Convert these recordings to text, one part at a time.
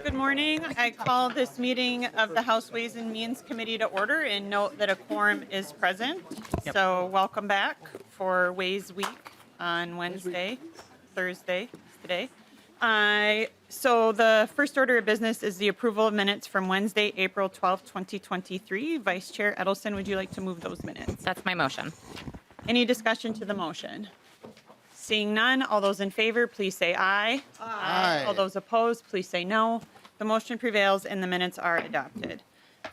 Good morning. I call this meeting of the House Ways and Means Committee to order and note that a quorum is present. So welcome back for Ways Week on Thursday today. So the first order of business is the approval of minutes from Wednesday, April 12th, 2023. Vice Chair Edelson, would you like to move those minutes? That's my motion. Any discussion to the motion? Seeing none, all those in favor, please say aye. Aye. All those opposed, please say no. The motion prevails and the minutes are adopted.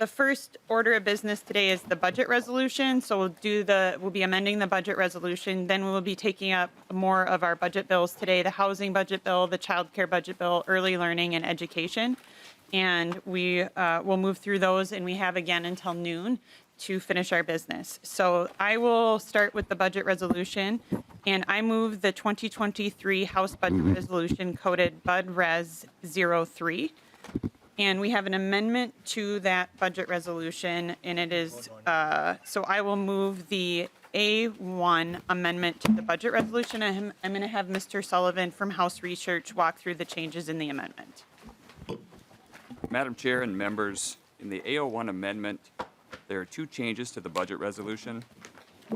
The first order of business today is the budget resolution. So we'll be amending the budget resolution. Then we will be taking up more of our budget bills today, the housing budget bill, the child care budget bill, early learning and education. And we will move through those, and we have again until noon to finish our business. So I will start with the budget resolution, and I move the 2023 House Budget Resolution coded Bud Res 03. And we have an amendment to that budget resolution, and it is, so I will move the A1 amendment to the budget resolution. I'm going to have Mr. Sullivan from House Research walk through the changes in the amendment. Madam Chair and members, in the A01 amendment, there are two changes to the budget resolution.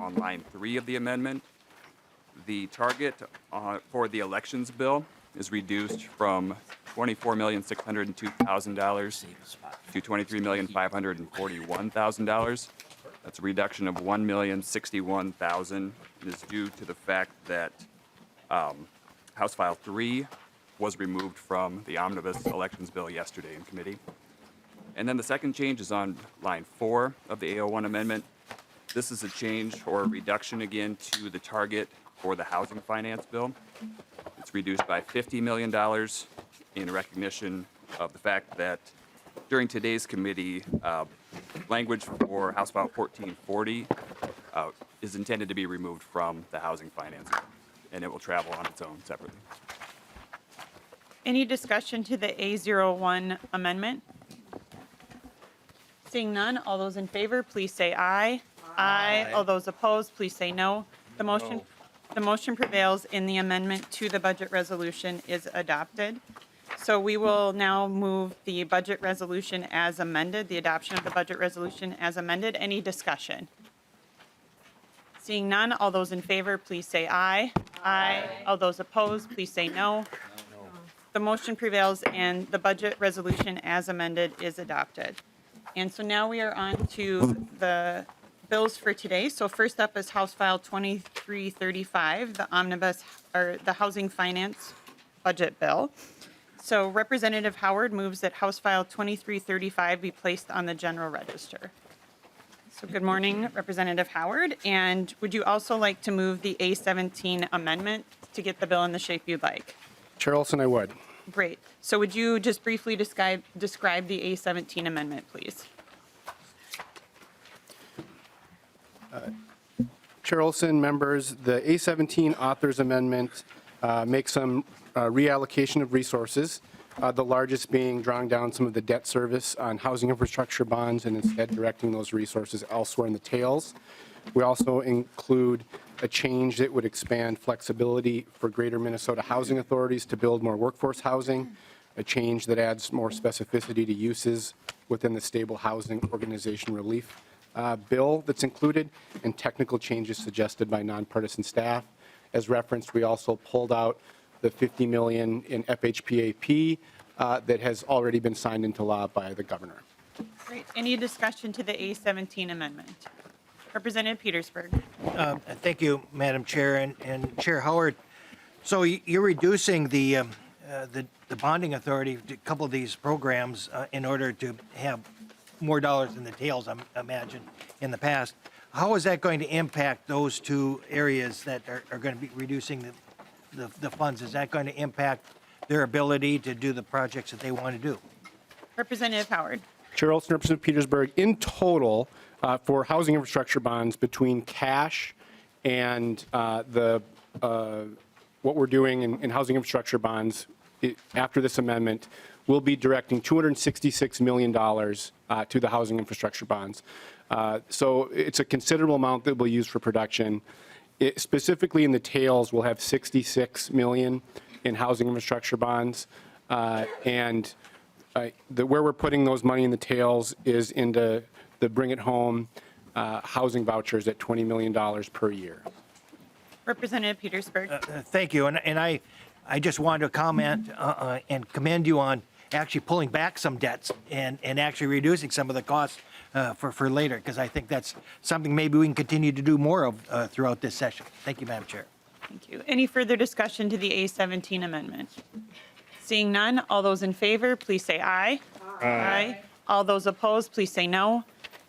On line 3 of the amendment, the target for the elections bill is reduced from $24,602,000 to $23,541,000. That's a reduction of $1,061,000. It is due to the fact that House File 3 was removed from the omnibus elections bill yesterday in committee. And then the second change is on line 4 of the A01 amendment. This is a change or a reduction again to the target for the housing finance bill. It's reduced by $50 million in recognition of the fact that during today's committee, language for House File 1440 is intended to be removed from the housing finance bill, and it will travel on its own separately. Any discussion to the A01 amendment? Seeing none, all those in favor, please say aye. Aye. All those opposed, please say no. The motion prevails and the amendment to the budget resolution is adopted. So we will now move the budget resolution as amended, the adoption of the budget resolution as amended. Any discussion? Seeing none, all those in favor, please say aye. Aye. All those opposed, please say no. The motion prevails and the budget resolution as amended is adopted. And so now we are on to the bills for today. So first up is House File 2335, the omnibus or the housing finance budget bill. So Representative Howard moves that House File 2335 be placed on the general register. So good morning, Representative Howard. And would you also like to move the A17 amendment to get the bill in the shape you'd like? Chair Olson, I would. Great. So would you just briefly describe the A17 amendment, please? Chair Olson, members, the A17 authors amendment makes some reallocation of resources, the largest being drawing down some of the debt service on housing infrastructure bonds and instead directing those resources elsewhere in the tails. We also include a change that would expand flexibility for Greater Minnesota housing authorities to build more workforce housing, a change that adds more specificity to uses within the stable housing organization relief bill that's included, and technical changes suggested by nonpartisan staff. As referenced, we also pulled out the $50 million in FHPAP that has already been signed into law by the governor. Great. Any discussion to the A17 amendment? Representative Petersburg. Thank you, Madam Chair and Chair Howard. So you're reducing the bonding authority to a couple of these programs in order to have more dollars in the tails, I imagine, in the past. How is that going to impact those two areas that are going to be reducing the funds? Is that going to impact their ability to do the projects that they want to do? Representative Howard. Chair Olson, Representative Petersburg, in total, for housing infrastructure bonds between cash and what we're doing in housing infrastructure bonds after this amendment, we'll be directing $266 million to the housing infrastructure bonds. So it's a considerable amount that we'll use for production. Specifically in the tails, we'll have $66 million in housing infrastructure bonds. And where we're putting those money in the tails is into the Bring It Home housing vouchers at $20 million per year. Representative Petersburg. Thank you. And I just wanted to comment and commend you on actually pulling back some debts and actually reducing some of the costs for later, because I think that's something maybe we can continue to do more of throughout this session. Thank you, Madam Chair. Thank you. Any further discussion to the A17 amendment? Seeing none, all those in favor, please say aye. Aye. All those opposed, please say no.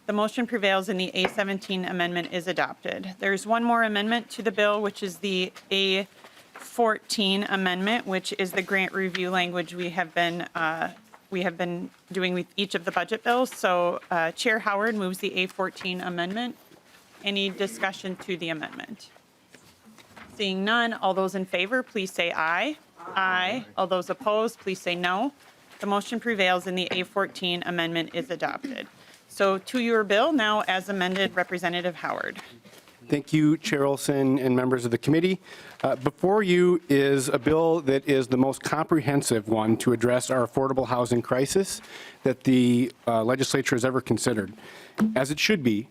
The motion prevails and the A17 amendment is adopted. There's one more amendment to the bill, which is the A14 amendment, which is the grant review language we have been doing with each of the budget bills. So Chair Howard moves the A14 amendment. Any discussion to the amendment? Seeing none, all those in favor, please say aye. Aye. All those opposed, please say no. The motion prevails and the A14 amendment is adopted. So to your bill now as amended, Representative Howard. Thank you, Chair Olson and members of the committee. Before you is a bill that is the most comprehensive one to address our affordable housing crisis that the legislature has ever considered, as it should be,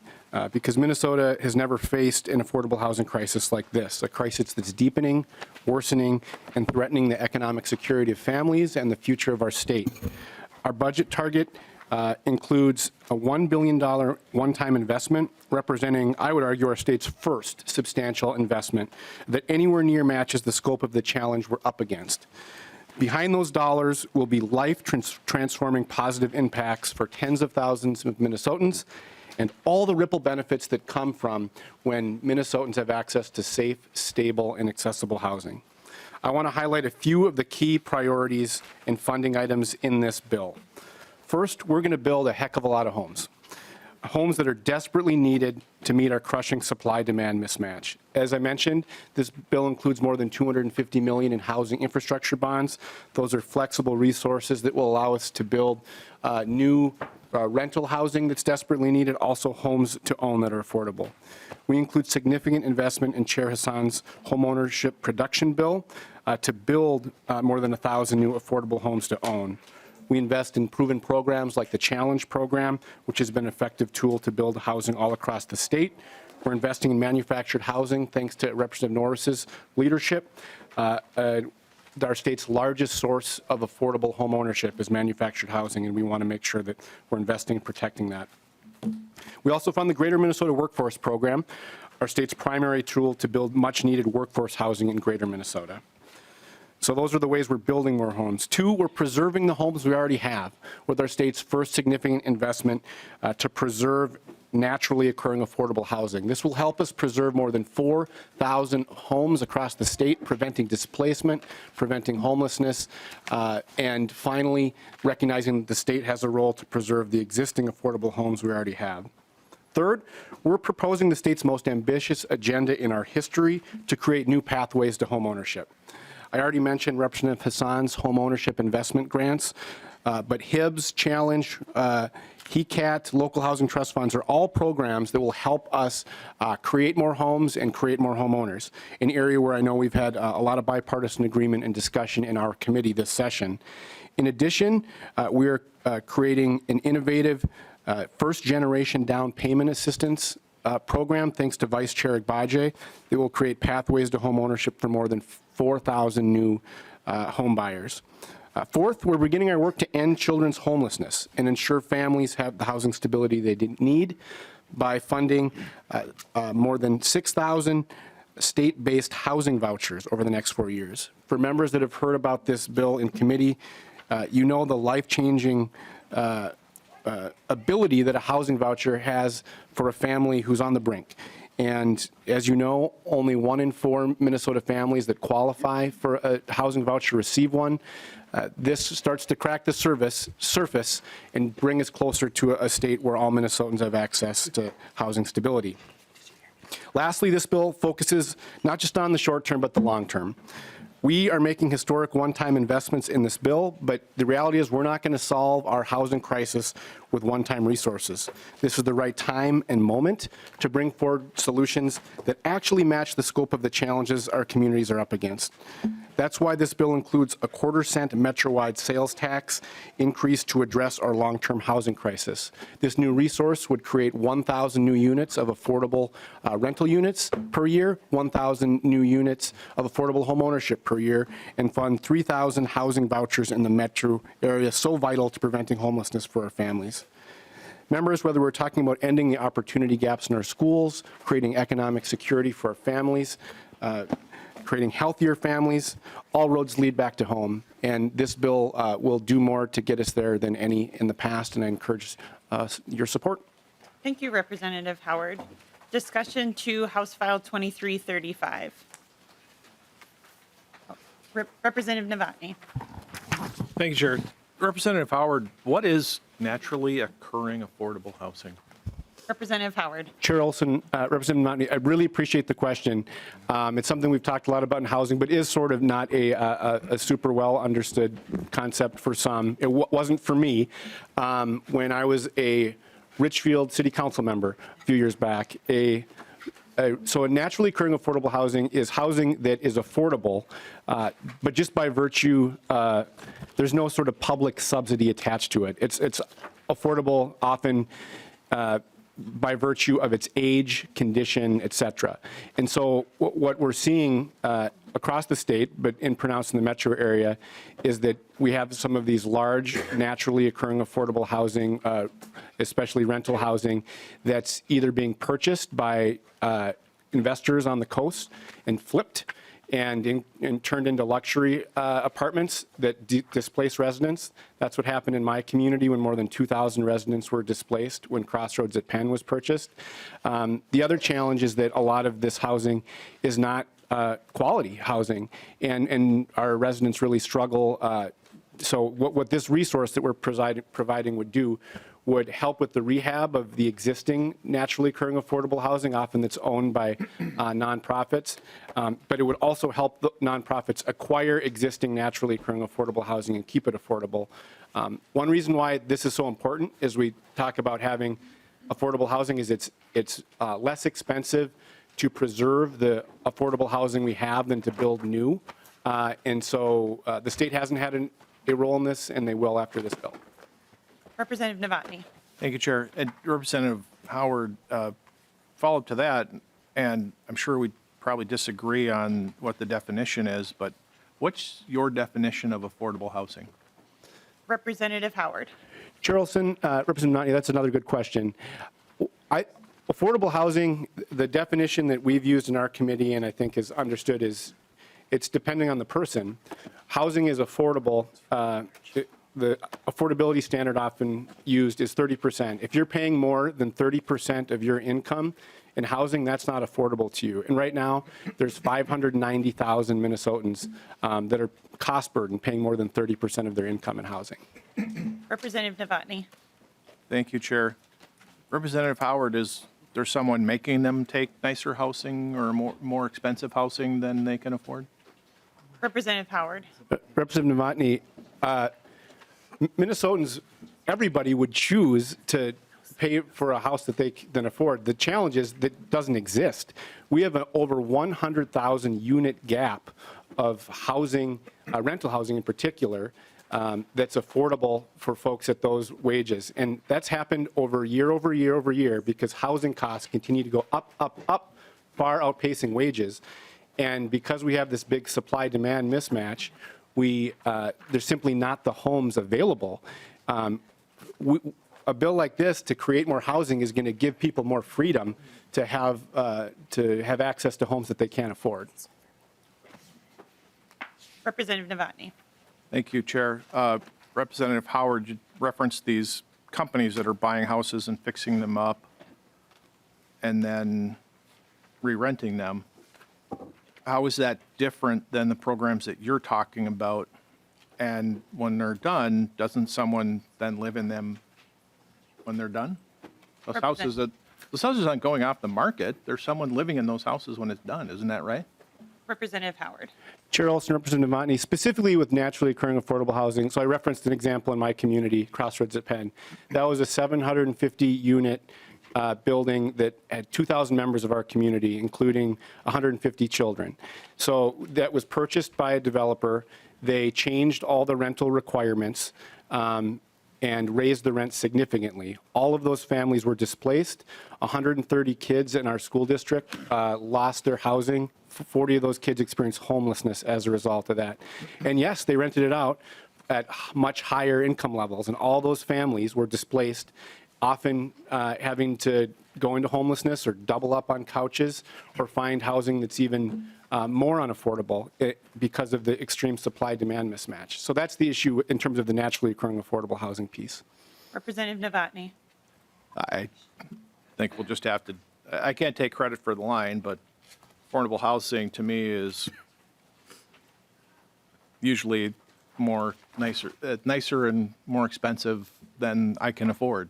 because Minnesota has never faced an affordable housing crisis like this, a crisis that's deepening, worsening, and threatening the economic security of families and the future of our state. Our budget target includes a $1 billion one-time investment representing, I would argue, our state's first substantial investment that anywhere near matches the scope of the challenge we're up against. Behind those dollars will be life-transforming positive impacts for tens of thousands of Minnesotans and all the ripple benefits that come from when Minnesotans have access to safe, stable, and accessible housing. I want to highlight a few of the key priorities and funding items in this bill. First, we're going to build a heck of a lot of homes that are desperately needed to meet our crushing supply-demand mismatch. As I mentioned, this bill includes more than $250 million in housing infrastructure bonds. Those are flexible resources that will allow us to build new rental housing that's desperately needed, also homes to own that are affordable. We include significant investment in Chair Hassan's homeownership production bill to build more than 1,000 new affordable homes to own. We invest in proven programs like the Challenge program, which has been an effective tool to build housing all across the state. We're investing in manufactured housing thanks to Representative Norris's leadership. Our state's largest source of affordable home ownership is manufactured housing, and we want to make sure that we're investing and protecting that. We also fund the Greater Minnesota Workforce Program, our state's primary tool to build much-needed workforce housing in Greater Minnesota. So those are the ways we're building more homes. Two, we're preserving the homes we already have with our state's first significant investment to preserve naturally occurring affordable housing. This will help us preserve more than 4,000 homes across the state, preventing displacement, preventing homelessness, and finally recognizing that the state has a role to preserve the existing affordable homes we already have. Third, we're proposing the state's most ambitious agenda in our history to create new pathways to homeownership. I already mentioned Representative Hassan's home ownership investment grants, but HIBS, Challenge, HECAT, local housing trust funds are all programs that will help us create more homes and create more homeowners, an area where I know we've had a lot of bipartisan agreement and discussion in our committee this session. In addition, we're creating an innovative first-generation down payment assistance program, thanks to Vice Chair Agbaje, that will create pathways to home ownership for more than 4,000 new home buyers. Fourth, we're beginning our work to end children's homelessness and ensure families have the housing stability they need by funding more than 6,000 state-based housing vouchers over the next 4 years. For members that have heard about this bill in committee, you know the life-changing ability that a housing voucher has for a family who's on the brink. And as you know, only 1 in 4 Minnesota families that qualify for a housing voucher receive one. This starts to crack the surface and bring us closer to a state where all Minnesotans have access to housing stability. Lastly, this bill focuses not just on the short term, but the long term. We are making historic one-time investments in this bill, but the reality is we're not going to solve our housing crisis with one-time resources. This is the right time and moment to bring forward solutions that actually match the scope of the challenges our communities are up against. That's why this bill includes a quarter-cent Metro-wide sales tax increase to address our long-term housing crisis. This new resource would create 1,000 new units of affordable rental units per year, 1,000 new units of affordable homeownership per year, and fund 3,000 housing vouchers in the metro area, so vital to preventing homelessness for our families. Members, whether we're talking about ending the opportunity gaps in our schools, creating economic security for our families, creating healthier families, all roads lead back to home. And this bill will do more to get us there than any in the past, and I encourage your support. Thank you, Representative Howard. Discussion to House File 2335. Representative Novotny. Thank you, Chair. Representative Howard, what is naturally occurring affordable housing? Representative Howard. Chair Olson, Representative Monty, I really appreciate the question. It's something we've talked a lot about in housing, but is sort of not a super well understood concept for some. It wasn't for me. When I was a Richfield City Council member a few years back, so a naturally occurring affordable housing is housing that is affordable, but just by virtue, there's no sort of public subsidy attached to it. It's affordable often by virtue of its age, condition, et cetera. And so what we're seeing across the state, but pronounced in the metro area, is that we have some of these large, naturally occurring affordable housing, especially rental housing, that's either being purchased by investors on the coast and flipped and turned into luxury apartments that displace residents. That's what happened in my community when more than 2,000 residents were displaced when Crossroads at Penn was purchased. The other challenge is that a lot of this housing is not quality housing, and our residents really struggle. So what this resource that we're providing would do would help with the rehab of the existing naturally occurring affordable housing, often that's owned by nonprofits. But it would also help the nonprofits acquire existing naturally occurring affordable housing and keep it affordable. One reason why this is so important is we talk about having affordable housing is it's less expensive to preserve the affordable housing we have than to build new. And so the state hasn't had a role in this, and they will after this bill. Representative Novotny. Thank you, Chair. And Representative Howard, follow up to that, and I'm sure we probably disagree on what the definition is, but what's your definition of affordable housing? Representative Howard. Chair Olson, Representative Monty, that's another good question. Affordable housing, the definition that we've used in our committee and I think is understood is it's depending on the person. Housing is affordable. The affordability standard often used is 30%. If you're paying more than 30% of your income in housing, that's not affordable to you. And right now, there's 590,000 Minnesotans that are cost burdened, paying more than 30% of their income in housing. Representative Novotny. Thank you, Chair. Representative Howard, is there someone making them take nicer housing or more expensive housing than they can afford? Representative Howard. Representative Novotny, Minnesotans, everybody would choose to pay for a house that they can afford. The challenge is that it doesn't exist. We have an over 100,000 unit gap of housing, rental housing in particular, that's affordable for folks at those wages. And that's happened over year because housing costs continue to go up, far outpacing wages. And because we have this big supply-demand mismatch, there's simply not the homes available. A bill like this to create more housing is going to give people more freedom to have access to homes that they can't afford. Representative Novotny. Thank you, Chair. Representative Howard, you referenced these companies that are buying houses and fixing them up and then re-renting them. How is that different than the programs that you're talking about? And when they're done, doesn't someone then live in them when they're done? Those houses aren't going off the market. There's someone living in those houses when it's done. Isn't that right? Representative Howard. Chair Olson, Representative Monty, specifically with naturally occurring affordable housing. So I referenced an example in my community, Crossroads at Penn. That was a 750 unit building that had 2,000 members of our community, including 150 children. So that was purchased by a developer. They changed all the rental requirements and raised the rent significantly. All of those families were displaced. 130 kids in our school district lost their housing. 40 of those kids experienced homelessness as a result of that. And yes, they rented it out at much higher income levels, and all those families were displaced, often having to go into homelessness or double up on couches or find housing that's even more unaffordable because of the extreme supply-demand mismatch. So that's the issue in terms of the naturally occurring affordable housing piece. Representative Novotny. I think we'll just have to, I can't take credit for the line, but affordable housing to me is usually nicer and more expensive than I can afford.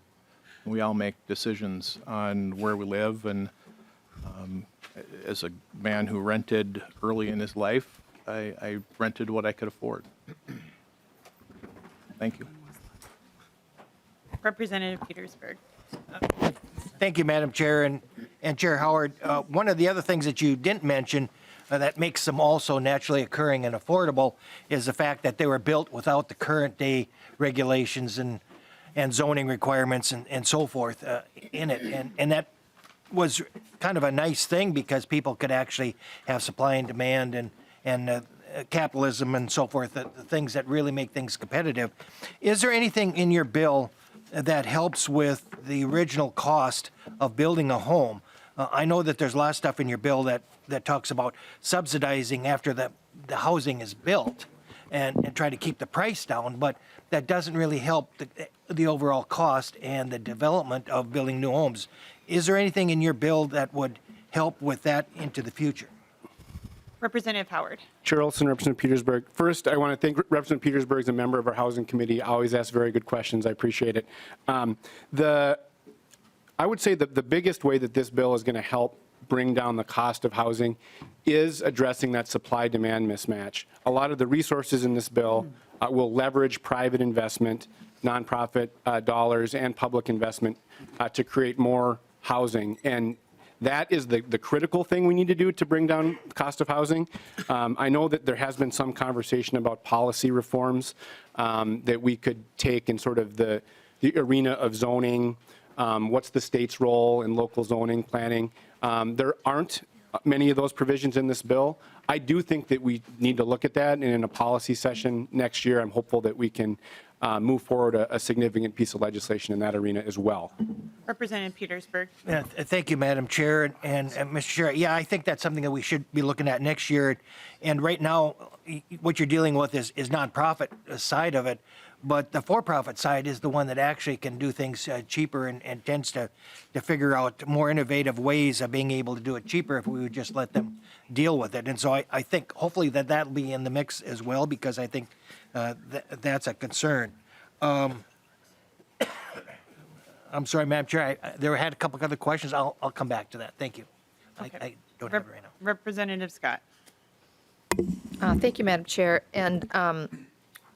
We all make decisions on where we live, and as a man who rented early in his life, I rented what I could afford. Thank you. Representative Petersburg. Thank you, Madam Chair, and Chair Howard. One of the other things that you didn't mention that makes them also naturally occurring and affordable is the fact that they were built without the current day regulations and zoning requirements and so forth in it. And that was kind of a nice thing because people could actually have supply and demand and capitalism and so forth, the things that really make things competitive. Is there anything in your bill that helps with the original cost of building a home? I know that there's a lot of stuff in your bill that talks about subsidizing after the housing is built and try to keep the price down, but that doesn't really help the overall cost and the development of building new homes. Is there anything in your bill that would help with that into the future? Representative Howard. Chair Olson, Representative Petersburg. First, I want to thank Representative Petersburg as a member of our Housing Committee. Always asks very good questions. I appreciate it. I would say that the biggest way that this bill is going to help bring down the cost of housing is addressing that supply-demand mismatch. A lot of the resources in this bill will leverage private investment, nonprofit dollars, and public investment to create more housing. And that is the critical thing we need to do to bring down the cost of housing. I know that there has been some conversation about policy reforms that we could take in sort of the arena of zoning. What's the state's role in local zoning planning? There aren't many of those provisions in this bill. I do think that we need to look at that, and in a policy session next year, I'm hopeful that we can move forward a significant piece of legislation in that arena as well. Representative Petersburg. Yeah, thank you, Madam Chair and Mr. Chair. Yeah, I think that's something that we should be looking at next year. And right now, what you're dealing with is nonprofit side of it, but the for-profit side is the one that actually can do things cheaper and tends to figure out more innovative ways of being able to do it cheaper if we would just let them deal with it. And so I think hopefully that'll be in the mix as well, because I think that's a concern. I'm sorry, Madam Chair, there had a couple of other questions. I'll come back to that. Thank you. Okay. I don't have it right now. Representative Scott. Thank you, Madam Chair. And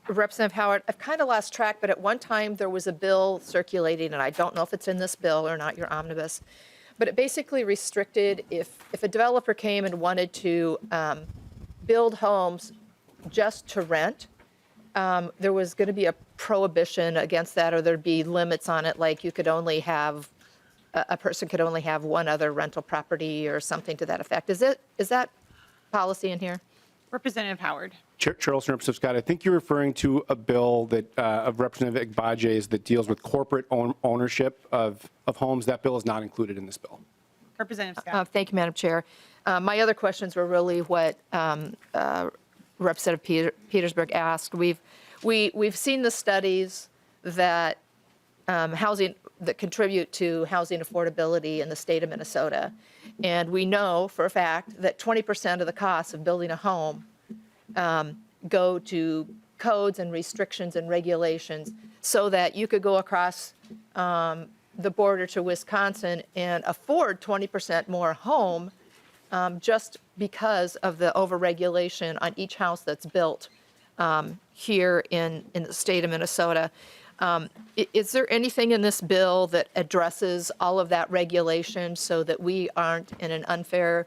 Representative Howard, I've kind of lost track, but at one time there was a bill circulating, and I don't know if it's in this bill or not, your omnibus, but it basically restricted if a developer came and wanted to build homes just to rent, there was going to be a prohibition against that, or there'd be limits on it, like you could only have, a person could only have one other rental property or something to that effect. Is that policy in here? Chair Representative Howard. Olson, Representative Scott, I think you're referring to a bill that of Representative Igbaje's that deals with corporate ownership of homes. That bill is not included in this bill. Representative Scott. Thank you, Madam Chair. My other questions were really what Representative Petersburg asked. We've seen the studies that housing that contribute to housing affordability in the state of Minnesota, and we know for a fact that 20% of the costs of building a home go to codes and restrictions and regulations, so that you could go across the border to Wisconsin and afford 20% more home just because of the overregulation on each house that's built here in the state of Minnesota. Is there anything in this bill that addresses all of that regulation so that we aren't in an unfair,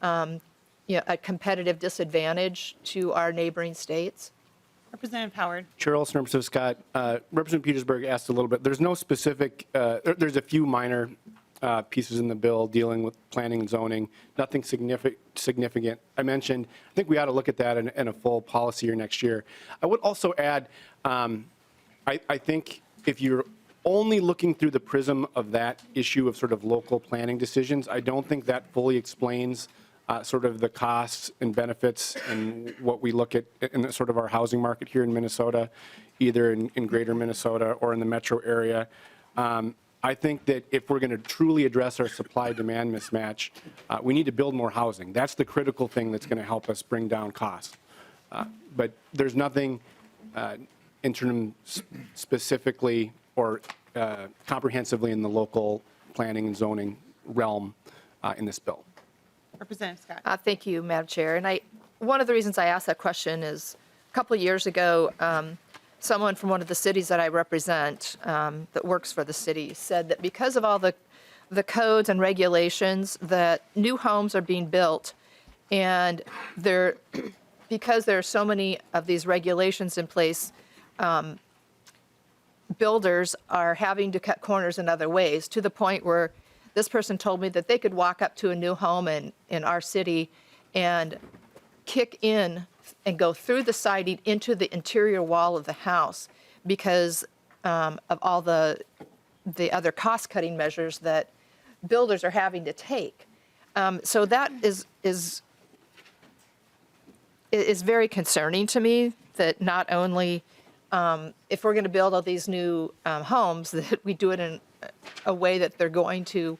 a competitive disadvantage to our neighboring states? Representative Howard. Chair Olson, Representative Scott, Representative Petersburg asked a little bit. There's no specific, there's a few minor pieces in the bill dealing with planning and zoning, nothing significant. I think we ought to look at that in a full policy year next year. I would also add, I think if you're only looking through the prism of that issue of sort of local planning decisions, I don't think that fully explains sort of the costs and benefits and what we look at in sort of our housing market here in Minnesota, either in greater Minnesota or in the metro area. I think that if we're going to truly address our supply-demand mismatch, we need to build more housing. That's the critical thing that's going to help us bring down costs. But there's nothing interim specifically or comprehensively in the local planning and zoning realm in this bill. Representative Scott. Thank you, Madam Chair. And one of the reasons I asked that question is a couple of years ago, someone from one of the cities that I represent that works for the city said that because of all the codes and regulations that new homes are being built, and because there are so many of these regulations in place, builders are having to cut corners in other ways, to the point where this person told me that they could walk up to a new home in our city and kick in and go through the siding into the interior wall of the house because of all the other cost-cutting measures that builders are having to take. So that is very concerning to me, that not only if we're going to build all these new homes, that we do it in a way that they're going to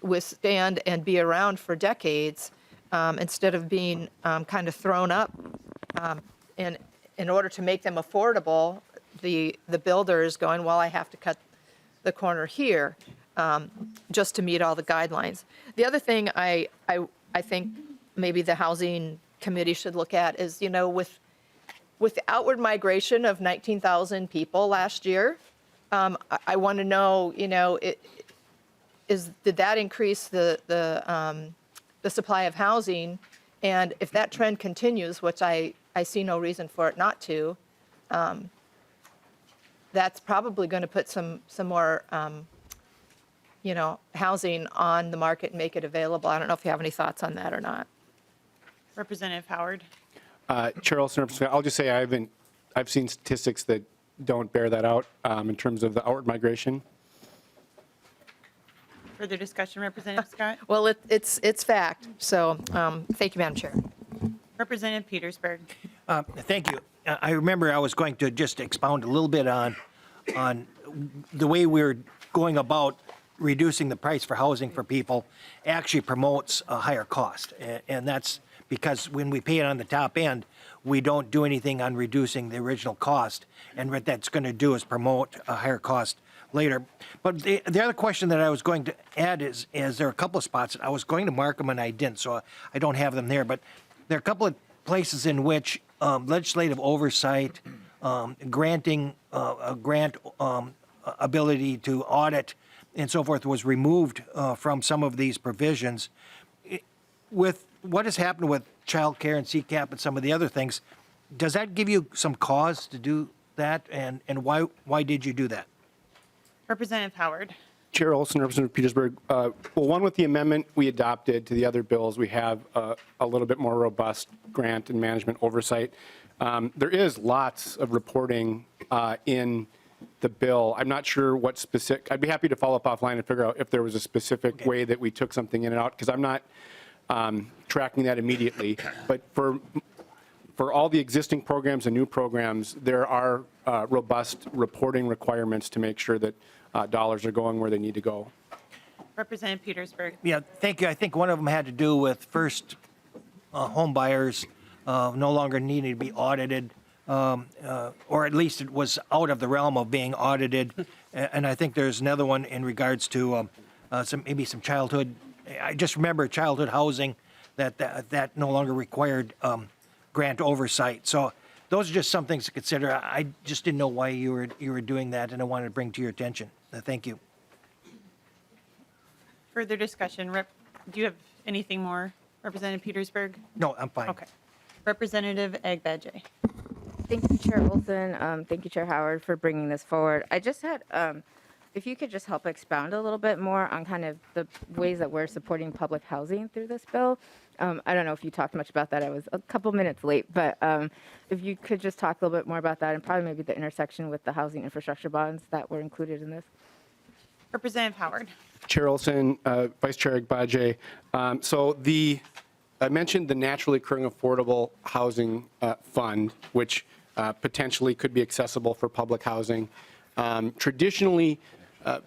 withstand and be around for decades, instead of being kind of thrown up. In order to make them affordable, the builder is going, well, I have to cut the corner here just to meet all the guidelines. The other thing I think maybe the Housing Committee should look at is, with the outward migration of 19,000 people last year, I want to know, did that increase the supply of housing? And if that trend continues, which I see no reason for it not to, that's probably going to put some more, housing on the market and make it available. I don't know if you have any thoughts on that or not. Representative Howard. Chair Olson, I'll just say I've seen statistics that don't bear that out in terms of the outward migration. Further discussion, Representative Scott. Well, it's fact. So thank you, Madam Chair. Representative Petersburg. Thank you. I remember I was going to just expound a little bit on the way we're going about reducing the price for housing for people actually promotes a higher cost. And that's because when we pay it on the top end, we don't do anything on reducing the original cost. And what that's going to do is promote a higher cost later. But the other question that I was going to add is there are a couple of spots. I was going to mark them and I didn't, so I don't have them there. But there are a couple of places in which legislative oversight, granting a grant ability to audit and so forth was removed from some of these provisions. With what has happened with child care and CCAP and some of the other things, does that give you some cause to do that? And why did you do that? Representative Howard. Chair Olson, Representative Petersburg. Well, one, with the amendment we adopted to the other bills, we have a little bit more robust grant and management oversight. There is lots of reporting in the bill. I'm not sure what specific, I'd be happy to follow up offline and figure out if there was a specific way that we took something in and out, because I'm not tracking that immediately. But for all the existing programs and new programs, there are robust reporting requirements to make sure that dollars are going where they need to go. Representative Petersburg. Yeah, thank you. I think one of them had to do with first home buyers no longer needing to be audited, or at least it was out of the realm of being audited. And I think there's another one in regards to maybe some childhood. I just remember childhood housing that no longer required grant oversight. So those are just some things to consider. I just didn't know why you were doing that, and I wanted to bring to your attention. Thank you. Further discussion. Do you have anything more, Representative Petersburg? No, I'm fine. Okay. Representative Agbadje. Thank you, Chair Olson. Thank you, Chair Howard, for bringing this forward. I just had, if you could just help expound a little bit more on kind of the ways that we're supporting public housing through this bill. I don't know if you talked much about that. I was a couple minutes late, but if you could just talk a little bit more about that and probably maybe the intersection with the housing infrastructure bonds that were included in this. Representative Howard. Chair Olson, Vice Chair Agbadje. I mentioned the naturally occurring affordable housing fund, which potentially could be accessible for public housing. Traditionally,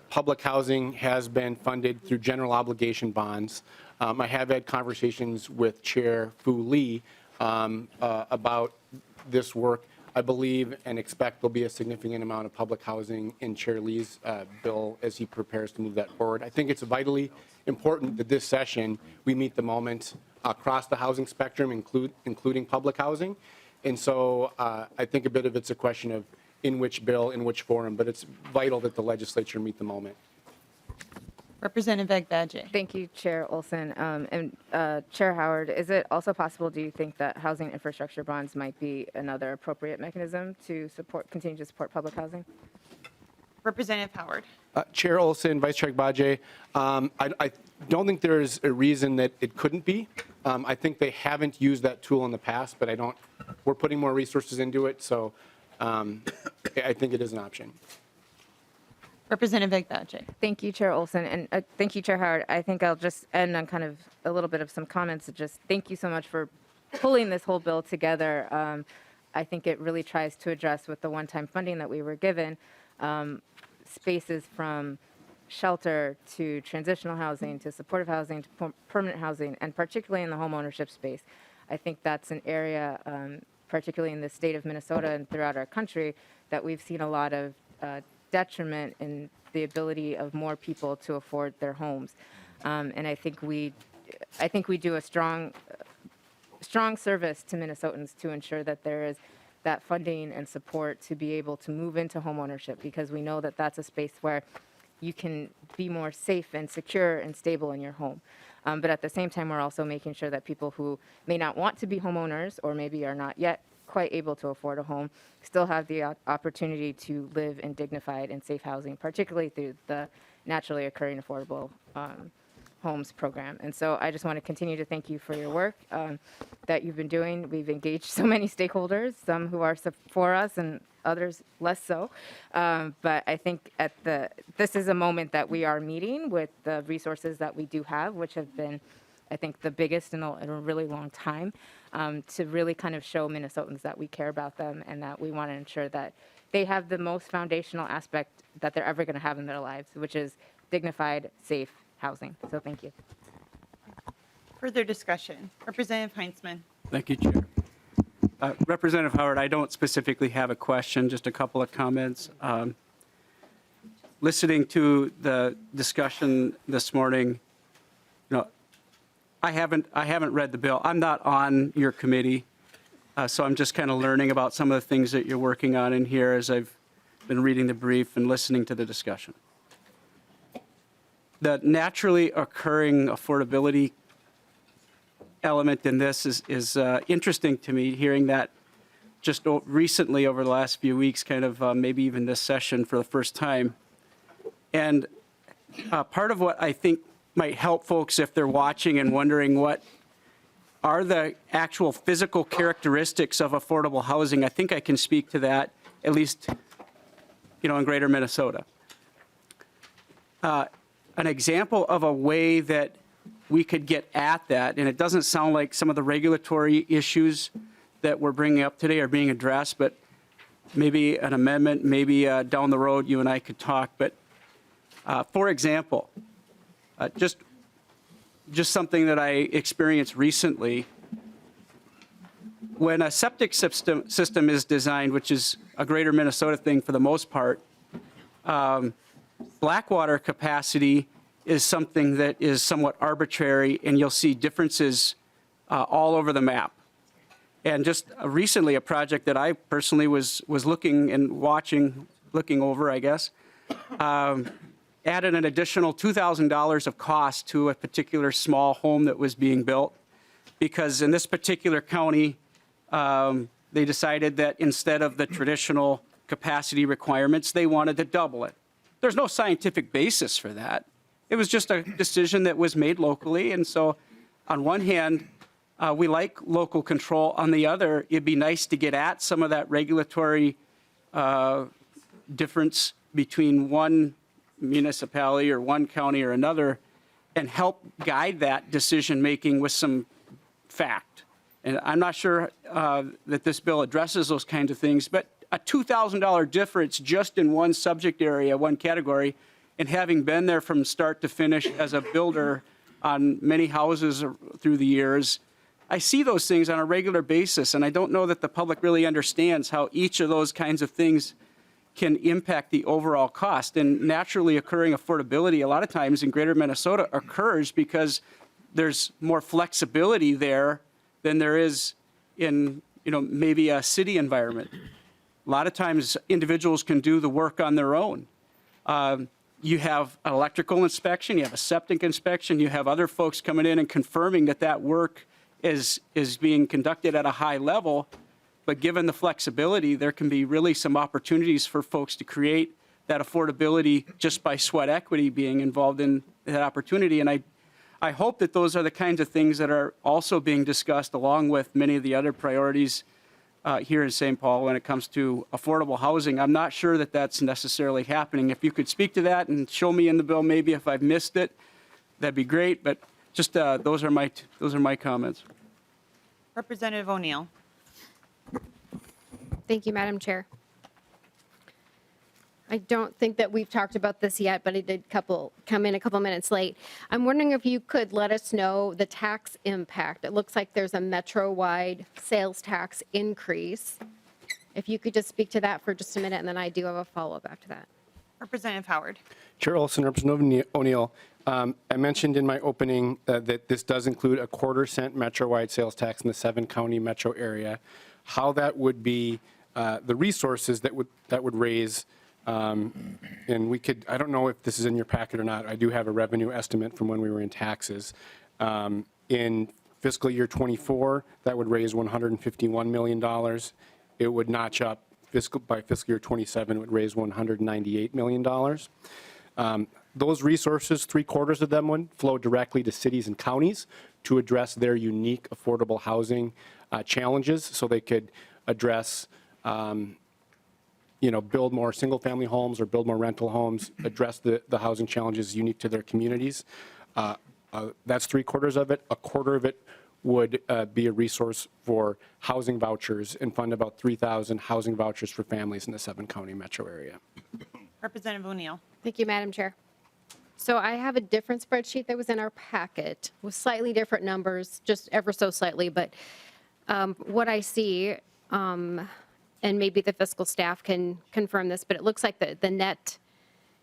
public housing has been funded through general obligation bonds. I have had conversations with Chair Fu Lee about this work. I believe and expect there'll be a significant amount of public housing in Chair Lee's bill as he prepares to move that forward. I think it's vitally important that this session we meet the moment across the housing spectrum, including public housing. And so I think a bit of it's a question of in which bill, in which forum, but it's vital that the legislature meet the moment. Representative Agbadje. Thank you, Chair Olson. Chair Howard, is it also possible, do you think that housing infrastructure bonds might be another appropriate mechanism to continue to support public housing? Representative Howard. Chair Olson, Vice Chair Agbadje, I don't think there's a reason that it couldn't be. I think they haven't used that tool in the past, but we're putting more resources into it, so I think it is an option. Representative Agbadje. Thank you, Chair Olson, and thank you, Chair Howard. I think I'll just end on kind of a little bit of some comments. Just thank you so much for pulling this whole bill together. I think it really tries to address with the one-time funding that we were given, spaces from shelter to transitional housing to supportive housing to permanent housing, and particularly in the home ownership space. I think that's an area, particularly in the state of Minnesota and throughout our country, that we've seen a lot of detriment in the ability of more people to afford their homes. And I think we do a strong service to Minnesotans to ensure that there is that funding and support to be able to move into homeownership, because we know that that's a space where you can be more safe and secure and stable in your home. But at the same time, we're also making sure that people who may not want to be homeowners or maybe are not yet quite able to afford a home still have the opportunity to live in dignified and safe housing, particularly through the naturally occurring affordable homes program. And so I just want to continue to thank you for your work that you've been doing. We've engaged so many stakeholders, some who are for us and others less so. But I think this is a moment that we are meeting with the resources that we do have, which have been, I think, the biggest in a really long time, to really kind of show Minnesotans that we care about them and that we want to ensure that they have the most foundational aspect that they're ever going to have in their lives, which is dignified, safe housing. So thank you. Further discussion. Representative Heinzman. Thank you, Chair. Representative Howard, I don't specifically have a question, just a couple of comments. Listening to the discussion this morning, I haven't read the bill. I'm not on your committee, so I'm just kind of learning about some of the things that you're working on in here as I've been reading the brief and listening to the discussion. The naturally occurring affordability element in this is interesting to me, hearing that just recently over the last few weeks, kind of maybe even this session for the first time. And part of what I think might help folks if they're watching and wondering what are the actual physical characteristics of affordable housing, I think I can speak to that, at least, in greater Minnesota. An example of a way that we could get at that, and it doesn't sound like some of the regulatory issues that we're bringing up today are being addressed, but maybe an amendment, maybe down the road you and I could talk. But for example, just something that I experienced recently, when a septic system is designed, which is a greater Minnesota thing for the most part, blackwater capacity is something that is somewhat arbitrary, and you'll see differences all over the map. And just recently, a project that I personally was looking and looking over, I guess, added an additional $2,000 of cost to a particular small home that was being built, because in this particular county, they decided that instead of the traditional capacity requirements, they wanted to double it. There's no scientific basis for that. It was just a decision that was made locally. And so on one hand, we like local control. On the other, it'd be nice to get at some of that regulatory difference between one municipality or one county or another and help guide that decision-making with some fact. And I'm not sure that this bill addresses those kinds of things, but a $2,000 difference just in one subject area, one category, and having been there from start to finish as a builder on many houses through the years, I see those things on a regular basis, and I don't know that the public really understands how each of those kinds of things can impact the overall cost. And naturally occurring affordability a lot of times in greater Minnesota occurs because there's more flexibility there than there is in, maybe a city environment. A lot of times individuals can do the work on their own. You have an electrical inspection, you have a septic inspection, you have other folks coming in and confirming that that work is being conducted at a high level. But given the flexibility, there can be really some opportunities for folks to create that affordability just by sweat equity being involved in that opportunity. And I hope that those are the kinds of things that are also being discussed along with many of the other priorities here in St. Paul when it comes to affordable housing. I'm not sure that that's necessarily happening. If you could speak to that and show me in the bill maybe if I've missed it, that'd be great. But just those are my comments. Representative O'Neill. Thank you, Madam Chair. I don't think that we've talked about this yet, but it did come in a couple minutes late. I'm wondering if you could let us know the tax impact. It looks like there's a metro-wide sales tax increase. If you could just speak to that for just a minute, and then I do have a follow-up after that. Representative Howard. Chair Olson, Representative O'Neill, I mentioned in my opening that this does include a quarter-cent metro-wide sales tax in the 7-county metro area. How that would be, the resources that would raise, and we could, I don't know if this is in your packet or not. I do have a revenue estimate from when we were in taxes. In fiscal year 24, that would raise $151 million. It would notch up by fiscal year 27, it would raise $198 million. Those resources, 3/4 of them would flow directly to cities and counties to address their unique affordable housing challenges, so they could address, build more single-family homes or build more rental homes, address the housing challenges unique to their communities. That's 3/4 of it. 1/4 of it would be a resource for housing vouchers and fund about 3,000 housing vouchers for families in the 7-county metro area. Representative O'Neill. Thank you, Madam Chair. So I have a different spreadsheet that was in our packet with slightly different numbers, just ever so slightly, but what I see, and maybe the fiscal staff can confirm this, but it looks like the net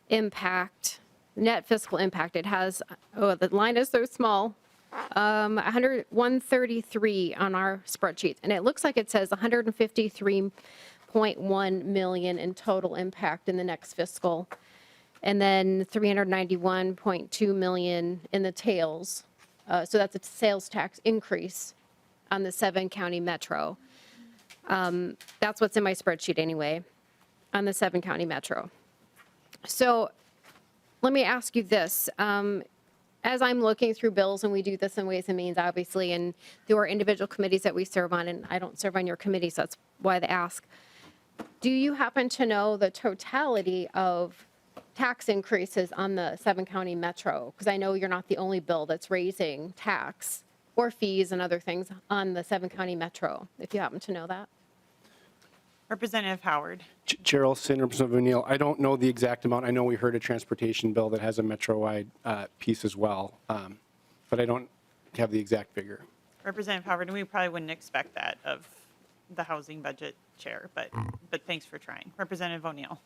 impact, net fiscal impact, it has, the line is so small, 133 on our spreadsheet, and it looks like it says 153.1 million in total impact in the next fiscal, and then 391.2 million in the tails. So that's a sales tax increase on the 7-county metro. That's what's in my spreadsheet anyway, on the 7-county metro. So let me ask you this. As I'm looking through bills, and we do this in Ways and Means, obviously, and through our individual committees that we serve on, and I don't serve on your committee, so that's why the ask. Do you happen to know the totality of tax increases on the 7-county metro? Because I know you're not the only bill that's raising tax or fees and other things on the 7-county metro, if you happen to know that. Representative Howard. Chair Olson, Representative O'Neill, I don't know the exact amount. I know we heard a transportation bill that has a metro-wide piece as well, but I don't have the exact figure. Representative Howard, and we probably wouldn't expect that of the housing budget chair, but thanks for trying. Representative O'Neill.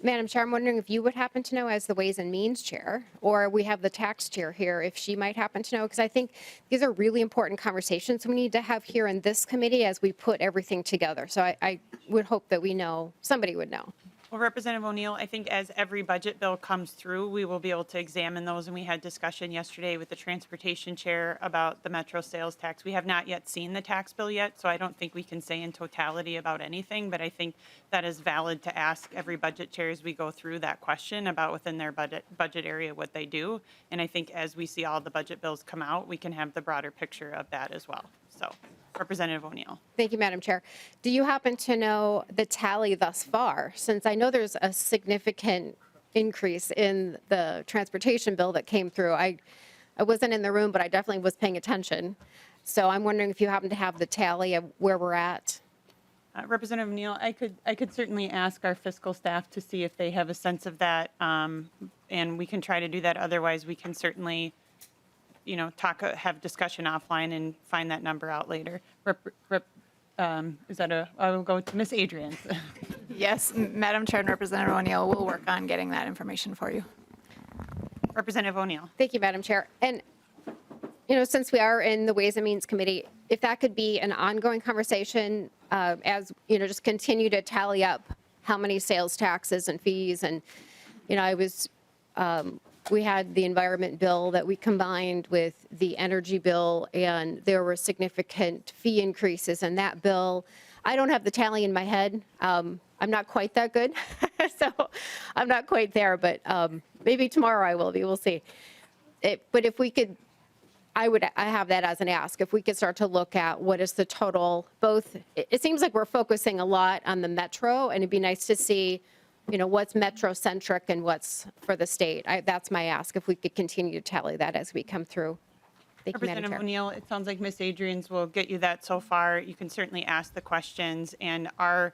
Madam Chair, I'm wondering if you would happen to know as the Ways and Means Chair, or we have the Tax Chair here, if she might happen to know, because I think these are really important conversations we need to have here in this committee as we put everything together. So I would hope that we know, somebody would know. Well, Representative O'Neill, I think as every budget bill comes through, we will be able to examine those. And we had discussion yesterday with the transportation chair about the metro sales tax. We have not yet seen the tax bill yet, so I don't think we can say in totality about anything. But I think that is valid to ask every budget chair as we go through that question about within their budget area what they do. And I think as we see all the budget bills come out, we can have the broader picture of that as well. So, Representative O'Neill. Thank you, Madam Chair. Do you happen to know the tally thus far? Since I know there's a significant increase in the transportation bill that came through. I wasn't in the room, but I definitely was paying attention. So I'm wondering if you happen to have the tally of where we're at. Representative O'Neill, I could certainly ask our fiscal staff to see if they have a sense of that, and we can try to do that. Otherwise, we can certainly, have discussion offline and find that number out later. I will go to Ms. Adrian. Yes, Madam Chair and Representative O'Neill will work on getting that information for you. Representative O'Neill. Thank you, Madam Chair. And, since we are in the Ways and Means Committee, if that could be an ongoing conversation as, just continue to tally up how many sales taxes and fees. And, we had the environment bill that we combined with the energy bill, and there were significant fee increases in that bill. I don't have the tally in my head. I'm not quite that good, so I'm not quite there, but maybe tomorrow I will be. We'll see. But if we could, I have that as an ask. If we could start to look at what is the total, both, it seems like we're focusing a lot on the metro, and it'd be nice to see what's metro-centric and what's for the state. That's my ask, if we could continue to tally that as we come through. Thank you, Madam Representative Chair. O'Neill, it sounds like Ms. Adrian's will get you that so far. You can certainly ask the questions, and our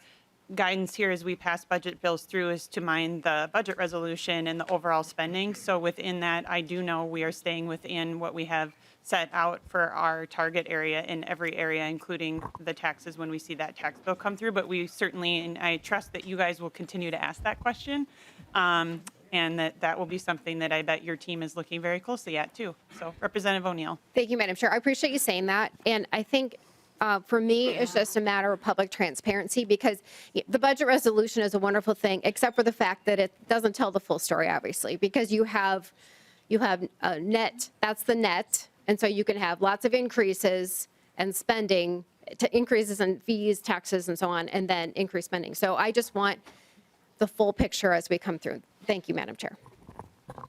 guidance here as we pass budget bills through is to mind the budget resolution and the overall spending. So within that, I do know we are staying within what we have set out for our target area in every area, including the taxes when we see that tax bill come through. But we certainly, and I trust that you guys will continue to ask that question, and that will be something that I bet your team is looking very closely at too. So Representative O'Neill. Thank you, Madam Chair. I appreciate you saying that. And I think for me, it's just a matter of public transparency, because the budget resolution is a wonderful thing, except for the fact that it doesn't tell the full story, obviously, because you have a net, that's the net. And so you can have lots of increases and spending, increases in fees, taxes, and so on, and then increased spending. So I just want the full picture as we come through. Thank you, Madam Chair.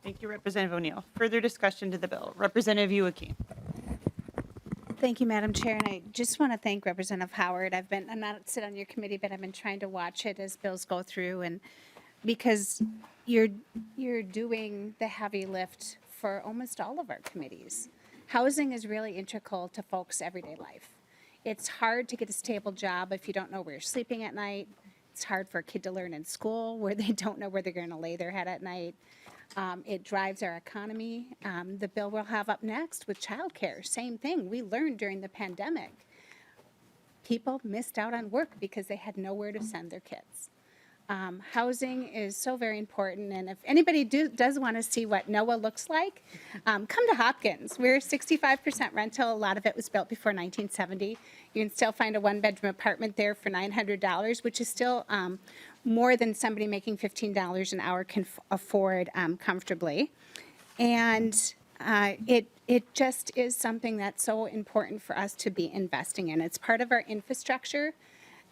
Thank you, Representative O'Neill. Further discussion to the bill. Representative Youakim. Thank you, Madam Chair, and I just want to thank Representative Howard. I'm not sit on your committee, but I've been trying to watch it as bills go through, and because you're doing the heavy lift for almost all of our committees. Housing is really integral to folks' everyday life. It's hard to get a stable job if you don't know where you're sleeping at night. It's hard for a kid to learn in school where they don't know where they're going to lay their head at night. It drives our economy. The bill we'll have up next with childcare, same thing. We learned during the pandemic, people missed out on work because they had nowhere to send their kids. Housing is so very important, and if anybody does want to see what NOAA looks like, come to Hopkins. We're 65% rental. A lot of it was built before 1970. You can still find a one-bedroom apartment there for $900, which is still more than somebody making $15 an hour can afford comfortably. And it just is something that's so important for us to be investing in. It's part of our infrastructure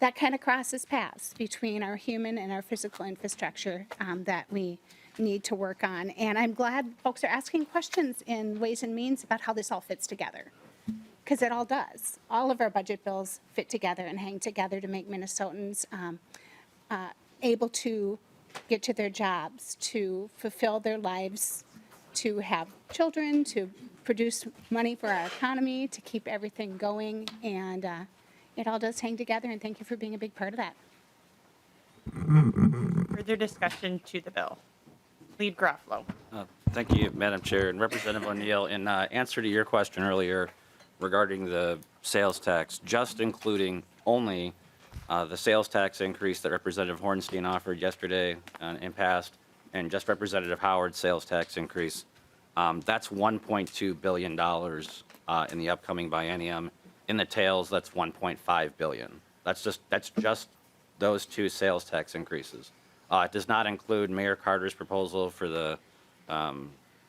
that kind of crosses paths between our human and our physical infrastructure that we need to work on. And I'm glad folks are asking questions in Ways and Means about how this all fits together, because it all does. All of our budget bills fit together and hang together to make Minnesotans able to get to their jobs, to fulfill their lives, to have children, to produce money for our economy, to keep everything going. And it all does hang together, and thank you for being a big part of that. Further discussion to the bill. Lead Garofalo. Thank you, Madam Chair. And Representative O'Neill, in answer to your question earlier regarding the sales tax, just including only the sales tax increase that Representative Hornstein offered yesterday and passed, and just Representative Howard's sales tax increase, that's $1.2 billion in the upcoming biennium. In the tails, that's $1.5 billion. That's just those two sales tax increases. It does not include Mayor Carter's proposal for the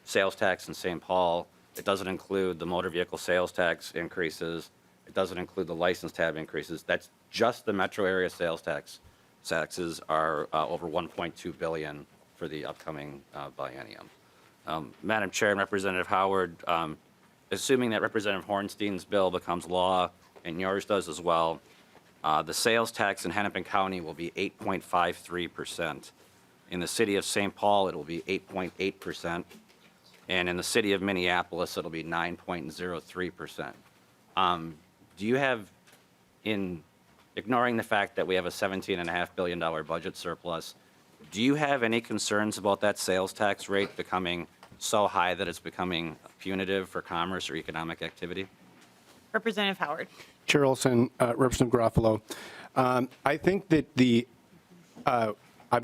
sales tax in St. Paul. It doesn't include the motor vehicle sales tax increases. It doesn't include the license tab increases. That's just the metro area sales taxes are over $1.2 billion for the upcoming biennium. Madam Chair and Representative Howard, assuming that Representative Hornstein's bill becomes law and yours does as well, the sales tax in Hennepin County will be 8.53%. In the city of St. Paul, it will be 8.8%. And in the city of Minneapolis, it'll be 9.03%. Do you have, in ignoring the fact that we have a $17.5 billion budget surplus, do you have any concerns about that sales tax rate becoming so high that it's becoming punitive for commerce or economic activity? Representative Howard. Chair Olson, Representative Garofalo. I think that I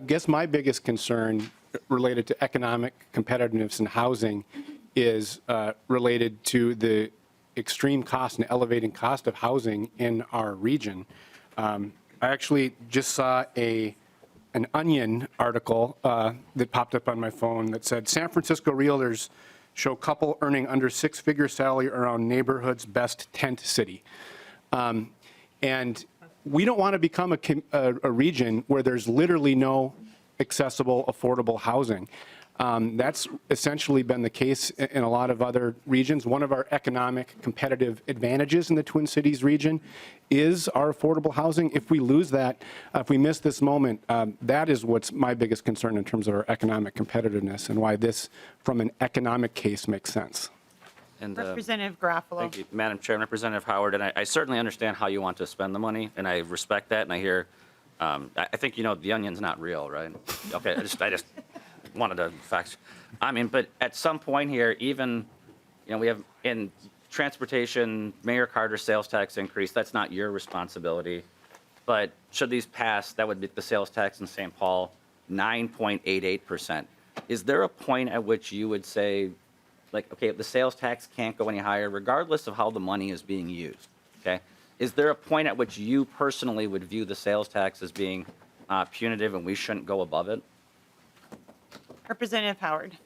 guess my biggest concern related to economic competitiveness in housing is related to the extreme cost and elevating cost of housing in our region. I actually just saw an Onion article that popped up on my phone that said San Francisco realtors show couple earning under six-figure salary around neighborhood's best tent city. And we don't want to become a region where there's literally no accessible, affordable housing. That's essentially been the case in a lot of other regions. One of our economic competitive advantages in the Twin Cities region is our affordable housing. If we lose that, if we miss this moment, that is what's my biggest concern in terms of our economic competitiveness and why this, from an economic case, makes sense. And, Representative Garofalo. Thank you, Madam Chair and Representative Howard. And I certainly understand how you want to spend the money, and I respect that. And I hear, I think you know the Onion's not real, right? Okay, I just wanted to fact. I mean, but at some point here, even, we have in transportation, Mayor Carter's sales tax increase. That's not your responsibility, but should these pass, that would be the sales tax in St. Paul, 9.88%. Is there a point at which you would say, like, okay, the sales tax can't go any higher, regardless of how the money is being used? Okay, is there a point at which you personally would view the sales tax as being punitive and we shouldn't go above it? Representative Howard.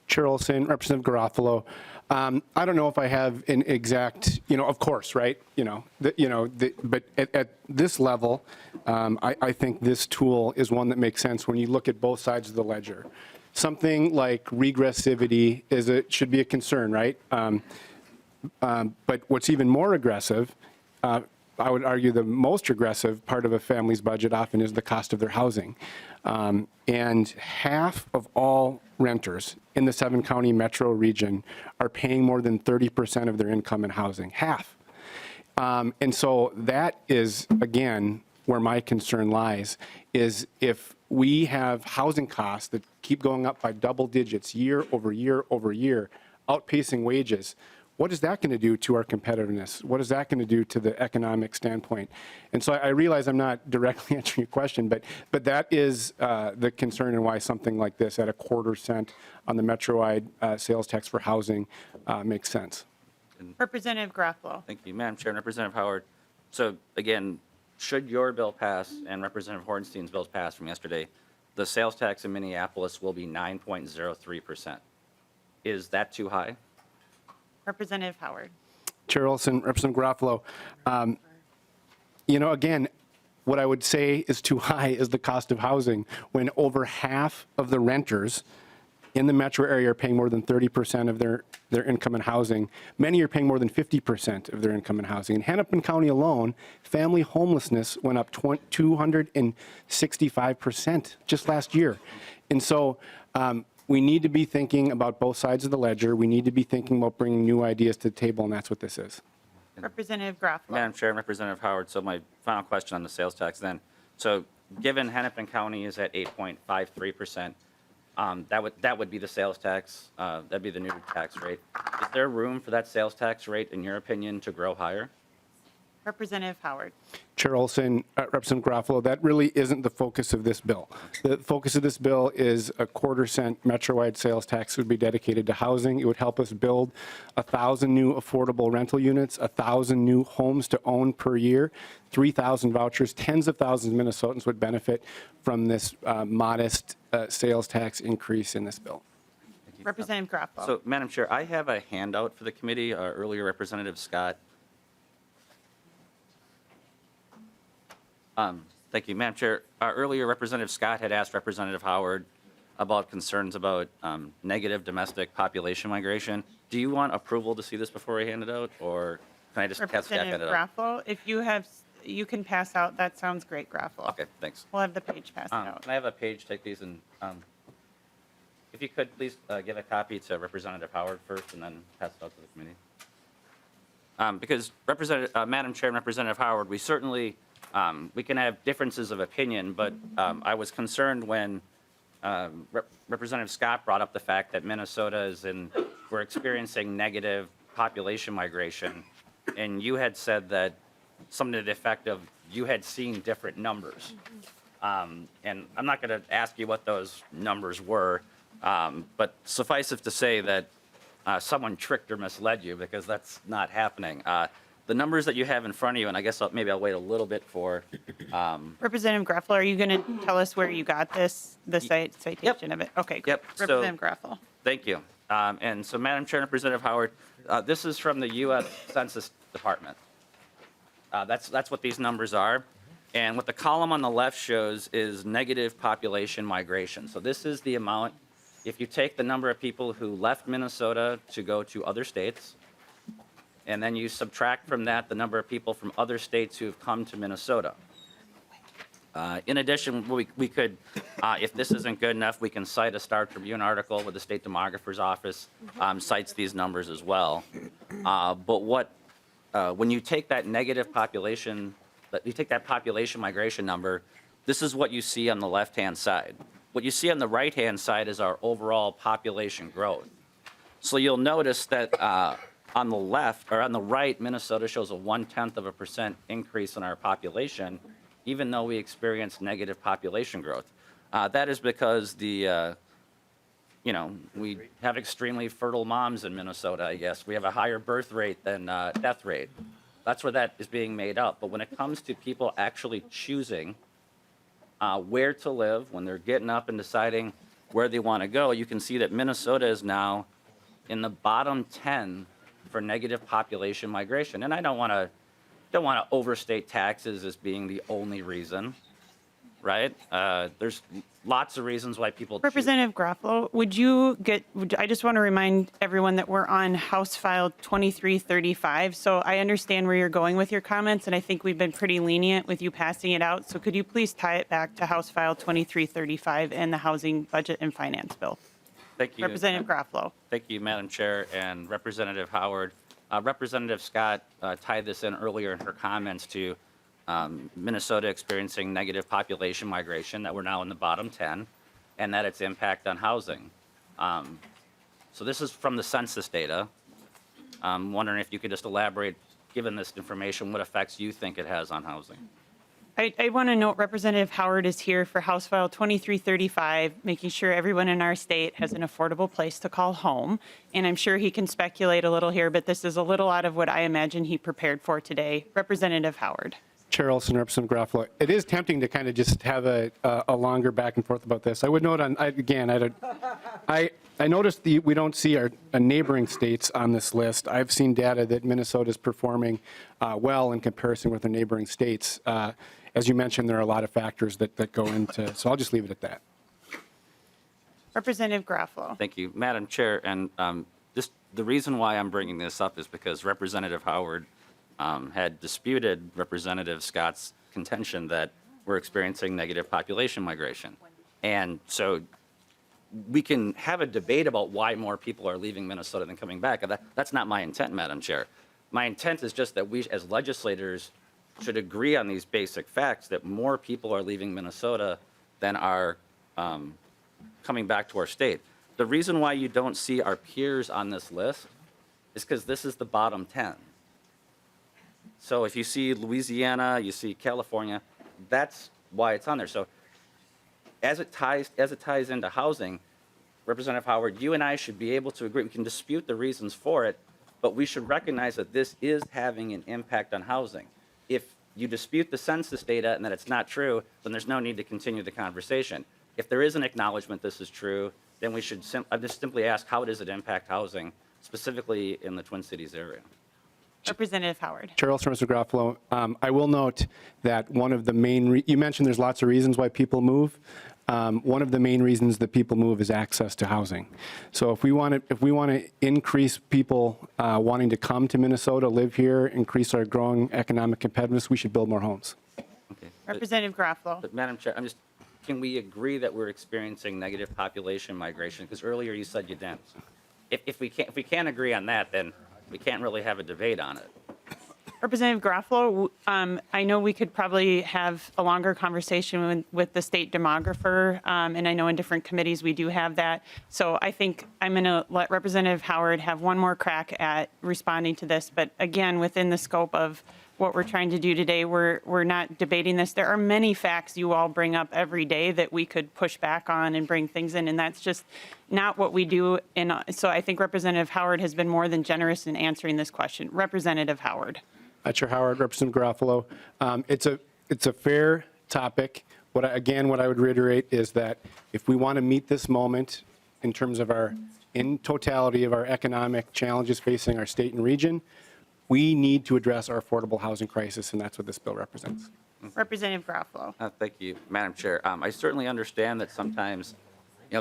Chair Olson, Representative Garofalo. I don't know if I have an exact, of course, right? But at this level, I think this tool is one that makes sense when you look at both sides of the ledger. Something like regressivity should be a concern, right? But what's even more aggressive, I would argue the most aggressive part of a family's budget often is the cost of their housing. And half of all renters in the 7-county metro region are paying more than 30% of their income in housing. Half. And so that is, again, where my concern lies, is if we have housing costs that keep going up by double digits year over year over year, outpacing wages, what is that going to do to our competitiveness? What is that going to do to the economic standpoint? And so I realize I'm not directly answering your question, but that is the concern and why something like this at a quarter-cent on the metro-wide sales tax for housing makes sense. Representative Garofalo. Thank you, Madam Chair and Representative Howard. So again, should your bill pass and Representative Hornstein's bills pass from yesterday, the sales tax in Minneapolis will be 9.03%. Is that too high? Representative Howard. Chair Olson, Representative Garofalo. Again, what I would say is too high is the cost of housing when over half of the renters in the metro area are paying more than 30% of their income in housing. Many are paying more than 50% of their income in housing. In Hennepin County alone, family homelessness went up 265% just last year. And so we need to be thinking about both sides of the ledger. We need to be thinking about bringing new ideas to the table, and that's what this is. Representative Garofalo. Madam Chair and Representative Howard, so my final question on the sales tax then. So given Hennepin County is at 8.53%, that would be the sales tax, that'd be the new tax rate. Is there room for that sales tax rate, in your opinion, to grow higher? Representative Howard. Chair Olson, Representative Garofalo, that really isn't the focus of this bill. The focus of this bill is a quarter-cent Metro-wide sales tax would be dedicated to housing. It would help us build 1,000 new affordable rental units, 1,000 new homes to own per year, 3,000 vouchers. Tens of thousands of Minnesotans would benefit from this modest sales tax increase in this bill. Representative Garofalo. So, Madam Chair, I have a handout for the committee. Earlier, Representative Scott. Thank you, Madam Chair. Earlier, Representative Scott had asked Representative Howard about concerns about negative domestic population migration. Do you want approval to see this before I hand it out, or can I just have staff hand Representative it out? Garofalo, if you have, you can pass out, that sounds great, Garofalo. Okay, thanks. We'll have the page passed out. Can I have a page, take these, and if you could, please give a copy to Representative Howard first, and then pass it out to the committee. Because Madam Chair and Representative Howard, we certainly, we can have differences of opinion, but I was concerned when Representative Scott brought up the fact that Minnesota is we're experiencing negative population migration, and you had said that something to the effect of you had seen different numbers. And I'm not going to ask you what those numbers were, but suffice it to say that someone tricked or misled you, because that's not happening. The numbers that you have in front of you, and I guess maybe I'll wait a little bit for. Representative Garofalo, are you going to tell us where you got this, the citation of it? Okay, great. Yep, so- Representative Garofalo. Thank you. And so, Madam Chair and Representative Howard, this is from the U.S. Census Department. That's what these numbers are. And what the column on the left shows is negative population migration. So this is the amount, if you take the number of people who left Minnesota to go to other states, and then you subtract from that the number of people from other states who have come to Minnesota. In addition, we could, if this isn't good enough, we can cite a Star Tribune article where the State Demographer's Office cites these numbers as well. But when you take that negative population, you take that population migration number, this is what you see on the left-hand side. What you see on the right-hand side is our overall population growth. So you'll notice that on the left, or on the right, Minnesota shows a 0.1% increase in our population, even though we experience negative population growth. That is because we have extremely fertile moms in Minnesota, I guess. We have a higher birth rate than death rate. That's where that is being made up. But when it comes to people actually choosing where to live, when they're getting up and deciding where they want to go, you can see that Minnesota is now in the bottom 10 for negative population migration. And I don't want to overstate taxes as being the only reason, right? There's lots of reasons why people choose. Representative Garofalo, I just want to remind everyone that we're on House File 2335. So I understand where you're going with your comments, and I think we've been pretty lenient with you passing it out. So could you please tie it back to House File 2335 and the Housing Budget and Finance Bill? Thank you. Representative Garofalo. Thank you, Madam Chair and Representative Howard. Representative Scott tied this in earlier in her comments to Minnesota experiencing negative population migration, that we're now in the bottom 10, and that its impact on housing. So this is from the census data. I'm wondering if you could just elaborate, given this information, what effects you think it has on housing. I want to note Representative Howard is here for House File 2335, making sure everyone in our state has an affordable place to call home. And I'm sure he can speculate a little here, but this is a little out of what I imagine he prepared for today. Representative Howard. Chair Olson, Representative Garofalo, it is tempting to kind of just have a longer back and forth about this. I would note I noticed we don't see our neighboring states on this list. I've seen data that Minnesota is performing well in comparison with the neighboring states. As you mentioned, there are a lot of factors that go into, so I'll just leave it at that. Representative Garofalo. Thank you, Madam Chair. And the reason why I'm bringing this up is because Representative Howard had disputed Representative Scott's contention that we're experiencing negative population migration. And so we can have a debate about why more people are leaving Minnesota than coming back. That's not my intent, Madam Chair. My intent is just that we, as legislators, should agree on these basic facts, that more people are leaving Minnesota than are coming back to our state. The reason why you don't see our peers on this list is because this is the bottom 10. So if you see Louisiana, you see California, that's why it's on there. So as it ties into housing, Representative Howard, you and I should be able to agree. We can dispute the reasons for it, but we should recognize that this is having an impact on housing. If you dispute the census data and that it's not true, then there's no need to continue the conversation. If there is an acknowledgement this is true, then we should just simply ask, how does it impact housing, specifically in the Twin Cities area? Representative Howard. Chair, Mr. Garofalo, I will note that one of the main, you mentioned there's lots of reasons why people move. One of the main reasons that people move is access to housing. So if we want to increase people wanting to come to Minnesota, live here, increase our growing economic competitiveness, we should build more homes. Okay. Representative Garofalo. But Madam Chair, can we agree that we're experiencing negative population migration? Because earlier you said you didn't. If we can't agree on that, then we can't really have a debate on it. Representative Garofalo, I know we could probably have a longer conversation with the state demographer, and I know in different committees we do have that. So I think I'm going to let Representative Howard have one more crack at responding to this. But again, within the scope of what we're trying to do today, we're not debating this. There are many facts you all bring up every day that we could push back on and bring things in, and that's just not what we do. So I think Representative Howard has been more than generous in answering this question. Representative Howard. Chair Howard, Representative Garofalo, it's a fair topic. What I would reiterate is that if we want to meet this moment in terms of in totality of our economic challenges facing our state and region, we need to address our affordable housing crisis, and that's what this bill represents. Representative Garofalo. Thank you, Madam Chair. I certainly understand that sometimes,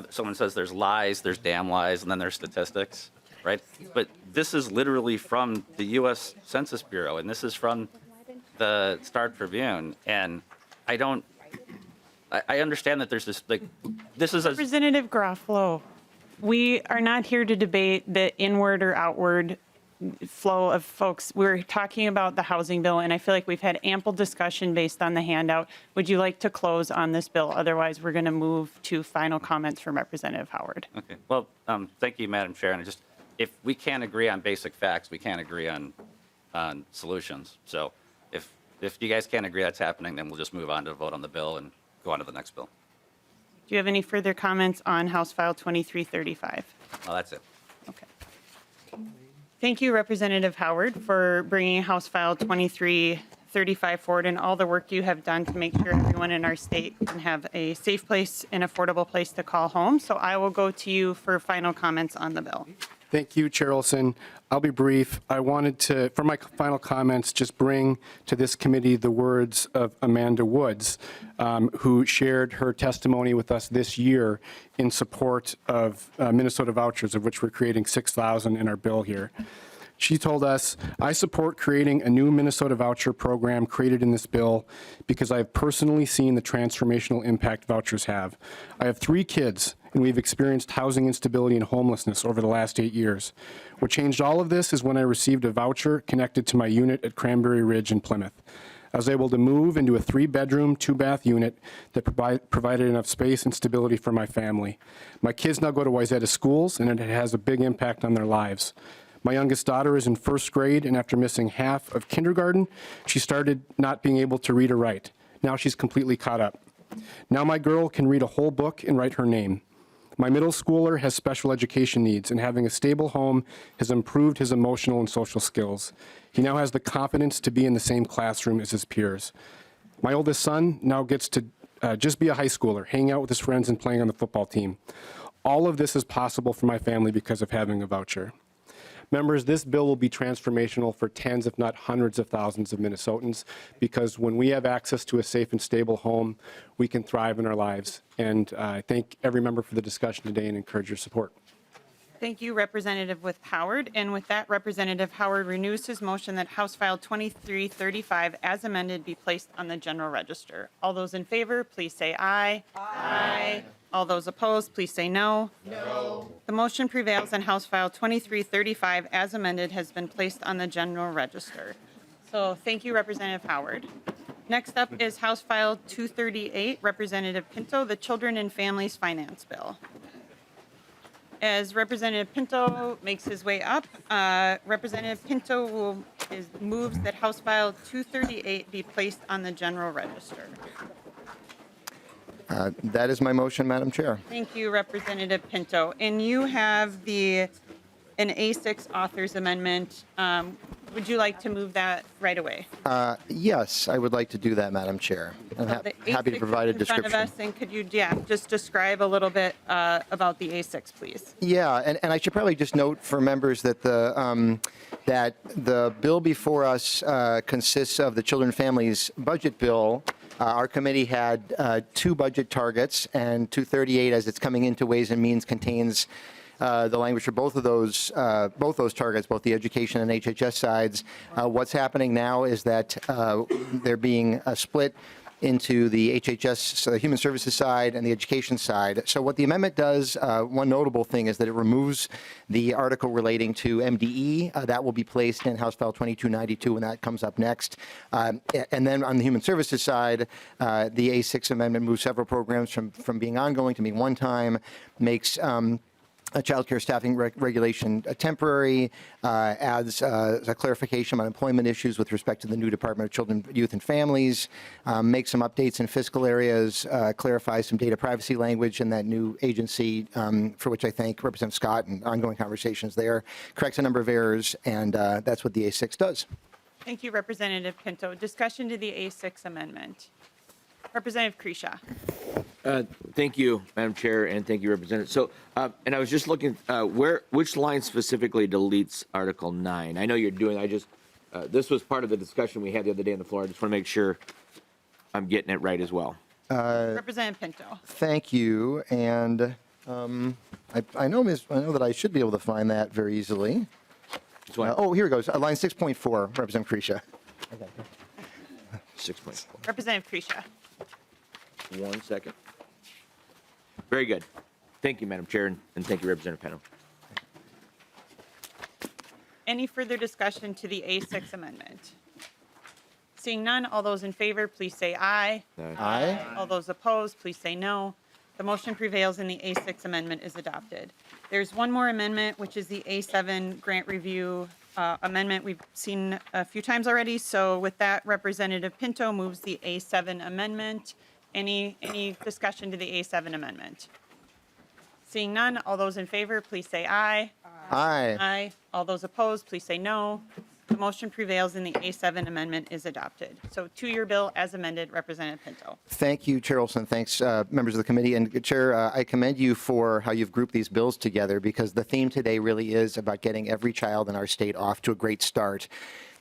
someone says there's lies, there's damn lies, and then there's statistics, right? But this is literally from the U.S. Census Bureau, and this is from the Star Tribune, and I understand that there's this is a... Representative Garofalo, we are not here to debate the inward or outward flow of folks. We're talking about the housing bill, and I feel like we've had ample discussion based on the handout. Would you like to close on this bill? Otherwise, we're going to move to final comments from Representative Howard. Okay. Well, thank you, Madam Chair. And if we can't agree on basic facts, we can't agree on solutions. So if you guys can't agree that's happening, then we'll just move on to vote on the bill and go on to the next bill. Do you have any further comments on House File 2335? Well, that's it. Okay. Thank you, Representative Howard, for bringing House File 2335 forward and all the work you have done to make sure everyone in our state can have a safe place and affordable place to call home. So I will go to you for final comments on the bill. Thank you, Chair Olson. I'll be brief. I wanted to, for my final comments, just bring to this committee the words of Amanda Woods, who shared her testimony with us this year in support of Minnesota vouchers, of which we're creating 6,000 in our bill here. She told us, "I support creating a new Minnesota voucher program created in this bill because I have personally seen the transformational impact vouchers have. I have 3 kids, and we've experienced housing instability and homelessness over the last 8 years. What changed all of this is when I received a voucher connected to my unit at Cranberry Ridge in Plymouth. I was able to move into a 3-bedroom, 2-bath unit that provided enough space and stability for my family. My kids now go to Wayzata schools, and it has a big impact on their lives. My youngest daughter is in 1st grade, and after missing half of kindergarten, she started not being able to read or write. Now she's completely caught up. Now my girl can read a whole book and write her name. My middle schooler has special education needs, and having a stable home has improved his emotional and social skills. He now has the confidence to be in the same classroom as his peers. My oldest son now gets to just be a high schooler, hang out with his friends and playing on the football team. All of this is possible for my family because of having a voucher." Members, this bill will be transformational for tens, if not hundreds of thousands of Minnesotans, because when we have access to a safe and stable home, we can thrive in our lives. And I thank every member for the discussion today and encourage your support. Thank you, Representative Howard. And with that, Representative Howard renews his motion that House File 2335 as amended be placed on the general register. All those in favor, please say aye. Aye. All those opposed, please say no. No. The motion prevails and House File 2335 as amended has been placed on the general register. So thank you, Representative Howard. Next up is House File 238, Representative Pinto, the Children and Families Finance Bill. As Representative Pinto makes his way up, Representative Pinto will moves that House File 238 be placed on the general register. That is my motion, Madam Chair. Thank you, Representative Pinto. And you have an A6 author's amendment. Would you like to move that right away? Yes, I would like to do that, Madam Chair. I'm The happy to A6 provide a in front of description. us, and could you, just describe a little bit about the A6, please? Yeah, and I should probably just note for members that the bill before us consists of the Children and Families Budget Bill. Our committee had two budget targets, and 238, as it's coming into Ways and Means, contains the language for both those targets, both the education and HHS sides. What's happening now is that they're being split into the HHS, so the Human Services side and the education side. So what the amendment does, one notable thing is that it removes the article relating to MDE. That will be placed in House File 2292 when that comes up next. And then on the Human Services side, the A6 amendment moves several programs from being ongoing to being one-time, makes a child care staffing regulation temporary, adds a clarification on employment issues with respect to the new Department of Children, Youth, and Families, makes some updates in fiscal areas, clarifies some data privacy language in that new agency, for which I thank Representative Scott and ongoing conversations there, corrects a number of errors, and that's what the A6 does. Thank you, Representative Pinto. Discussion to the A6 amendment. Representative Kresha. Thank you, Madam Chair, and thank you, Representative. So, and I was just looking, which line specifically deletes Article 9? I know you're doing, this was part of the discussion we had the other day on the floor. I just want to make sure I'm getting it right as well. Representative Pinto. Thank you, and I know that I should be able to find that very easily. Oh, here it goes, line 6.4, Representative Kresha. 6.4. Representative Kresha. 1 second. Very good. Thank you, Madam Chair, and thank you, Representative Pinto. Any further discussion to the A6 amendment? Seeing none, all those in favor, please say aye. Aye. All those opposed, please say no. The motion prevails and the A6 amendment is adopted. There's one more amendment, which is the A7 grant review amendment we've seen a few times already. So with that, Representative Pinto moves the A7 amendment. Any discussion to the A7 amendment? Seeing none, all those in favor, please say aye. Aye. Aye. All those opposed, please say no. The motion prevails and the A7 amendment is adopted. So to your bill as amended, Representative Pinto. Thank you, Chair Olson. Thanks, members of the committee. And Chair, I commend you for how you've grouped these bills together, because the theme today really is about getting every child in our state off to a great start.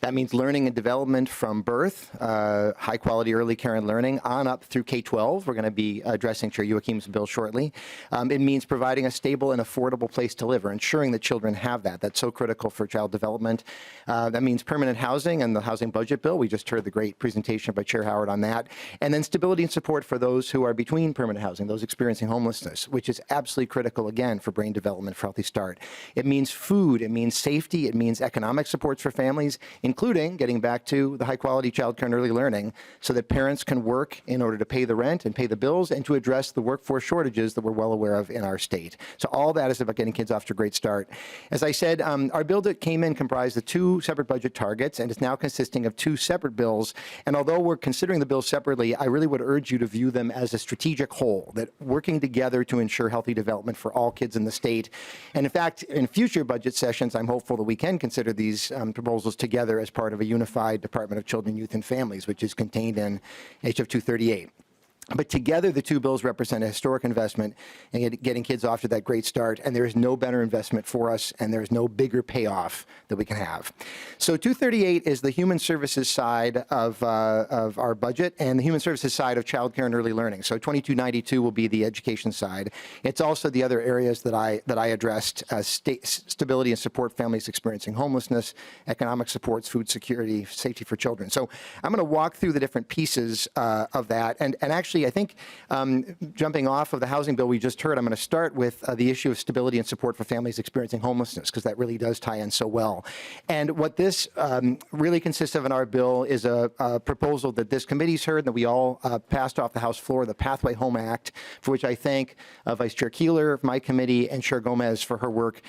That means learning and development from birth, high-quality early care and learning, on up through K-12. We're going to be addressing Chair Youakim's bill shortly. It means providing a stable and affordable place to live, or ensuring that children have that. That's so critical for child development. That means permanent housing and the housing budget bill. We just heard the great presentation by Chair Howard on that. And then stability and support for those who are between permanent housing, those experiencing homelessness, which is absolutely critical, again, for brain development, for healthy start. It means food. It means safety. It means economic supports for families, including getting back to the high-quality child care and early learning, so that parents can work in order to pay the rent and pay the bills, and to address the workforce shortages that we're well aware of in our state. So all that is about getting kids off to a great start. As I said, our bill that came in comprised of two separate budget targets, and is now consisting of two separate bills. And although we're considering the bills separately, I really would urge you to view them as a strategic whole, that working together to ensure healthy development for all kids in the state. And in fact, in future budget sessions, I'm hopeful that we can consider these proposals together as part of a unified Department of Children, Youth, and Families, which is contained in HF 238. But together, the two bills represent a historic investment in getting kids off to that great start, and there is no better investment for us, and there is no bigger payoff that we can have. So 238 is the human services side of our budget, and the human services side of child care and early learning. So 2292 will be the education side. It's also the other areas that I addressed: stability and support families experiencing homelessness, economic supports, food security, safety for children. So I'm going to walk through the different pieces of that, and actually actually, I think, jumping off of the housing bill we just heard, I'm going to start with the issue of stability and support for families experiencing homelessness, because that really does tie in so well. And what this really consists of in our bill is a proposal that this committee's heard and that we all passed off the House floor, the Pathway Home Act, for which I thank Vice Chair Keeler of my committee and Chair Gomez for her work.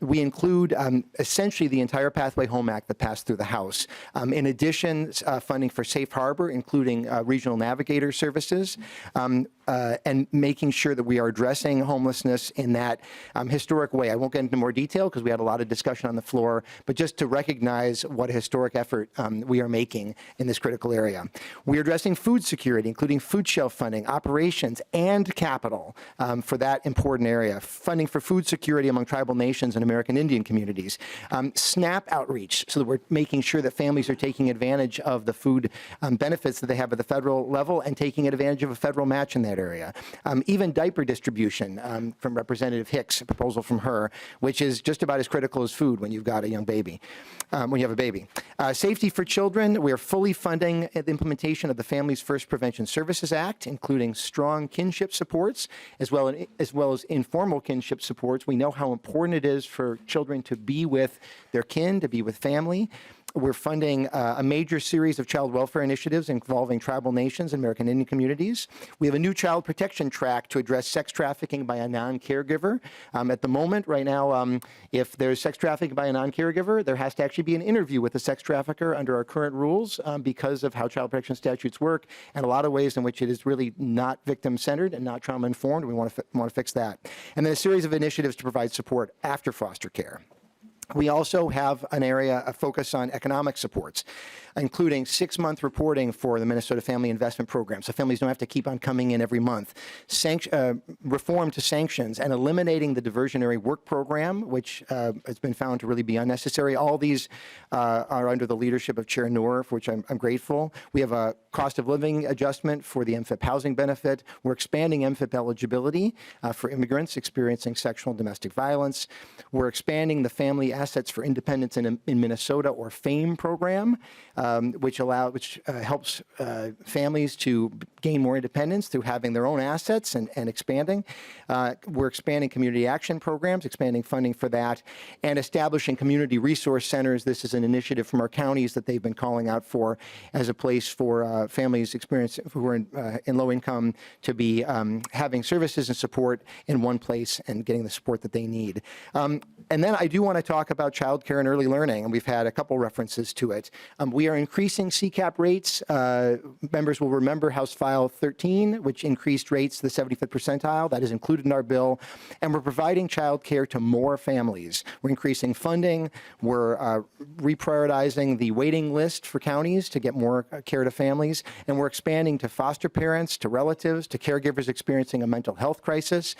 We include essentially the entire Pathway Home Act that passed through the House. In addition, funding for Safe Harbor, including regional navigator services, and making sure that we are addressing homelessness in that historic way. I won't get into more detail because we had a lot of discussion on the floor, but just to recognize what a historic effort we are making in this critical area. We are addressing food security, including food shelf funding, operations, and capital for that important area. Funding for food security among tribal nations and American Indian communities. SNAP outreach, so that we're making sure that families are taking advantage of the food benefits that they have at the federal level and taking advantage of a federal match in that area. Even diaper distribution from Representative Hicks, a proposal from her, which is just about as critical as food when you've got a young baby, when you have a baby. Safety for children, we are fully funding the implementation of the Families First Prevention Services Act, including strong kinship supports, as well as informal kinship supports. We know how important it is for children to be with their kin, to be with family. We're funding a major series of child welfare initiatives involving tribal nations and American Indian communities. We have a new child protection track to address sex trafficking by a non-caregiver. At the moment, right now, if there's sex trafficking by a non-caregiver, there has to actually be an interview with the sex trafficker under our current rules because of how child protection statutes work and a lot of ways in which it is really not victim-centered and not trauma-informed. We want to fix that. And then a series of initiatives to provide support after foster care. We also have an area, a focus on economic supports, including 6-month reporting for the Minnesota Family Investment Program, so families don't have to keep on coming in every month. Reform to sanctions and eliminating the diversionary work program, which has been found to really be unnecessary. All these are under the leadership of Chair Noor, for which I'm grateful. We have a cost of living adjustment for the MFIP housing benefit. We're expanding MFIP eligibility for immigrants experiencing sexual and domestic violence. We're expanding the Family Assets for Independence in Minnesota, or FAME program, which helps families to gain more independence through having their own assets and expanding. We're expanding community action programs, expanding funding for that, and establishing community resource centers. This is an initiative from our counties that they've been calling out for as a place for families who are in low income to be having services and support in one place and getting the support that they need. And then I do want to talk about childcare and early learning, and we've had a couple references to it. We are increasing CCAP rates. Members will remember House File 13, which increased rates to the 75th percentile. That is included in our bill. And we're providing childcare to more families. We're increasing funding. We're reprioritizing the waiting list for counties to get more care to families. And we're expanding to foster parents, to relatives, to caregivers experiencing a mental health crisis.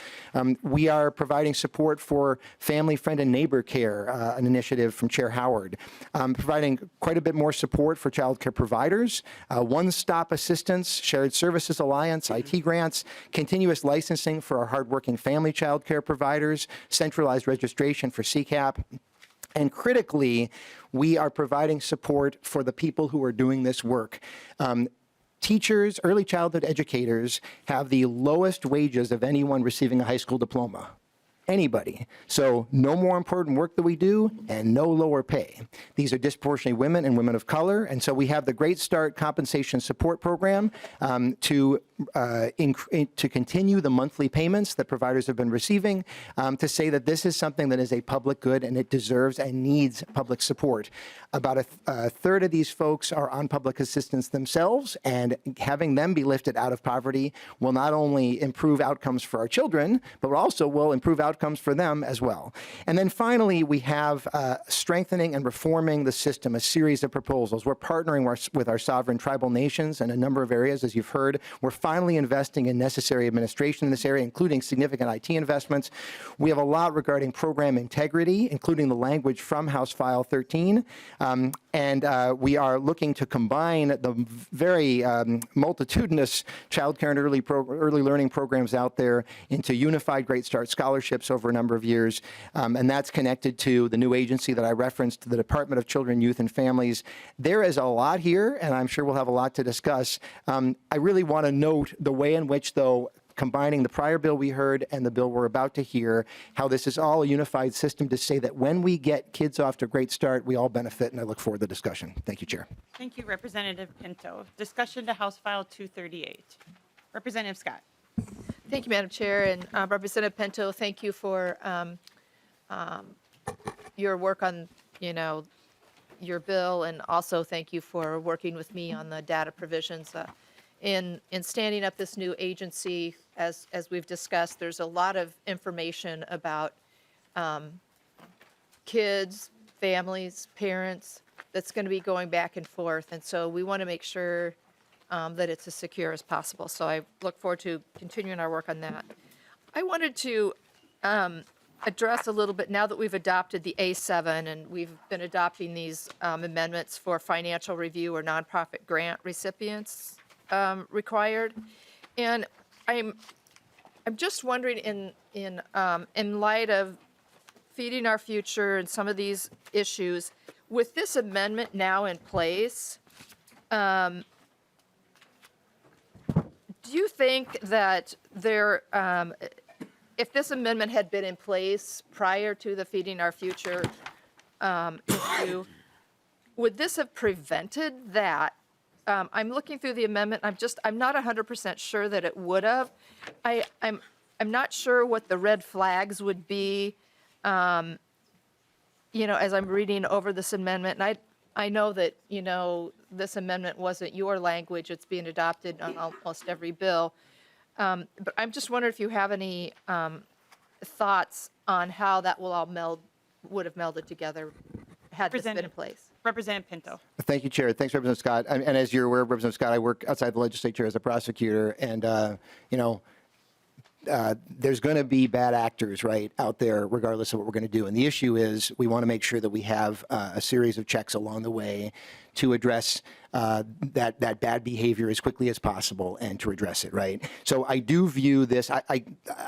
We are providing support for family, friend, and neighbor care, an initiative from Chair Howard, providing quite a bit more support for child care providers, one-stop assistance, shared services alliance, IT grants, continuous licensing for our hardworking family child care providers, centralized registration for CCAP. And critically, we are providing support for the people who are doing this work. Teachers, early childhood educators have the lowest wages of anyone receiving a high school diploma. Anybody. So no more important work that we do and no lower pay. These are disproportionately women and women of color. And so we have the Great Start Compensation Support Program to continue the monthly payments that providers have been receiving, to say that this is something that is a public good and it deserves and needs public support. About a third of these folks are on public assistance themselves, and having them be lifted out of poverty will not only improve outcomes for our children, but also will improve outcomes for them as well. And then finally, we have strengthening and reforming the system, a series of proposals. We're partnering with our sovereign tribal nations in a number of areas, as you've heard. We're finally investing in necessary administration in this area, including significant IT investments. We have a lot regarding program integrity, including the language from House File 13. And we are looking to combine the very multitudinous child care and early learning programs out there into unified Great Start scholarships over a number of years. And that's connected to the new agency that I referenced, the Department of Children, Youth, and Families. There is a lot here, and I'm sure we'll have a lot to discuss. I really want to note note the way in which, though, combining the prior bill we heard and the bill we're about to hear, how this is all a unified system to say that when we get kids off to a great start, we all benefit, and I look forward to the discussion. Thank you, Chair. Thank you, Representative Pinto. Discussion to House File 238. Representative Scott. Thank you, Madam Chair, and Representative Pinto, thank you for your work on, your bill, and also thank you for working with me on the data provisions. In standing up this new agency, as we've discussed, there's a lot of information about kids, families, parents, that's going to be going back and forth, and so we want to make sure that it's as secure as possible. So I look forward to continuing our work on that. I wanted to address a little bit, now that we've adopted the A7 and we've been adopting these amendments for financial review or nonprofit grant recipients required. And I'm just wondering, in light of feeding our future and some of these issues, with this amendment now in place, do you think that if this amendment had been in place prior to the Feeding Our Future issue, would this have prevented that? I'm looking through the amendment. I'm not 100% sure that it would have. I'm not sure what the red flags would be, as I'm reading over this amendment. And I know that, this amendment wasn't your language. It's being adopted on almost every bill. But I'm just wondering if you have any thoughts on how that would have melded together had this been in place. Representative Pinto. Thank you, Chair. Thanks, Representative Scott. And as you're aware, Representative Scott, I work outside the legislature as a prosecutor, and there's going to be bad actors, right, out there, regardless of what we're going to do. And the issue is we want to make sure that we have a series of checks along the way to address that bad behavior as quickly as possible and to address it, right? So I do view this, I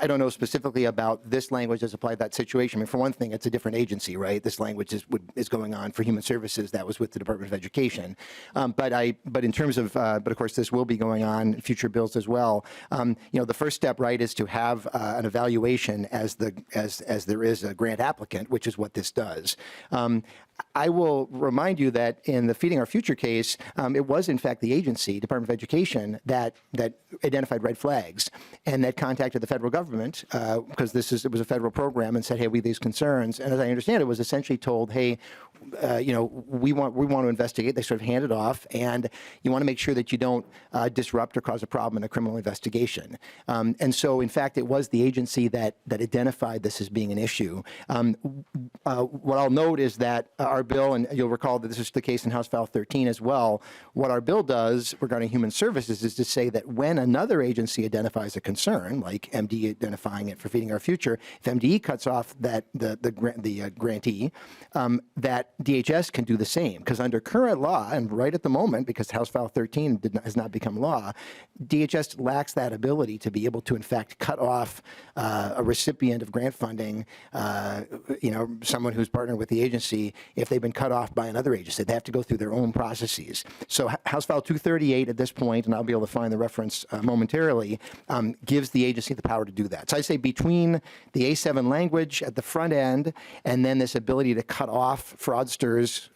don't know specifically about this language as applied to that situation. I mean, for one thing, it's a different agency, right? This language is going on for Human Services. That was with the Department of Education. But in terms of, but of course, this will be going on in future bills as well. The first step, right, is to have an evaluation as there is a grant applicant, which is what this does. I will remind you that in the Feeding Our Future case, it was in fact the agency, Department of Education, that identified red flags and that contacted the federal government because it was a federal program and said, hey, we have these concerns. And as I understand it, was essentially told, hey, we want to investigate. They sort of hand it off, and you want to make sure that you don't disrupt or cause a problem in a criminal investigation. And so, in fact, it was the agency that identified this as being an issue. What I'll note is that our bill, and you'll recall that this is the case in House File 13 as well, what our bill does regarding Human Services is to say that when another agency identifies a concern, like MDE identifying it for Feeding Our Future, if MDE cuts off the grantee, that DHS can do the same. Because under current law, and right at the moment, because House File 13 has not become law, DHS lacks that ability to be able to, in fact, cut off a recipient of grant funding, someone who's partnered with the agency, if they've been cut off by another agency. They have to go through their own processes. So House File 238 at this point, and I'll be able to find the reference momentarily, gives the agency the power to do that. So I'd say between the A7 language at the front end and then this ability to cut off fraudsters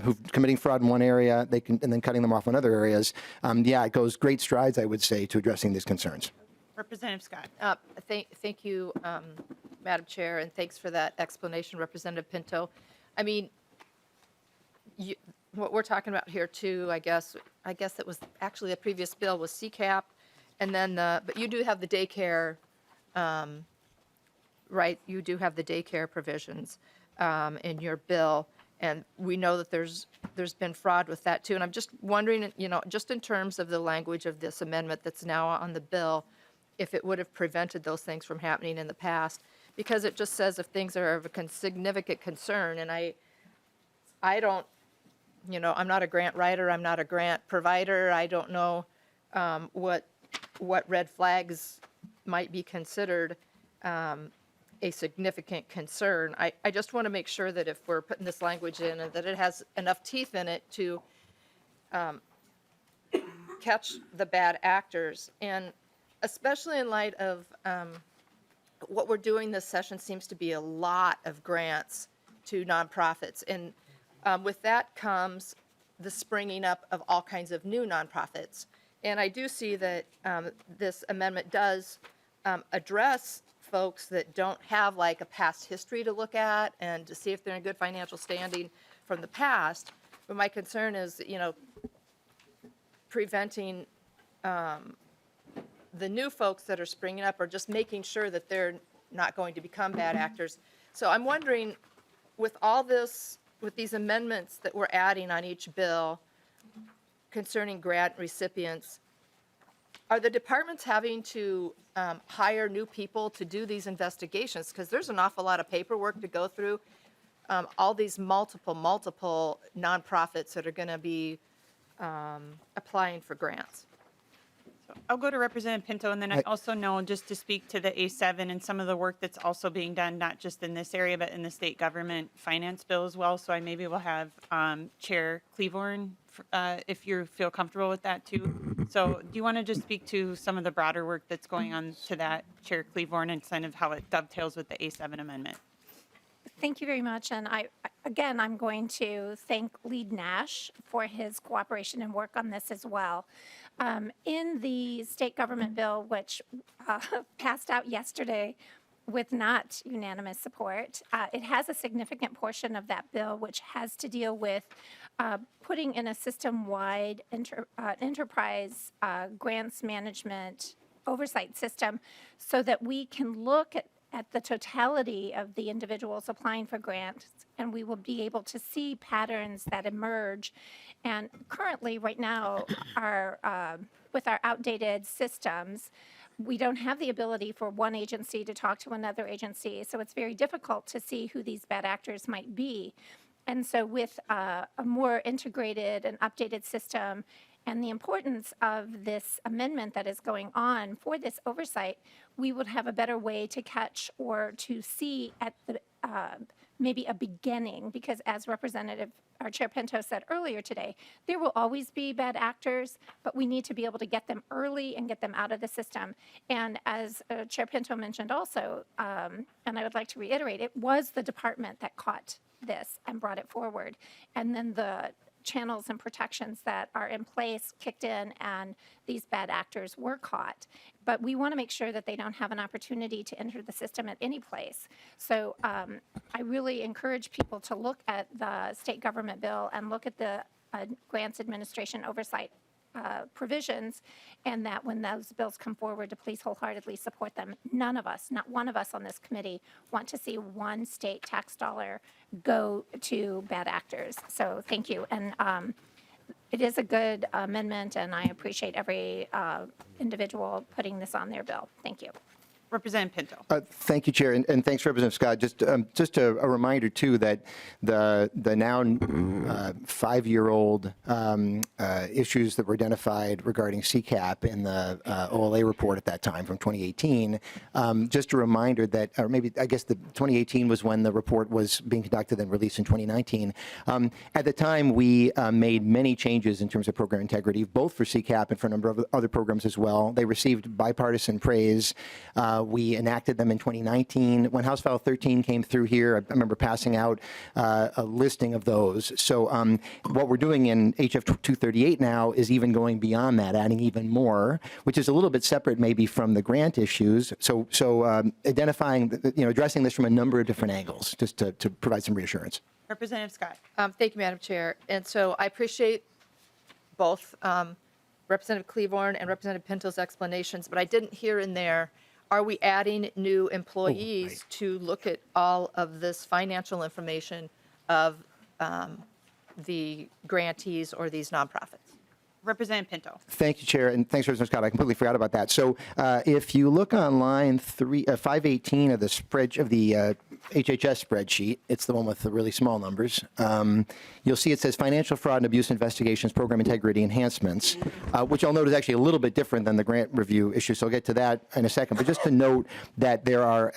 who've committing fraud in one area, and then cutting them off in other areas, it goes great strides, I would say, to addressing these concerns. Representative Scott. Thank you, Madam Chair, and thanks for that explanation, Representative Pinto. I mean, what we're talking about here too, I guess it was actually the previous bill was CCAP, and then but you do have the daycare, right? You do have the daycare provisions in your bill, and we know that there's been fraud with that too. And I'm just wondering, just in terms of the language of this amendment that's now on the bill, if it would have prevented those things from happening in the past, because it just says if things are of a significant concern, and I don't, I'm not a grant writer, I'm not a grant provider, I don't know what red flags might be considered a significant concern. I just want to make sure that if we're putting this language in, that it has enough teeth in it to catch the bad actors. And especially in light of what we're doing this session seems to be a lot of grants to nonprofits. And with that comes the springing up of all kinds of new nonprofits. And I do see that this amendment does address folks that don't have like a past history to look at and to see if they're in good financial standing from the past. But my concern is, preventing the new folks that are springing up, or just making sure that they're not going to become bad actors. So I'm wondering, with all this, with these amendments that we're adding on each bill concerning grant recipients, are the departments having to hire new people to do these investigations? Because there's an awful lot of paperwork to go through. All these multiple nonprofits that are going to be applying for grants. I'll go to Representative Pinto, and then I also know, just to speak to the A7 and some of the work that's also being done, not just in this area, but in the state government finance bill as well. So I maybe will have Chair Cleavorn, if you feel comfortable with that too. So do you want to just speak to some of the broader work that's going on to that, Chair Cleavorn, and kind of how it dovetails with the A7 amendment? Thank you very much. And I'm going to thank Lead Nash for his cooperation and work on this as well. In the state government bill, which passed out yesterday with not unanimous support, it has a significant portion of that bill which has to deal with putting in a system-wide enterprise grants management oversight system so that we can look at the totality of the individuals applying for grants, and we will be able to see patterns that emerge. And currently, right now, with our outdated systems, we don't have the ability for one agency to talk to another agency, so it's very difficult to see who these bad actors might be. And so with a more integrated and updated system, and the importance of this amendment that is going on for this oversight, we would have a better way to catch or to see at the maybe a beginning, because as Chair Pinto said earlier today, there will always be bad actors, but we need to be able to get them early and get them out of the system. And as Chair Pinto mentioned also, and I would like to reiterate, it was the department that caught this and brought it forward. And then the channels and protections that are in place kicked in and these bad actors were caught. But we want to make sure that they don't have an opportunity to enter the system at any place. So I really encourage people to look at the state government bill and look at the grants administration oversight provisions, and that when those bills come forward, to please wholeheartedly support them. None of us, not one of us on this committee, want to see one state tax dollar go to bad actors. So thank you. And it is a good amendment, and I appreciate every individual putting this on their bill. Thank you. Representative Pinto. Thank you, Chair, and thanks, Representative Scott. Just a reminder, too, that the now 5-year-old issues that were identified regarding CCAP in the OLA report at that time from 2018, just a reminder that, or maybe, I guess the 2018 was when the report was being conducted and released in 2019. At the time, we made many changes in terms of program integrity, both for CCAP and for a number of other programs as well. They received bipartisan praise. We enacted them in 2019. When House File 13 came through here, I remember passing out a listing of those. So what we're doing in HF 238 now is even going beyond that, adding even more, which is a little bit separate maybe from the grant issues. So identifying, addressing this from a number of different angles, just to provide some reassurance. Representative Scott. Thank you, Madam Chair. And so I appreciate both Representative Cleavorn and Representative Pinto's explanations, but I didn't hear in there, are we adding new employees to look at all of this financial information of the grantees or these nonprofits? Representative Pinto. Thank you, Chair, and thanks, Representative Scott. I completely forgot about that. So if you look on line 518 of the HHS spreadsheet. It's the one with the really small numbers. You'll see it says Financial Fraud and Abuse Investigations Program Integrity Enhancements, which I'll note is actually a little bit different than the grant review issue, so I'll get to that in a second. But just to note that there are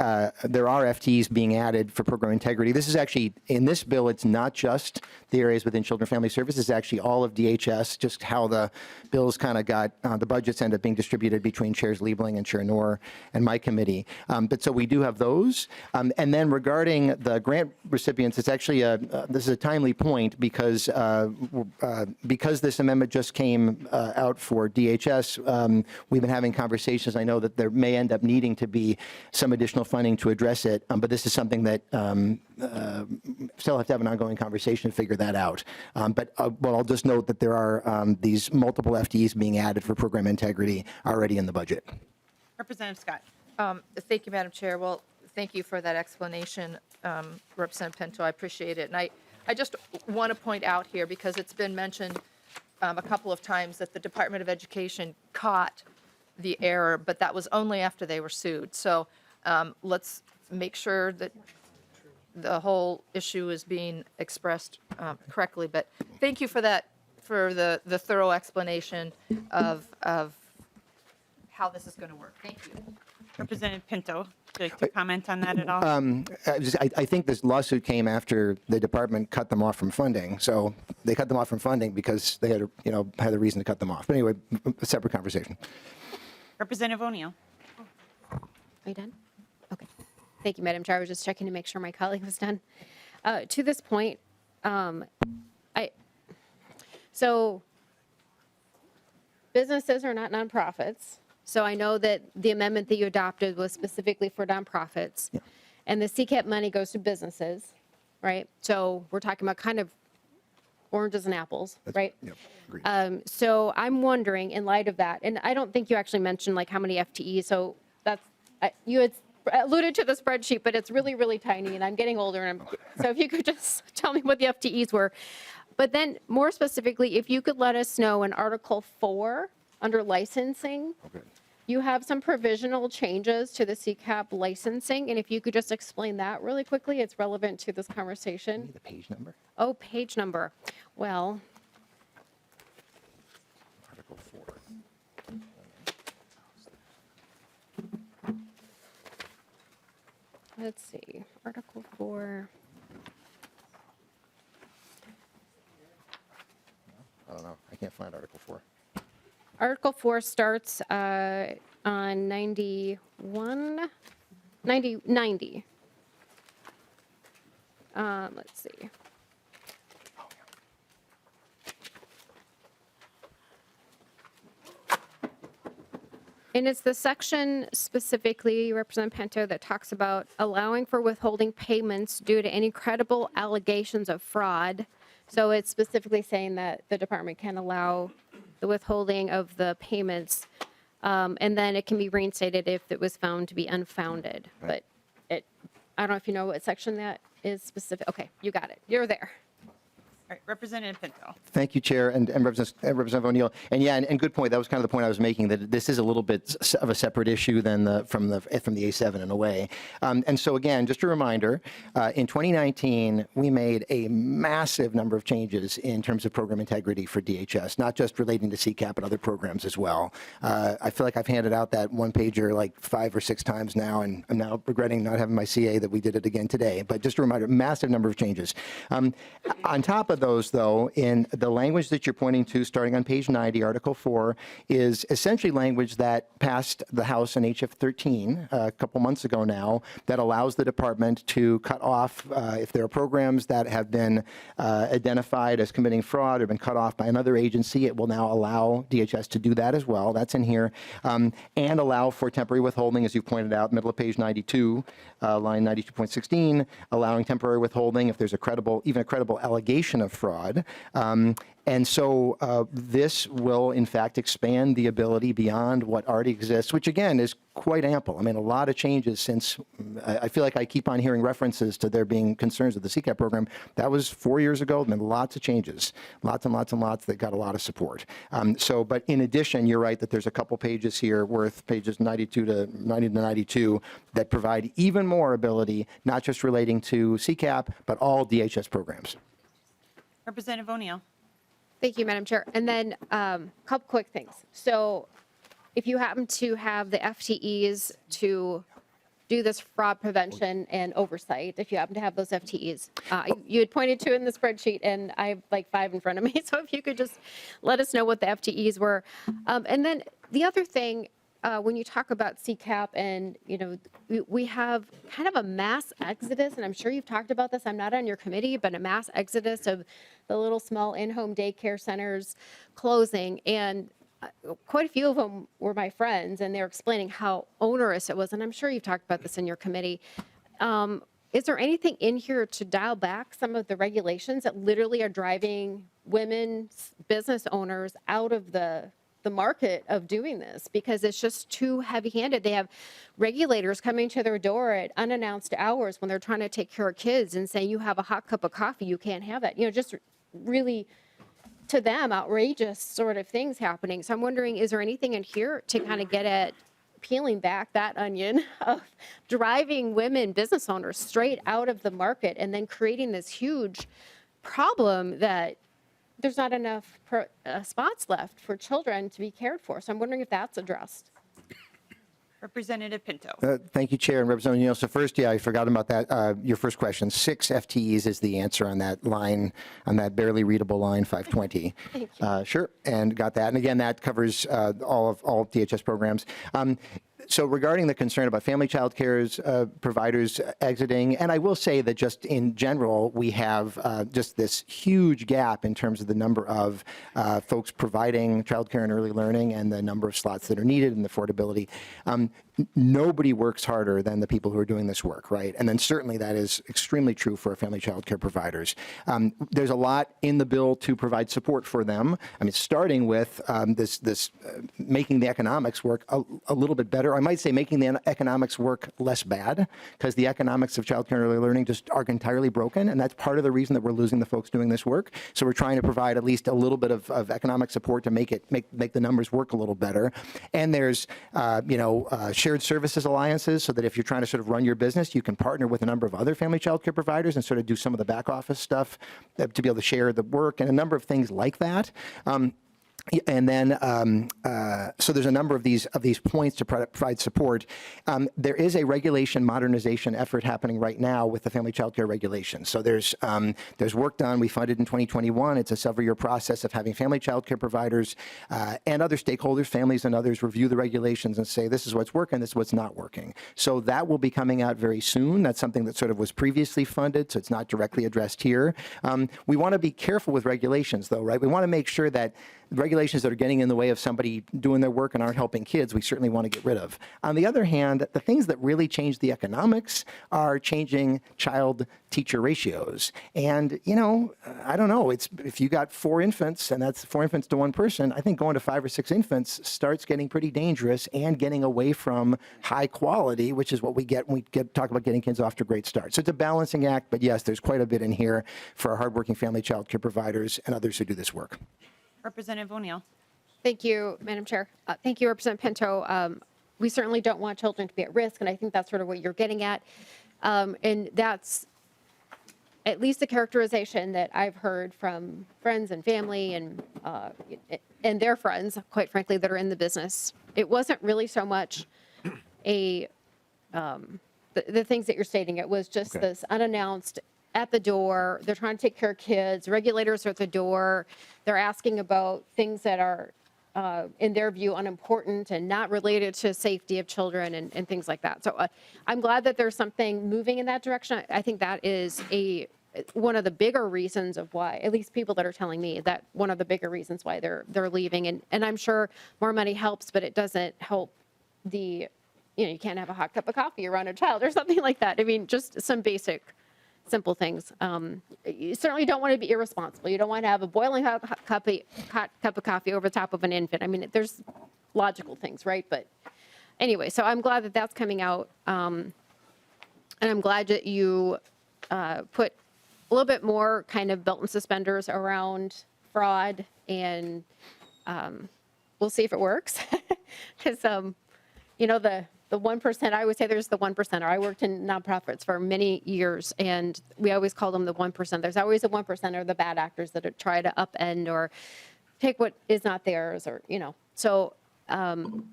FTEs being added for program integrity. This is actually, in this bill, it's not just the areas within Children and Family Services, it's actually all of DHS, just how the bills kind of got, the budgets end up being distributed between Chairs Liebling and Chair Knorr and my committee. But so we do have those. And then regarding the grant recipients, it's actually this is a timely point because this amendment just came out for DHS. We've been having conversations. I know that there may end up needing to be some additional funding to address it, but this is something that still have to have an ongoing conversation to figure that out. But I'll just note that there are these multiple FTEs being added for program integrity already in the budget. Representative Scott. Thank you, Madam Chair. Well, thank you for that explanation, Representative Pinto. I appreciate it. And I just want to point out here, because it's been mentioned a couple of times that the Department of Education caught the error, but that was only after they were sued. So let's make sure that the whole issue is being expressed correctly. But thank you for that, for the thorough explanation of how this is going to work. Thank you. Representative Pinto, would you like to comment on that at all? I think this lawsuit came after the department cut them off from funding. So they cut them off from funding because they had, had a reason to cut them off. But anyway, a separate conversation. Representative O'Neill. Are you done? Okay. Thank you, Madam Chair. I was just checking to make sure my colleague was done. To this point, so businesses are not nonprofits. So I know that the amendment that you adopted was specifically for nonprofits. Yeah. And the CCAP money goes to businesses, right? So we're talking about kind of oranges and apples, right? Yep, agreed. So I'm wondering, in light of that, and I don't think you actually mentioned like how many FTEs, so that's, you had alluded to the spreadsheet, but it's really, really tiny, and I'm getting older, and so if you could just tell me what the FTEs were. But then more specifically, if you could let us know in Article 4, under licensing, Okay. you have some provisional changes to the CCAP licensing, and if you could just explain that really quickly, it's relevant to this conversation. The page number? Oh, page number. Well, Article 4. let's see, Article 4. I don't know. I can't find Article 4. Article 4 starts on 90. Let's see. And it's the section specifically, Representative Pinto, that talks about allowing for withholding payments due to any credible allegations of fraud. So it's specifically saying that the department can allow the withholding of the payments, and then it can be reinstated if it was found to be unfounded. Right. But I don't know if you know what section that is specific. Okay, you got it. You're there. All right, Representative Pinto. Thank you, Chair, and Representative O'Neill. And yeah, and good point. That was kind of the point I was making, that this is a little bit of a separate issue than from the A7 in a way. And so again, just a reminder, in 2019, we made a massive number of changes in terms of program integrity for DHS, not just relating to CCAP, but other programs as well. I feel like I've handed out that one pager like 5 or 6 times now, and I'm now regretting not having my CA that we did it again today. But just a reminder, massive number of changes. On top of those, though, in the language that you're pointing to, starting on page 90, Article 4, is essentially language that passed the House in HF 13 a couple months ago now, that allows the department to cut off, if there are programs that have been identified as committing fraud or been cut off by another agency, it will now allow DHS to do that as well. That's in here. And allow for temporary withholding, as you pointed out, middle of page 92, line 92.16, allowing temporary withholding if there's even a credible allegation of fraud. And so this will, in fact, expand the ability beyond what already exists, which, again, is quite ample. I mean, a lot of changes since I feel like I keep on hearing references to there being concerns with the CCAP program. That was 4 years ago. There have been lots of changes, lots and lots and lots that got a lot of support. But in addition, you're right that there's a couple pages here worth pages 90 to 92 that provide even more ability, not just relating to CCAP, but all DHS programs. Representative O'Neill. Thank you, Madam Chair. And then a couple quick things. So if you happen to have the FTEs to do this fraud prevention and oversight, if you happen to have those FTEs, you had pointed to in the spreadsheet, and I have like 5 in front of me. So if you could just let us know what the FTEs were. And then the other thing, when you talk about CCAP and, we have kind of a mass exodus, and I'm sure you've talked about this, I'm not on your committee, but a mass exodus of the little small in-home daycare centers closing. And quite a few of them were my friends, and they're explaining how onerous it was. And I'm sure you've talked about this in your committee. Is there anything in here to dial back some of the regulations that literally are driving women business owners out of the market of doing this, because it's just too heavy-handed? They have regulators coming to their door at unannounced hours when they're trying to take care of kids and saying, you have a hot cup of coffee, you can't have that. Just really, to them, outrageous sort of things happening. So I'm wondering, is there anything in here to kind of get at peeling back that onion of driving women business owners straight out of the market and then creating this huge problem that there's not enough spots left for children to be cared for? So I'm wondering if that's addressed. Representative Pinto. Thank you, Chair and Representative O'Neill. So first, I forgot about that. Your first question, 6 FTEs is the answer on that line, on that barely readable line 520. Thank you. Sure, and got that. And again, that covers all DHS programs. So regarding the concern about family child care's providers exiting, and I will say that just in general, we have just this huge gap in terms of the number of folks providing child care and early learning and the number of slots that are needed and the affordability. Nobody works harder than the people who are doing this work, right? And then certainly that is extremely true for family child care providers. There's a lot in the bill to provide support for them. I mean, starting with this making the economics work a little bit better. I might say making the economics work less bad, because the economics of child care and early learning just are entirely broken, and that's part of the reason that we're losing the folks doing this work. So we're trying to provide at least a little bit of economic support to make the numbers work a little better. And there's shared services alliances, so that if you're trying to sort of run your business, you can partner with a number of other family child care providers and sort of do some of the back office stuff to be able to share the work and a number of things like that. And then, so there's a number of these points to provide support. There is a regulation modernization effort happening right now with the family child care regulation. So there's work done. We funded in 2021. It's a several-year process of having family child care providers and other stakeholders, families and others, review the regulations and say, this is what's working, this is what's not working. So that will be coming out very soon. That's something that sort of was previously funded, so it's not directly addressed here. We want to be careful with regulations, though, right? We want to make sure that regulations that are getting in the way of somebody doing their work and aren't helping kids, we certainly want to get rid of. On the other hand, the things that really change the economics are changing child-teacher ratios. And, I don't know, if you got 4 infants, and that's 4 infants to 1 person, I think going to 5 or 6 infants starts getting pretty dangerous and getting away from high quality, which is what we get when we talk about getting kids off to a great start. So it's a balancing act, but yes, there's quite a bit in here for our hardworking family child care providers and others who do this work. Representative O'Neill. Thank you, Madam Chair. Thank you, Representative Pinto. We certainly don't want children to be at risk, and I think that's sort of what you're getting at. And that's at least the characterization that I've heard from friends and family and their friends, quite frankly, that are in the business. It wasn't really so much the things that you're stating. It was just this unannounced at the door. They're trying to take care of kids. Regulators are at the door. They're asking about things that are, in their view, unimportant and not related to safety of children and things like that. So I'm glad that there's something moving in that direction. I think that is one of the bigger reasons of why, at least people that are telling me that one of the bigger reasons why they're leaving. And I'm sure more money helps, but it doesn't help you can't have a hot cup of coffee around a child or something like that. I mean, just some basic simple things. You certainly don't want to be irresponsible. You don't want to have a boiling hot cup of coffee over the top of an infant. I mean, there's logical things, right? But anyway, so I'm glad that that's coming out. And I'm glad that you put a little bit more kind of belt and suspenders around fraud, and we'll see if it works. Because, you know, the 1%, I always say there's the 1%er. I worked in nonprofits for many years, and we always call them the 1%. There's always a 1%er, the bad actors that try to upend or take what is not theirs, or, you know. So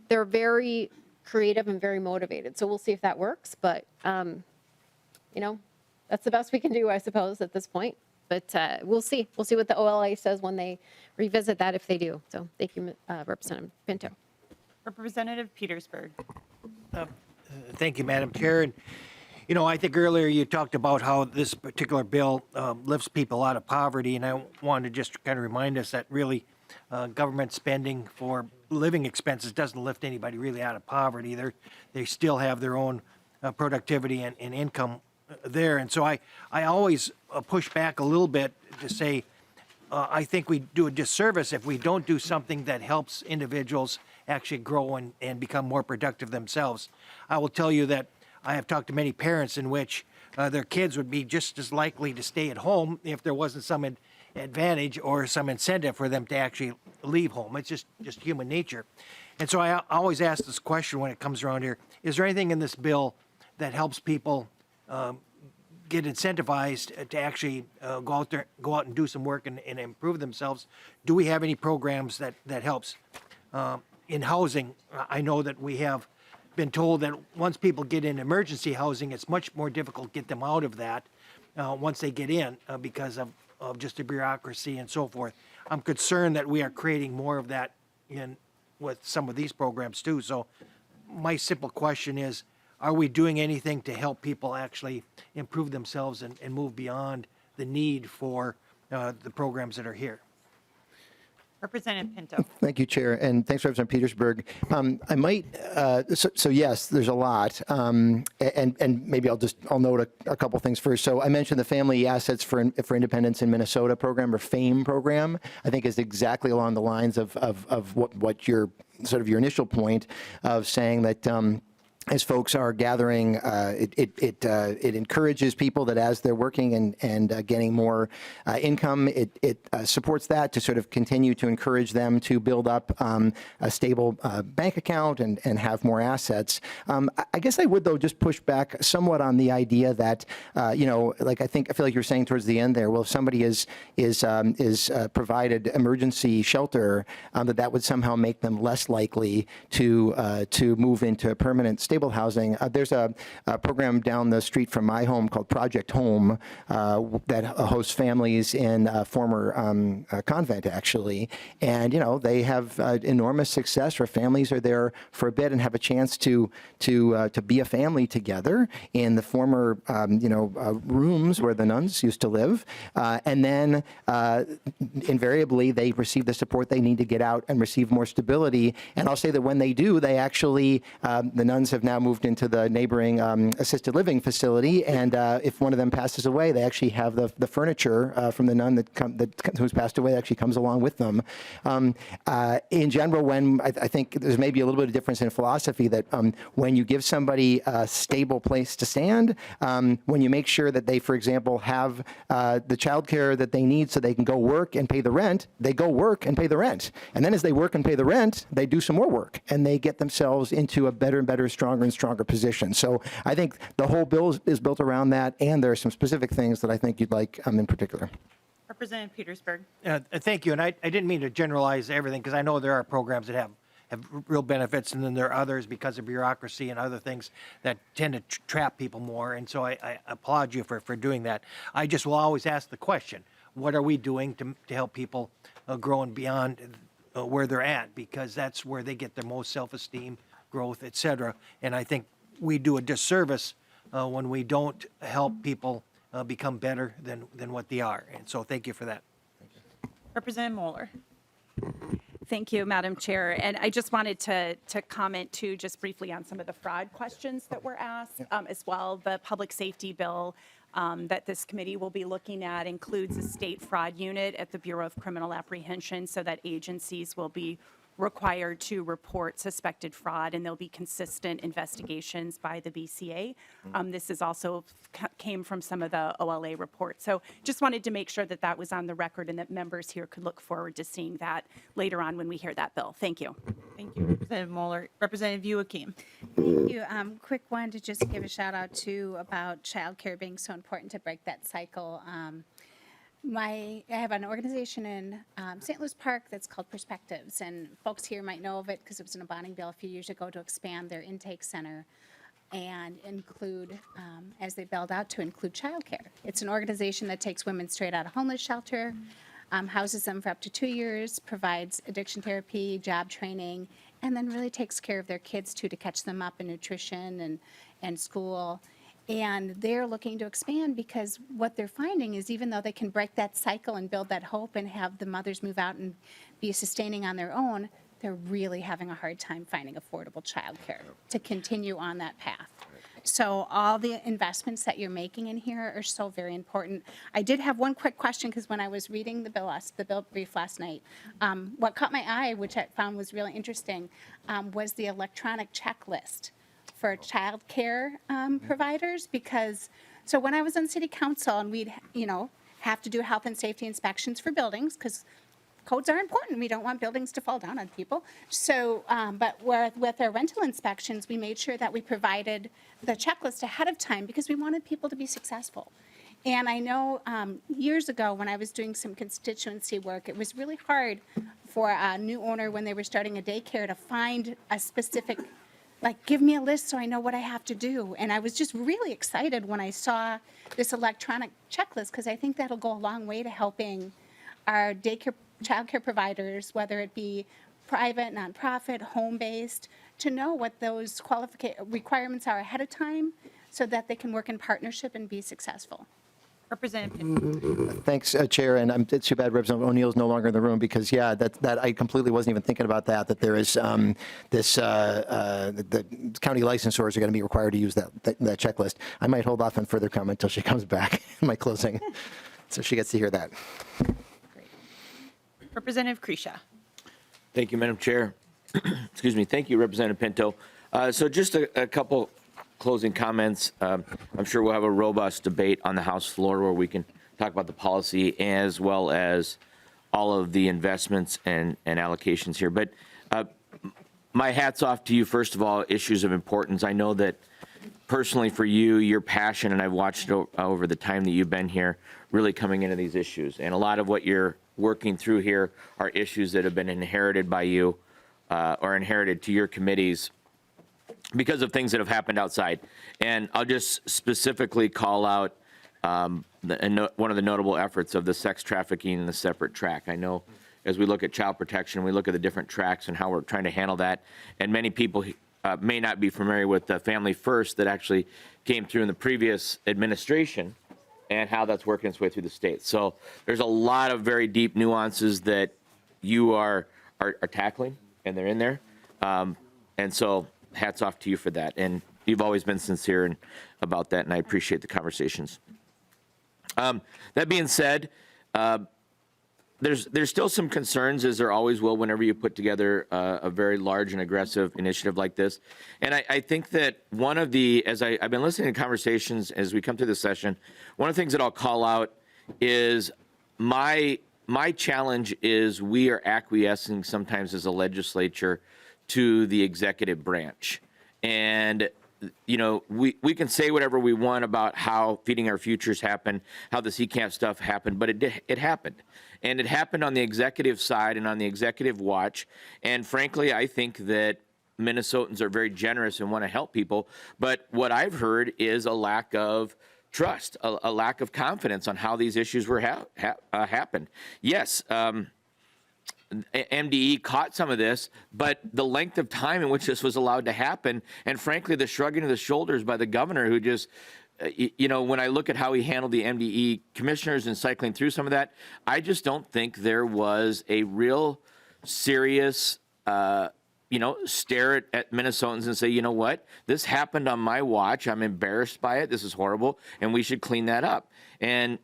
they're very creative and very motivated. So we'll see if that works. But, you know, that's the best we can do, I suppose, at this point. But we'll see. We'll see what the OLA says when they revisit that, if they do. So thank you, Representative Pinto. Representative Petersburg. Thank you, Madam Chair. And, you know, I think earlier you talked about how this particular bill lifts people out of poverty, and I wanted to just kind of remind us that really government spending for living expenses doesn't lift anybody really out of poverty. They still have their own productivity and income there. And so I always push back a little bit to say I think we do a disservice if we don't do something that helps individuals actually grow and become more productive themselves. I will tell you that I have talked to many parents in which their kids would be just as likely to stay at home if there wasn't some advantage or some incentive for them to actually leave home. It's just human nature. And so I always ask this question when it comes around here: is there anything in this bill that helps people get incentivized to actually go out and do some work and improve themselves? Do we have any programs that helps? In housing, I know that we have been told that once people get in emergency housing, it's much more difficult to get them out of that once they get in because of just the bureaucracy and so forth. I'm concerned that we are creating more of that with some of these programs too. So my simple question is, are we doing anything to help people actually improve themselves and move beyond the need for the programs that are here? Representative Pinto. Thank you, Chair, and thanks, Representative Petersburg. I might, so yes, there's a lot, and maybe I'll note a couple things first. So I mentioned the Family Assets for Independence in Minnesota program, or FAME program. I think is exactly along the lines of what your sort of your initial point of saying that. As folks are gathering, it encourages people that as they're working and getting more income, it supports that to sort of continue to encourage them to build up a stable bank account and have more assets. I guess I would, though, just push back somewhat on the idea that, you know, like I feel like you're saying towards the end there, well, if somebody is provided emergency shelter, that would somehow make them less likely to move into permanent stable housing. There's a program down the street from my home called Project Home that hosts families in a former convent, actually. And, you know, they have enormous success where families are there for a bit and have a chance to be a family together in the former, rooms where the nuns used to live. And then invariably they receive the support they need to get out and receive more stability. And I'll say that when they do, they actually, the nuns have now moved into the neighboring assisted living facility, and if one of them passes away, they actually have the furniture from the nun who's passed away actually comes along with them. In general, when I think there's maybe a little bit of difference in philosophy that when you give somebody a stable place to stand, when you make sure that they, for example, have the childcare that they need so they can go work and pay the rent, they go work and pay the rent. And then as they work and pay the rent, they do some more work and they get themselves into a better and better, stronger and stronger position. So I think the whole bill is built around that, and there are some specific things that I think you'd like in particular. Representative Petersburg. Thank you. And I didn't mean to generalize everything, because I know there are programs that have real benefits, and then there are others because of bureaucracy and other things that tend to trap people more. And so I applaud you for doing that. I just will always ask the question, what are we doing to help people grow and beyond where they're at? Because that's where they get their most self-esteem, growth, et cetera. And I think we do a disservice when we don't help people become better than what they are. And so thank you for that. Representative Moeller. Thank you, Madam Chair. And I just wanted to comment too, just briefly on some of the fraud questions that were asked as well. The public safety bill that this committee will be looking at includes a state fraud unit at the Bureau of Criminal Apprehension so that agencies will be required to report suspected fraud, and there'll be consistent investigations by the BCA. This is also came from some of the OLA reports. So just wanted to make sure that that was on the record and that members here could look forward to seeing that later on when we hear that bill. Thank you. Thank you, Representative Moeller. Representative Youakim. Thank you. Quick one to just give a shout out to about childcare being so important to break that cycle. I have an organization in St. Louis Park that's called Perspectives, and folks here might know of it because it was in a bonding bill a few years ago to expand their intake center and include, as they build out, to include childcare. It's an organization that takes women straight out of homeless shelter, houses them for up to 2 years, provides addiction therapy, job training, and then really takes care of their kids too, to catch them up in nutrition and school. And they're looking to expand because what they're finding is even though they can break that cycle and build that hope and have the mothers move out and be sustaining on their own, they're really having a hard time finding affordable childcare to continue on that path. So all the investments that you're making in here are so very important. I did have one quick question because when I was reading the bill brief last night, what caught my eye, which I found was really interesting, was the electronic checklist for child care providers. Because, so when I was on city council and we'd, have to do health and safety inspections for buildings because codes are important. We don't want buildings to fall down on people. So, but with our rental inspections, we made sure that we provided the checklist ahead of time because we wanted people to be successful. And I know years ago when I was doing some constituency work, it was really hard for a new owner when they were starting a daycare to find a specific, like, give me a list so I know what I have to do. And I was just really excited when I saw this electronic checklist because I think that'll go a long way to helping our childcare providers, whether it be private, nonprofit, home-based, to know what those requirements are ahead of time so that they can work in partnership and be successful. Representative Pinto. Thanks, Chair, and it's too bad Representative O'Neill's no longer in the room because, yeah, that I completely wasn't even thinking about that there is the county licensors are going to be required to use that checklist. I might hold off on further comment until she comes back in my closing, so she gets to hear that. Representative Kresha. Thank you, Madam Chair. Excuse me. Thank you, Representative Pinto. So just a couple closing comments. I'm sure we'll have a robust debate on the House floor where we can talk about the policy as well as all of the investments and allocations here. But my hat's off to you, first of all, issues of importance. I know that personally for you, your passion, and I've watched it over the time that you've been here, really coming into these issues. And a lot of what you're working through here are issues that have been inherited by you or inherited to your committees because of things that have happened outside. And I'll just specifically call out one of the notable efforts of the sex trafficking and the separate track. I know as we look at child protection, we look at the different tracks and how we're trying to handle that. And many people may not be familiar with the Family First that actually came through in the previous administration and how that's working its way through the state. So there's a lot of very deep nuances that you are tackling, and they're in there. And so hats off to you for that. And you've always been sincere about that, and I appreciate the conversations. That being said, there's still some concerns, as there always will whenever you put together a very large and aggressive initiative like this. And I think that one of the, as I've been listening to conversations as we come to this session, one of the things that I'll call out is my challenge is we are acquiescing sometimes as a legislature to the executive branch. And we can say whatever we want about how Feeding Our Futures happened, how the CCAMP stuff happened, but it happened. And it happened on the executive side and on the executive watch. And frankly, I think that Minnesotans are very generous and want to help people. But what I've heard is a lack of trust, a lack of confidence on how these issues were happened. Yes, MDE caught some of this, but the length of time in which this was allowed to happen, and frankly, the shrugging of the shoulders by the governor who just, when I look at how he handled the MDE commissioners and cycling through some of that, I just don't think there was a real serious stare at Minnesotans and say, you know what, this happened on my watch. I'm embarrassed by it. This is horrible, and we should clean that up. And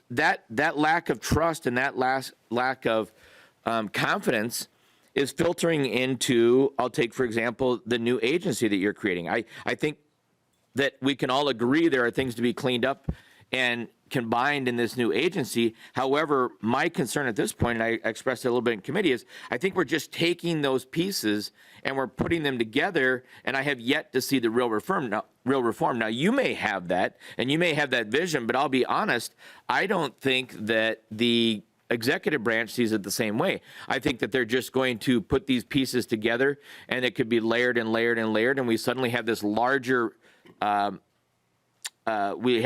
that lack of trust and that lack of confidence is filtering into, I'll take, for example, the new agency that you're creating. I think that we can all agree there are things to be cleaned up and combined in this new agency. However, my concern at this point, and I expressed it a little bit in committee, is I think we're just taking those pieces and we're putting them together, and I have yet to see the real reform. Now, you may have that, and you may have that vision, but I'll be honest, I don't think that the executive branch sees it the same way. I think that they're just going to put these pieces together, and it could be layered and layered and layered, and we suddenly have this larger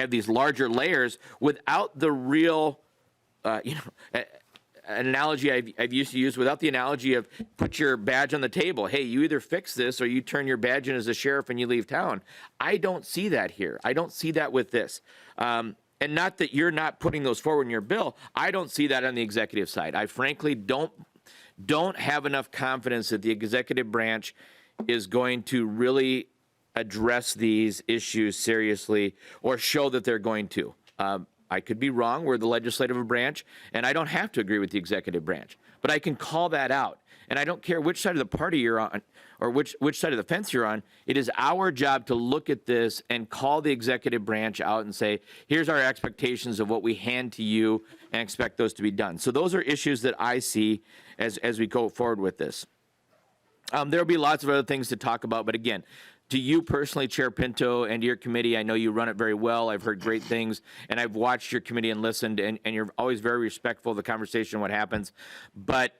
these larger layers without the real, an analogy I've used to use, without the analogy of put your badge on the table. Hey, you either fix this or you turn your badge in as a sheriff and you leave town. I don't see that here. I don't see that with this. And not that you're not putting those forward in your bill. I don't see that on the executive side. I frankly don't have enough confidence that the executive branch is going to really address these issues seriously or show that they're going to. I could be wrong. We're the legislative branch, and I don't have to agree with the executive branch, but I can call that out. And I don't care which side of the party you're on or which side of the fence you're on. It is our job to look at this and call the executive branch out and say, here's our expectations of what we hand to you and expect those to be done. So those are issues that I see as we go forward with this. There'll be lots of other things to talk about, but again, to you personally, Chair Pinto, and to your committee, I know you run it very well. I've heard great things, and I've watched your committee and listened, and you're always very respectful of the conversation, what happens. But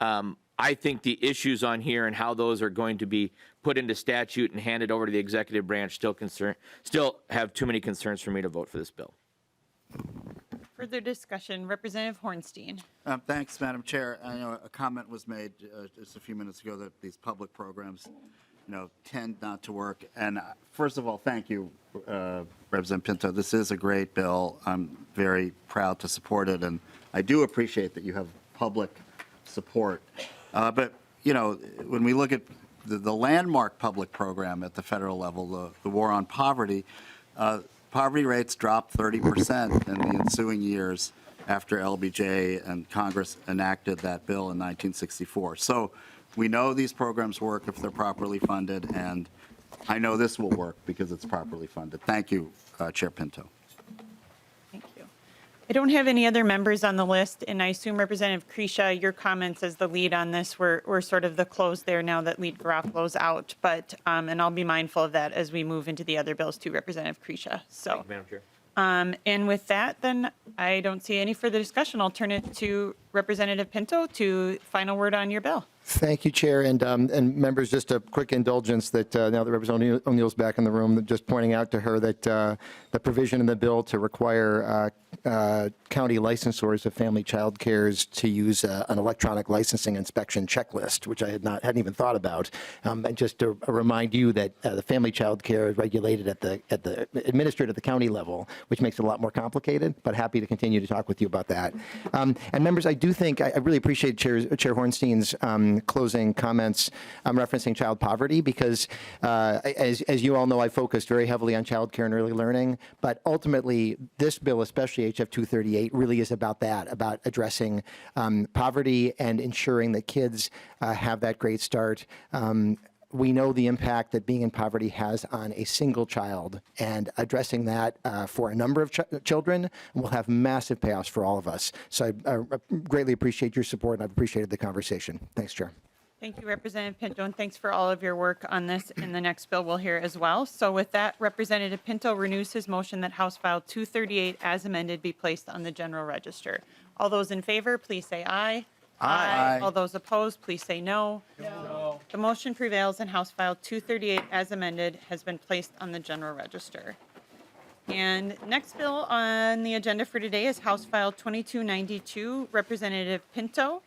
I think the issues on here and how those are going to be put into statute and handed over to the executive branch still have too many concerns for me to vote for this bill. Further discussion, Representative Hornstein. Thanks, Madam Chair. I know a comment was made just a few minutes ago that these public programs tend not to work. And first of all, thank you, Representative Pinto. This is a great bill. I'm very proud to support it, and I do appreciate that you have public support. But, when we look at the landmark public program at the federal level, the War on Poverty, poverty rates dropped 30% in the ensuing years after LBJ and Congress enacted that bill in 1964. So we know these programs work if they're properly funded, and I know this will work because it's properly funded. Thank you, Chair Pinto. Thank you. I don't have any other members on the list, and I assume Representative Kresha, your comments as the lead on this were sort of the close there now that Lead Garofalo's out. But and I'll be mindful of that as we move into the other bills too, Representative Kresha. So. Thank you, Madam Chair. And with that, then I don't see any further discussion. I'll turn it to Representative Pinto to final word on your bill. Thank you, Chair, and members. Just a quick indulgence that now that Representative O'Neill's back in the room, just pointing out to her that the provision in the bill to require county licensors of family child cares to use an electronic licensing inspection checklist, which I hadn't even thought about, and just to remind you that the family child care is regulated administered at the county level, which makes it a lot more complicated. But happy to continue to talk with you about that. And members, I do think I really appreciate Chair Hornstein's closing comments referencing child poverty, because as you all know, I focused very heavily on child care and early learning, but ultimately this bill, especially HF 238, really is about that, about addressing poverty and ensuring that kids have that great start. We know the impact that being in poverty has on a single child, and addressing that for a number of children will have massive payoffs for all of us. So I greatly appreciate your support, and I've appreciated the conversation. Thanks, Chair. Thank you, Representative Pinto, and thanks for all of your work on this in the next bill we'll hear as well. So with that, Representative Pinto renews his motion that House File 238 as amended be placed on the general register. All those in favor, please say aye. Aye. All those opposed, please say no. No. The motion prevails, and House File 238 as amended has been placed on the general register. And next bill on the agenda for today is House File 2292, Representative Pinto.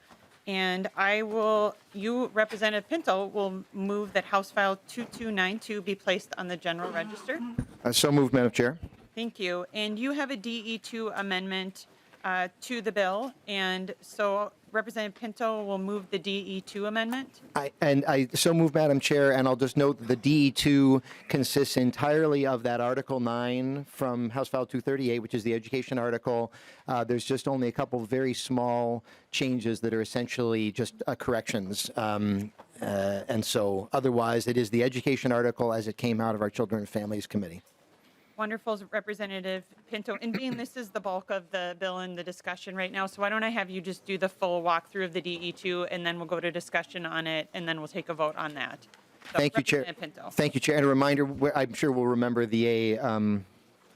And Representative Pinto, will move that House File 2292 be placed on the general register. So moved, Madam Chair. Thank you. And you have a DE2 amendment to the bill. And so Representative Pinto will move the DE2 amendment. I so move, Madam Chair, and I'll just note that the DE2 consists entirely of that Article 9 from House File 238, which is the education article. There's just only a couple very small changes that are essentially just corrections. And so otherwise, it is the education article as it came out of our Children and Families Committee. Wonderful, Representative Pinto. And being this is the bulk of the bill and the discussion right now, so why don't I have you just do the full walkthrough of the DE2, and then we'll go to discussion on it, and then we'll take a vote on that. So, Thank you, Chair. Representative Pinto. Thank you, Chair. And a reminder, I'm sure we'll remember the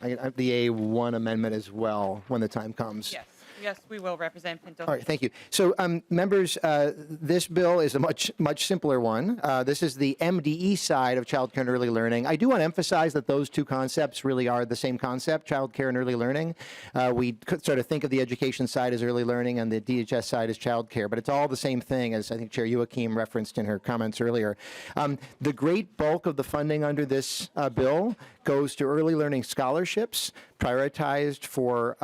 A1 amendment as well when the time comes. Yes, we will, Representative Pinto. All right, thank you. So, members, this bill is a much simpler one. This is the MDE side of childcare and early learning. I do want to emphasize that those two concepts really are the same concept, childcare and early learning. We could sort of think of the education side as early learning and the DHS side as childcare, but it's all the same thing, as I think Chair Youakim referenced in her comments earlier. The great bulk of the funding under this bill goes to early learning scholarships, prioritized for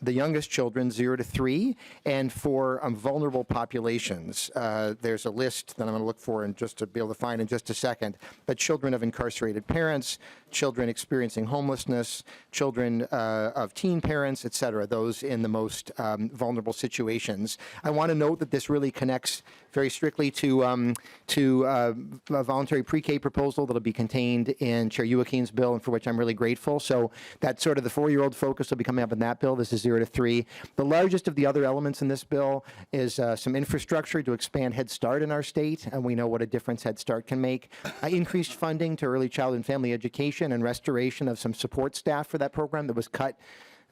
the youngest children, 0 to 3, and for vulnerable populations. There's a list that I'm going to look for and just to be able to find in just a second. But children of incarcerated parents, children experiencing homelessness, children of teen parents, et cetera, those in the most vulnerable situations. I want to note that this really connects very strictly to a voluntary pre-K proposal that will be contained in Chair Youakim's bill, and for which I'm really grateful. So that's sort of the 4-year-old focus will be coming up in that bill. This is 0 to 3. The largest of the other elements in this bill is some infrastructure to expand Head Start in our state, and we know what a difference Head Start can make. Increased funding to early child and family education and restoration of some support staff for that program that was cut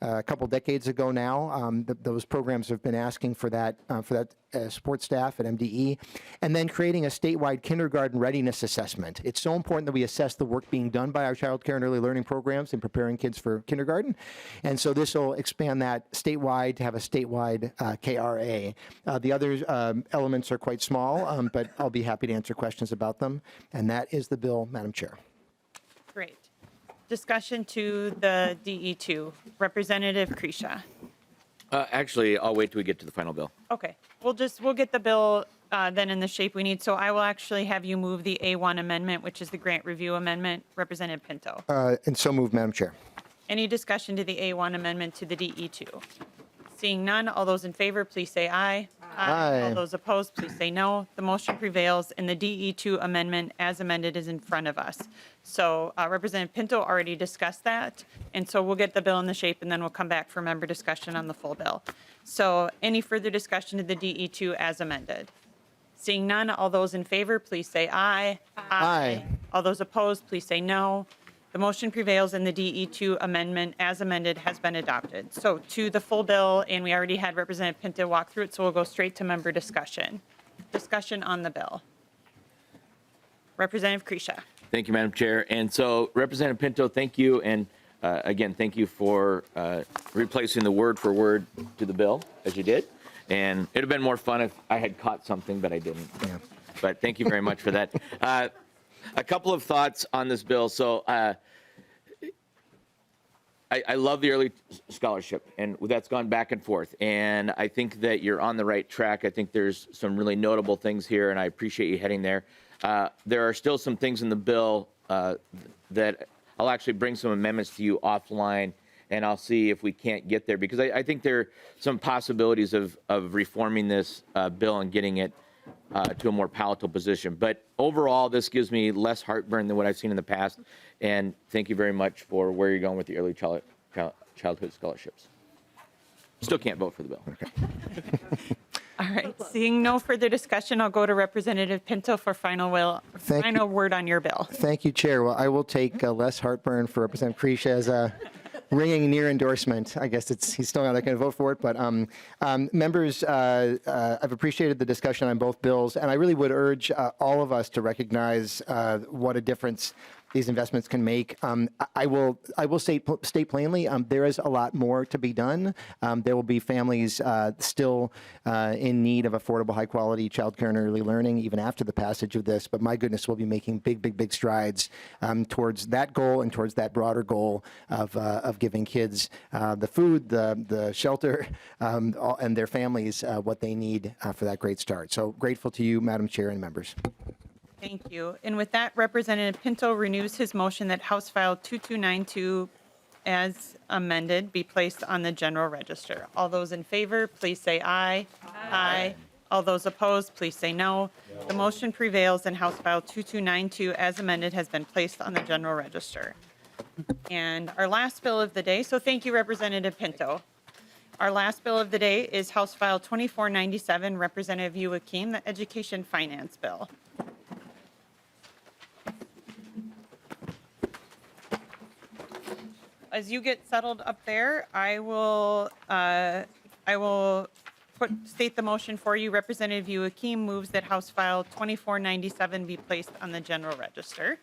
a couple decades ago now. Those programs have been asking for that support staff at MDE. And then creating a statewide kindergarten readiness assessment. It's so important that we assess the work being done by our child care and early learning programs in preparing kids for kindergarten. And so this will expand that statewide to have a statewide KRA. The other elements are quite small, but I'll be happy to answer questions about them. And that is the bill, Madam Chair. Great. Discussion to the DE2. Representative Kresha. Actually, I'll wait till we get to the final bill. Okay, we'll get the bill then in the shape we need. So I will actually have you move the A1 amendment, which is the grant review amendment. Representative Pinto. And so moved, Madam Chair. Any discussion to the A1 amendment to the DE2? Seeing none, all those in favor, please say aye. Aye. All those opposed, please say no. The motion prevails, and the DE2 amendment as amended is in front of us. So Representative Pinto already discussed that, and so we'll get the bill in the shape, and then we'll come back for member discussion on the full bill. So any further discussion to the DE2 as amended? Seeing none, all those in favor, please say aye. Aye. All those opposed, please say no. The motion prevails, and the DE2 amendment as amended has been adopted. So to the full bill, and we already had Representative Pinto walk through it, so we'll go straight to member discussion. Discussion on the bill. Representative Kresha. Thank you, Madam Chair. And so, Representative Pinto, thank you. And again, thank you for replacing the word for word to the bill, as you did. And it would have been more fun if I had caught something, but I didn't. Yeah. But thank you very much for that. A couple of thoughts on this bill. So I love the early scholarship, and that's gone back and forth. And I think that you're on the right track. I think there's some really notable things here, and I appreciate you heading there. There are still some things in the bill that I'll actually bring some amendments to you offline, and I'll see if we can't get there, because I think there are some possibilities of reforming this bill and getting it to a more palatable position. But overall, this gives me less heartburn than what I've seen in the past. And thank you very much for where you're going with the early childhood scholarships. Still can't vote for the bill. Okay. All right, seeing no further discussion, I'll go to Representative Pinto for final word on your bill. Thank you, Chair. Well, I will take less heartburn for Representative Kresha as a ringing near endorsement. I guess he's still not going to vote for it, but members, I've appreciated the discussion on both bills, and I really would urge all of us to recognize what a difference these investments can make. I will state plainly, there is a lot more to be done. There will be families still in need of affordable, high-quality childcare and early learning even after the passage of this. But my goodness, we'll be making big strides towards that goal and towards that broader goal of giving kids the food, the shelter, and their families what they need for that great start. So grateful to you, Madam Chair and members. Thank you. And with that, Representative Pinto renews his motion that House File 2292 as amended be placed on the general register. All those in favor, please say aye. Aye. All those opposed, please say no. The motion prevails and House File 2292 as amended has been placed on the general register. And our last bill of the day, so thank you, Representative Pinto. Our last bill of the day is House File 2497, Representative Youakim, the Education Finance Bill. As you get settled up there, I will state the motion for you. Representative Youakim moves that House File 2497 be placed on the general register.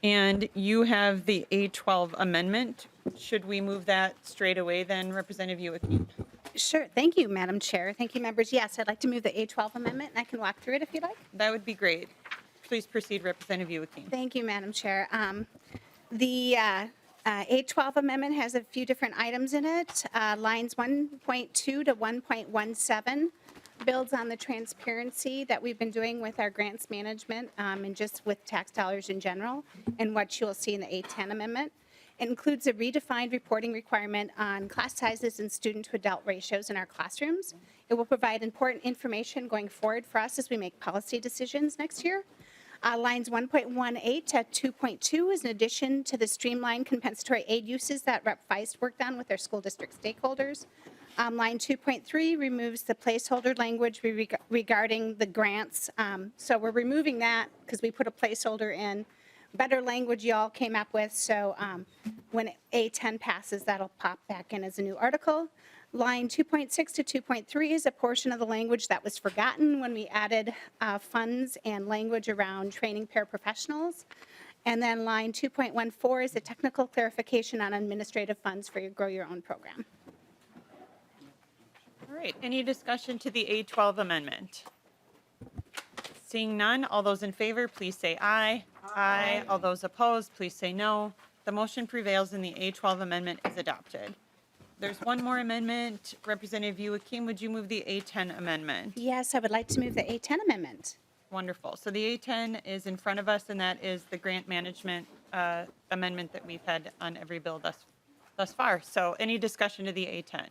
And you have the A12 amendment. Should we move that straight away then, Representative Youakim? Sure. Thank you, Madam Chair. Thank you, members. Yes, I'd like to move the A12 amendment, and I can walk through it if you'd like. That would be great. Please proceed, Representative Youakim. Thank you, Madam Chair. The A12 amendment has a few different items in it. Lines 1.2 to 1.17 builds on the transparency that we've been doing with our grants management and just with tax dollars in general, and what you'll see in the A10 amendment. It includes a redefined reporting requirement on class sizes and student to adult ratios in our classrooms. It will provide important information going forward for us as we make policy decisions next year. Lines 1.18 to 2.2 is an addition to the streamlined compensatory aid uses that Rep. Feist worked on with our school district stakeholders. Line 2.3 removes the placeholder language regarding the grants. So we're removing that because we put a placeholder in. Better language y'all came up with, so when A10 passes, that'll pop back in as a new article. Line 2.6 to 2.3 is a portion of the language that was forgotten when we added funds and language around training paraprofessionals. And then line 2.14 is a technical clarification on administrative funds for your Grow Your Own program. All right, any discussion to the A12 amendment? Seeing none, all those in favor, please say aye. Aye. All those opposed, please say no. The motion prevails and the A12 amendment is adopted. There's one more amendment. Representative Youakim, would you move the A10 amendment? Yes, I would like to move the A10 amendment. Wonderful. So the A10 is in front of us, and that is the grant management amendment that we've had on every bill thus far. So any discussion to the A10?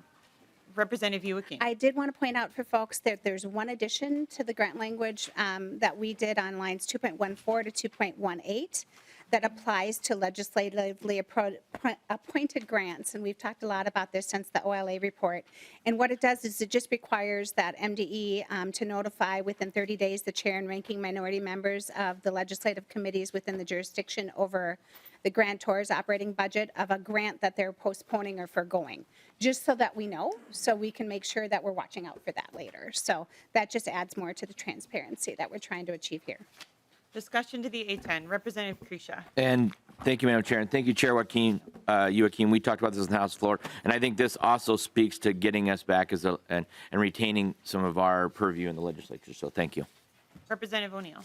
Representative Youakim. I did want to point out for folks that there's one addition to the grant language that we did on lines 2.14 to 2.18 that applies to legislatively appointed grants. And we've talked a lot about this since the OLA report. And what it does is it just requires that MDE to notify within 30 days the chair and ranking minority members of the legislative committees within the jurisdiction over the grantor's operating budget of a grant that they're postponing or forgoing, just so that we know, so we can make sure that we're watching out for that later. So that just adds more to the transparency that we're trying to achieve here. Discussion to the A10. Representative Krisha. And thank you, Madam Chair, and thank you, Chair Youakim. We talked about this on the House floor, and I think this also speaks to getting us back as and retaining some of our purview in the legislature. So thank you. Representative O'Neill.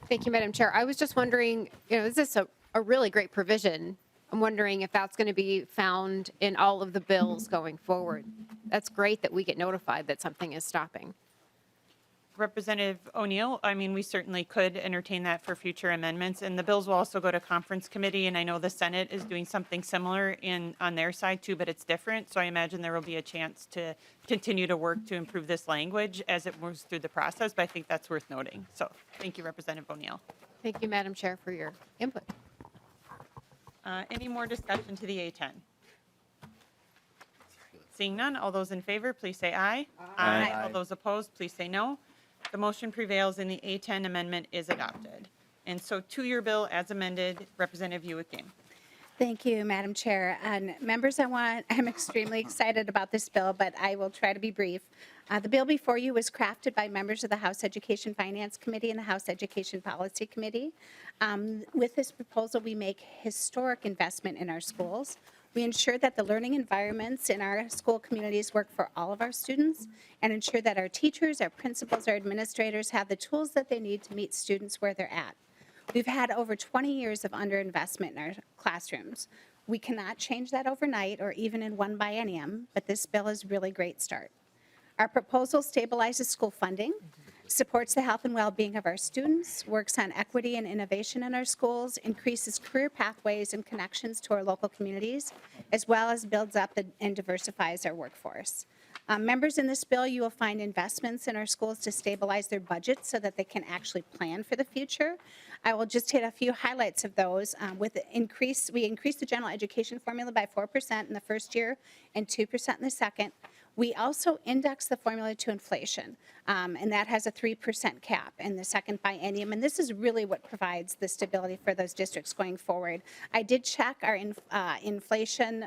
Thank you, Madam Chair. I was just wondering, is this a really great provision? I'm wondering if that's going to be found in all of the bills going forward. That's great that we get notified that something is stopping. Representative O'Neill, I mean, we certainly could entertain that for future amendments, and the bills will also go to conference committee, and I know the Senate is doing something similar on their side too, but it's different, so I imagine there will be a chance to continue to work to improve this language as it moves through the process, but I think that's worth noting. So thank you, Representative O'Neill. Thank you, Madam Chair, for your input. Any more discussion to the A10? Seeing none, all those in favor, please say aye. Aye. All those opposed, please say no. The motion prevails and the A10 amendment is adopted. And so to your bill as amended, Representative Youakim. Thank you, Madam Chair. And members, I'm extremely excited about this bill, but I will try to be brief. The bill before you was crafted by members of the House Education Finance Committee and the House Education Policy Committee. With this proposal, we make historic investment in our schools. We ensure that the learning environments in our school communities work for all of our students and ensure that our teachers, our principals, our administrators have the tools that they need to meet students where they're at. We've had over 20 years of underinvestment in our classrooms. We cannot change that overnight or even in one biennium, but this bill is a really great start. Our proposal stabilizes school funding, supports the health and well-being of our students, works on equity and innovation in our schools, increases career pathways and connections to our local communities, as well as builds up and diversifies our workforce. Members, in this bill, you will find investments in our schools to stabilize their budgets so that they can actually plan for the future. I will just hit a few highlights of those. We increased the general education formula by 4% in the first year and 2% in the second. We also index the formula to inflation, and that has a 3% cap in the second biennium, and this is really what provides the stability for those districts going forward. I did check our inflation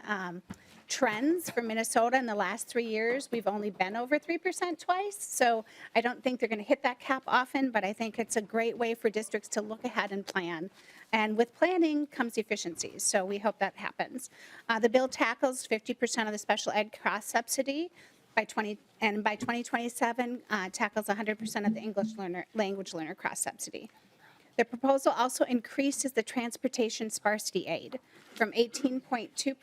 trends for Minnesota in the last 3 years. We've only been over 3% twice, so I don't think they're going to hit that cap often, but I think it's a great way for districts to look ahead and plan. And with planning comes efficiencies, so we hope that happens. The bill tackles 50% of the special ed cross subsidy by 2027 tackles 100% of the language learner cross subsidy. The proposal also increases the transportation sparsity aid from 18.2% to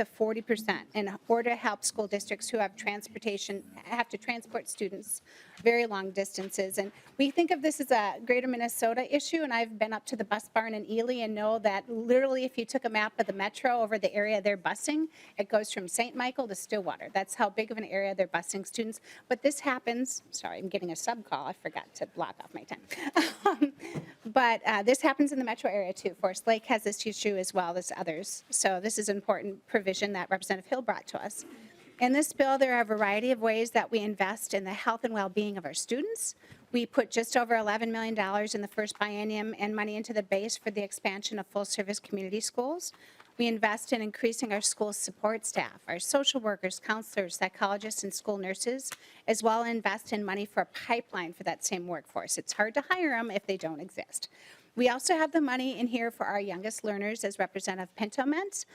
40% in order to help school districts who have to transport students very long distances. And we think of this as a greater Minnesota issue, and I've been up to the bus barn in Ely and know that literally if you took a map of the metro over the area they're busing, it goes from St. Michael to Stillwater. That's how big of an area they're busing students. But this happens, sorry, I'm getting a sub call. I forgot to block off my time. But this happens in the metro area too. Forest Lake has this issue as well as others. So this is an important provision that Representative Hill brought to us. In this bill, there are a variety of ways that we invest in the health and well-being of our students. We put just over $11 million in the first biennium and money into the base for the expansion of full-service community schools. We invest in increasing our school support staff, our social workers, counselors, psychologists, and school nurses, as well as invest in money for a pipeline for that same workforce. It's hard to hire them if they don't exist. We also have the money in here for our youngest learners, as Representative Pinto meant,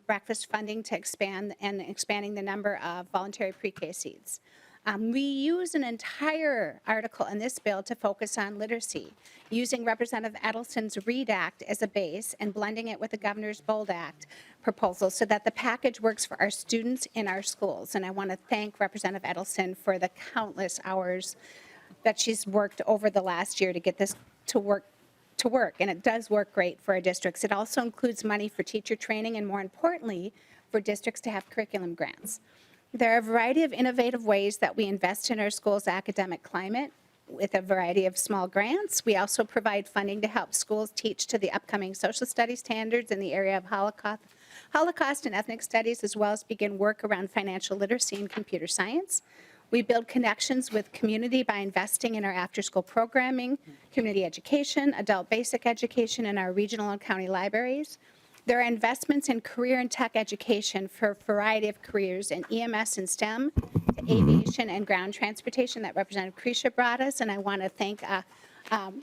breakfast funding to expanding the number of voluntary pre-K seats. We use an entire article in this bill to focus on literacy, using Representative Edelson's READ Act as a base and blending it with the Governor's BOLD Act proposal so that the package works for our students in our schools. And I want to thank Representative Edelson for the countless hours that she's worked over the last year to get this to work, and it does work great for our districts. It also includes money for teacher training and, more importantly, for districts to have curriculum grants. There are a variety of innovative ways that we invest in our schools' academic climate with a variety of small grants. We also provide funding to help schools teach to the upcoming social studies standards in the area of Holocaust and ethnic studies, as well as begin work around financial literacy and computer science. We build connections with community by investing in our after-school programming, community education, adult basic education, and our regional and county libraries. There are investments in career and tech education for a variety of careers in EMS and STEM, aviation and ground transportation that Representative Krisha brought us, and I want to thank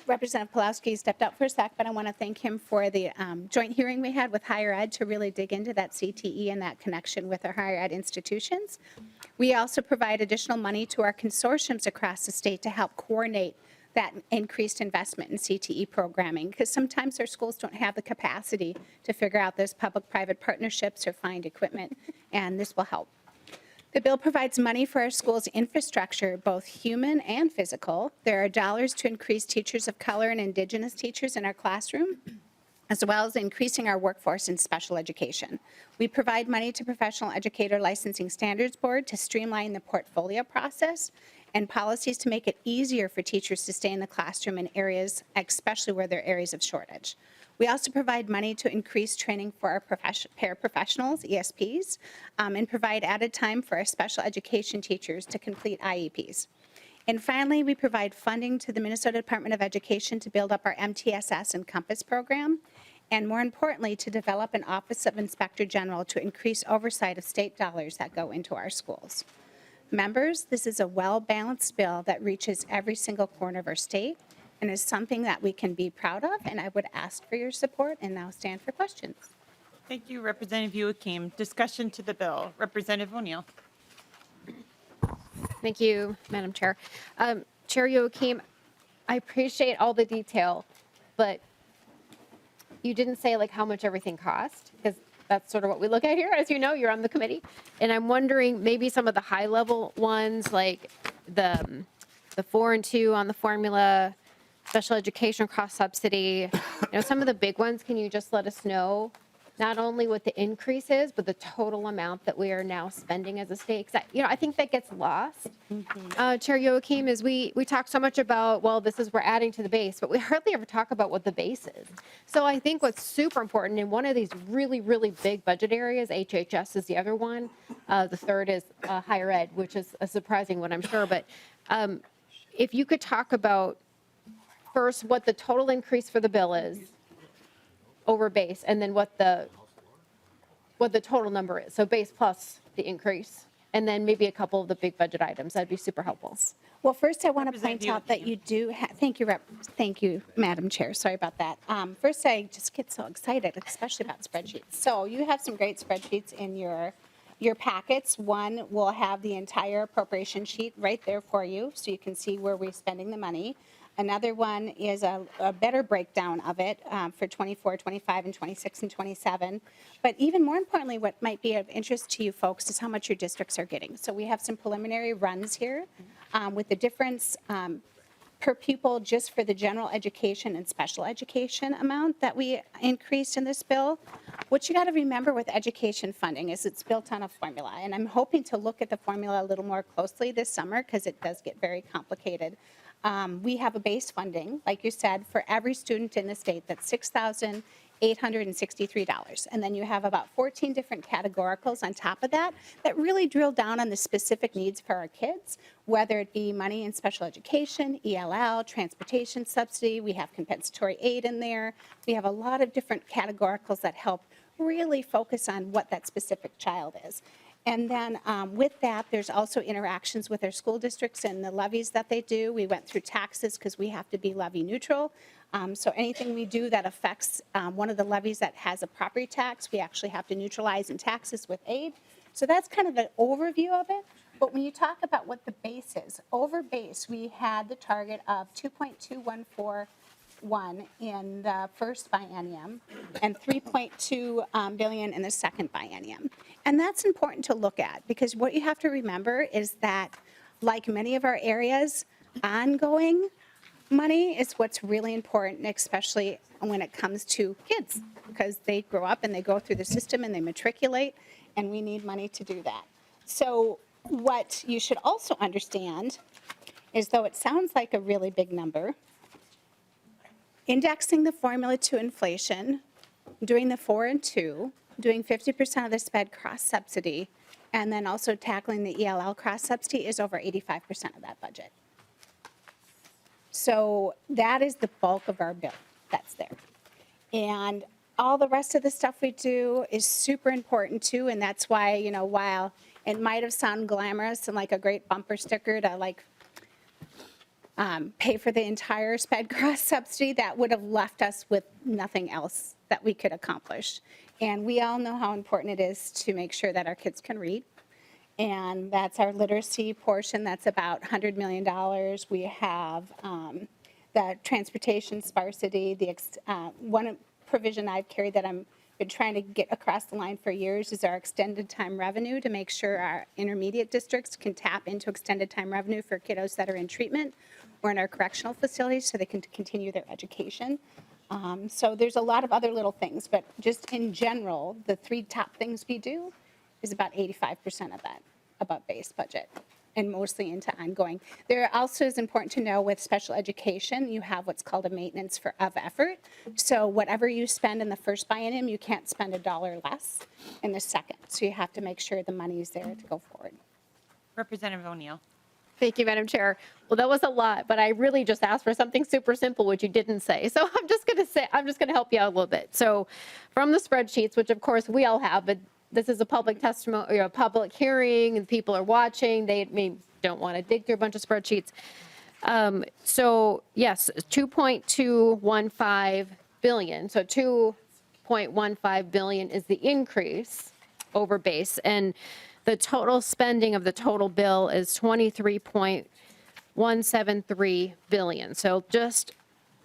Representative Pulowski stepped out for a sec, but I want to thank him for the joint hearing we had with higher ed to really dig into that CTE and that connection with our higher ed institutions. We also provide additional money to our consortiums across the state to help coordinate that increased investment in CTE programming, because sometimes our schools don't have the capacity to figure out those public-private partnerships or find equipment, and this will help. The bill provides money for our schools' infrastructure, both human and physical. There are dollars to increase teachers of color and Indigenous teachers in our classroom, as well as increasing our workforce in special education. We provide money to Professional Educator Licensing Standards Board to streamline the portfolio process and policies to make it easier for teachers to stay in the classroom in areas, especially where there are areas of shortage. We also provide money to increase training for our paraprofessionals, ESPs, and provide added time for our special education teachers to complete IEPs. And finally, we provide funding to the Minnesota Department of Education to build up our MTSS and Compass program and more importantly, to develop an Office of Inspector General to increase oversight of state dollars that go into our schools. Members, this is a well-balanced bill that reaches every single corner of our state and is something that we can be proud of, and I would ask for your support and now stand for questions. Thank you, Representative Youakim. Discussion to the bill. Representative O'Neill. Thank you, Madam Chair. Chair Youakim, I appreciate all the detail, but you didn't say like how much everything cost, because that's sort of what we look at here. As you know, you're on the committee. And I'm wondering maybe some of the high level ones, like the 4 and 2 on the formula, special education cross subsidy, some of the big ones, can you just let us know not only what the increase is, but the total amount that we are now spending as a state? 'Cause I think that gets lost. Chair Youakim, is we talk so much about, well, we're adding to the base, but we hardly ever talk about what the base is. So I think what's super important in one of these really, really big budget areas, HHS is the other one. The third is higher ed, which is a surprising one, I'm sure. But if you could talk about first what the total increase for the bill is over base, and then what the total number is. So base plus the increase, and then maybe a couple of the big budget items. That'd be super helpful. Well, first I want to point out that you do, thank you, Madam Chair, sorry about that. First, I just get so excited, especially about spreadsheets. So you have some great spreadsheets in your packets. One will have the entire appropriation sheet right there for you, so you can see where we're spending the money. Another one is a better breakdown of it for 24, 25, and 26 and 27. But even more importantly, what might be of interest to you folks is how much your districts are getting. So we have some preliminary runs here with the difference per pupil just for the general education and special education amount that we increased in this bill. What you got to remember with education funding is it's built on a formula. And I'm hoping to look at the formula a little more closely this summer because it does get very complicated. We have a base funding, like you said, for every student in the state that's $6,863. And then you have about 14 different categoricals on top of that that really drill down on the specific needs for our kids, whether it be money in special education, ELL, transportation subsidy. We have compensatory aid in there. We have a lot of different categoricals that help really focus on what that specific child is. And then with that, there's also interactions with our school districts and the levies that they do. We went through taxes because we have to be levy neutral. So anything we do that affects one of the levies that has a property tax, we actually have to neutralize in taxes with aid. So that's kind of the overview of it. But when you talk about what the base is, over base, we had the target of 2.214 in the first biennium and 3.2 billion in the second biennium. And that's important to look at because what you have to remember is that, like many of our areas, ongoing money is what's really important, especially when it comes to kids, because they grow up and they go through the system and they matriculate, and we need money to do that. So what you should also understand is, though it sounds like a really big number, indexing the formula to inflation, doing the 4 and 2, doing 50% of the SPED cross subsidy, and then also tackling the ELL cross subsidy is over 85% of that budget. So that is the bulk of our bill that's there. And all the rest of the stuff we do is super important too, and that's why, while it might have sounded glamorous and like a great bumper sticker to pay for the entire SPED cross subsidy, that would have left us with nothing else that we could accomplish. And we all know how important it is to make sure that our kids can read. And that's our literacy portion. That's about $100 million. We have the transportation sparsity. One provision I've carried that I've been trying to get across the line for years is our extended time revenue to make sure our intermediate districts can tap into extended time revenue for kiddos that are in treatment or in our correctional facilities so they can continue their education. So there's a lot of other little things, but just in general, the 3 top things we do is about 85% of that, about base budget, and mostly into ongoing. There also is important to know with special education, you have what's called a maintenance of effort. So whatever you spend in the first biennium, you can't spend $1 less in the second. So you have to make sure the money is there to go forward. Representative O'Neill. Thank you, Madam Chair. Well, that was a lot, but I really just asked for something super simple, which you didn't say. So I'm just going going to help you out a little bit. So from the spreadsheets, which of course we all have, but this is a public testimony, a public hearing, and people are watching. They don't want to dig through a bunch of spreadsheets. So yes, 2.215 billion. So 2.15 billion is the increase over base, and the total spending of the total bill is 23.173 billion. So just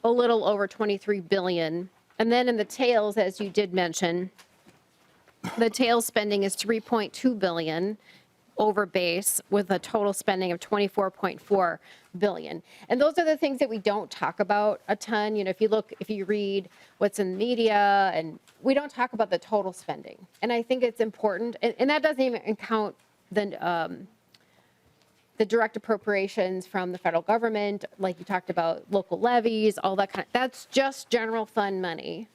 a little over 23 billion. And then in the tails, as you did mention, the tail spending is 3.2 billion over base with a total spending of 24.4 billion. And those are the things that we don't talk about a ton. You know, if you read what's in the media, and we don't talk about the total spending. And I think it's important, and that doesn't even count the direct appropriations from the federal government, like you talked about, local levies, all that kind of, that's just general fund money.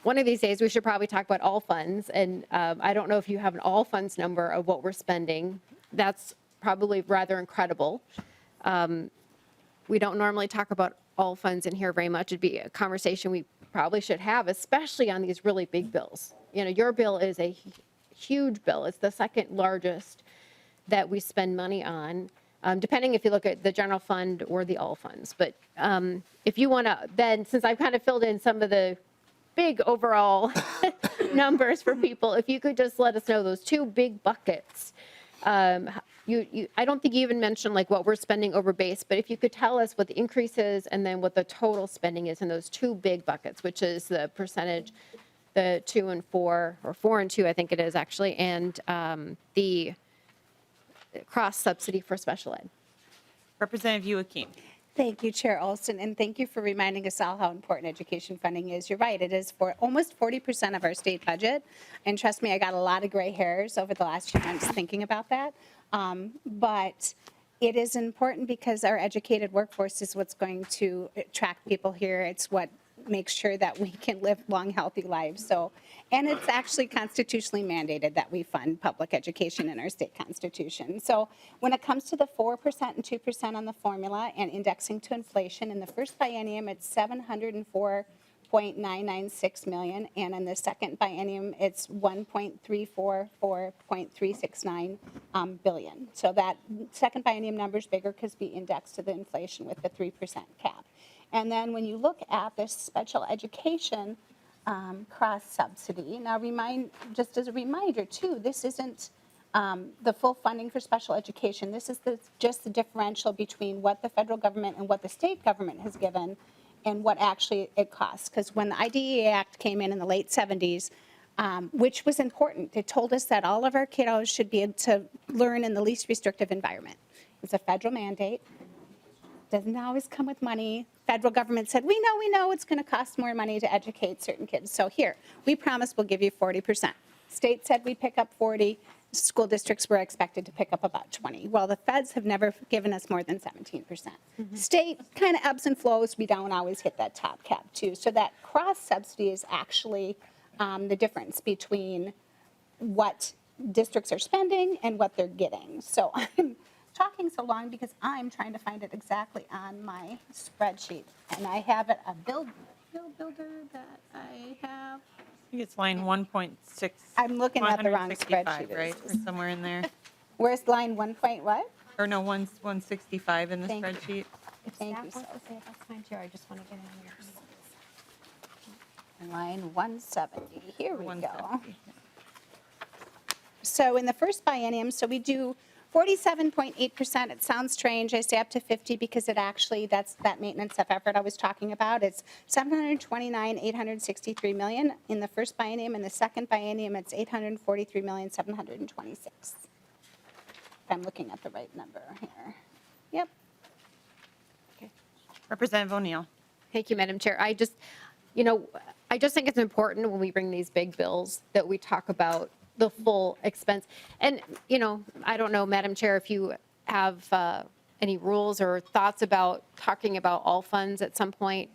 One of these days, we should probably talk about all funds, and I don't know if you have an all funds number of what we're spending. That's probably rather incredible. We don't normally talk about all funds in here very much. It'd be a conversation we probably should have, especially on these really big bills. You know, your bill is a huge bill. It's the second largest that we spend money on, depending if you look at the general fund or the all funds. But if you want to, then since I've kind of filled in some of the big overall numbers for people, if you could just let us know those two big buckets. I don't think you even mentioned like what we're spending over base, but if you could tell us what the increase is and then what the total spending is in those two big buckets, which is the percentage, the 2 and 4, or 4 and 2, I think it is actually, and the cross subsidy for special ed. Representative Youakim. Thank you, Chair Olson, and thank you for reminding us all how important education funding is. You're right, it is for almost 40% of our state budget, and trust me, I got a lot of gray hairs over the last few months thinking about that. But it is important because our educated workforce is what's going to attract people here. It's what makes sure that we can live long, healthy lives. So, and it's actually constitutionally mandated that we fund public education in our state constitution. So when it comes to the 4% and 2% on the formula and indexing to inflation, in the first biennium, it's $704.996 million, and in the second biennium, it's $1.344.369 billion. So that second biennium number is bigger because we indexed to the inflation with the 3% cap. And then when you look at this special education cross subsidy, now just as a reminder too, this isn't the full funding for special education. This is just the differential between what the federal government and what the state government has given and what actually it costs. Because when the IDEA Act came in the late 70s, which was important, it told us that all of our kiddos should be able to learn in the least restrictive environment. It's a federal mandate. Doesn't always come with money. Federal government said, we know it's going to cost more money to educate certain kids. So here, we promise we'll give you 40%. State said we'd pick up 40. School districts were expected to pick up about 20. Well, the feds have never given us more than 17%. State kind of ebbs and flows. We don't always hit that top cap too. So that cross subsidy is actually the difference between what districts are spending and what they're getting. So I'm talking so long because I'm trying to find it exactly on my spreadsheet, and I have it a bill builder that I have. I think it's line 1.6. I'm looking at the wrong 165, spreadsheet. right? Or somewhere in there. Where's line 1 point what? Or no, 165 in the Thank you. spreadsheet. Thank you. So That's fine, too. I just want to get in here. line 170. Here we go. 170. So in the first biennium, so we do 47.8%. It sounds strange. I say up to 50 because it actually, that's that maintenance of effort I was talking about. It's $729,863 million in the first biennium. In the second biennium, it's $843,726. If I'm looking at the right number here. Yep. Representative O'Neill. Thank you, Madam Chair. I just think it's important when we bring these big bills that we talk about the full expense. And, I don't know, Madam Chair, if you have any rules or thoughts about talking about all funds at some point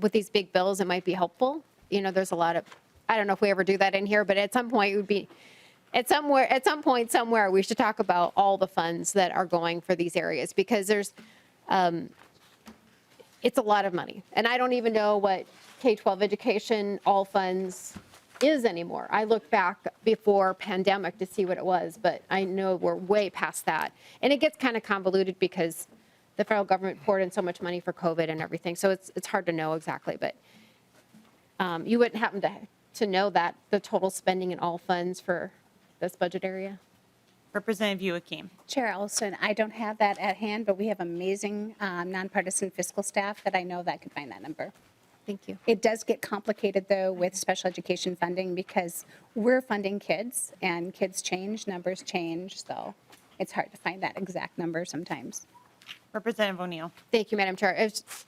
with these big bills, it might be helpful. There's a lot of, I don't know if we ever do that in here, but at some point it would be, at some point somewhere, we should talk about all the funds that are going for these areas, because there's, it's a lot of money. And I don't even know what K-12 education, all funds is anymore. I looked back before pandemic to see what it was, but I know we're way past that. And it gets kind of convoluted because the federal government poured in so much money for COVID and everything. So it's hard to know exactly, but you wouldn't happen to know that the total spending in all funds for this budget area? Representative Youakim. Chair Olson, I don't have that at hand, but we have amazing nonpartisan fiscal staff that I know that could find that number. Thank you. It does get complicated, though, with special education funding because we're funding kids, and kids change, numbers change, so it's hard to find that exact number sometimes. Representative O'Neill. Thank you, Madam Chair. It's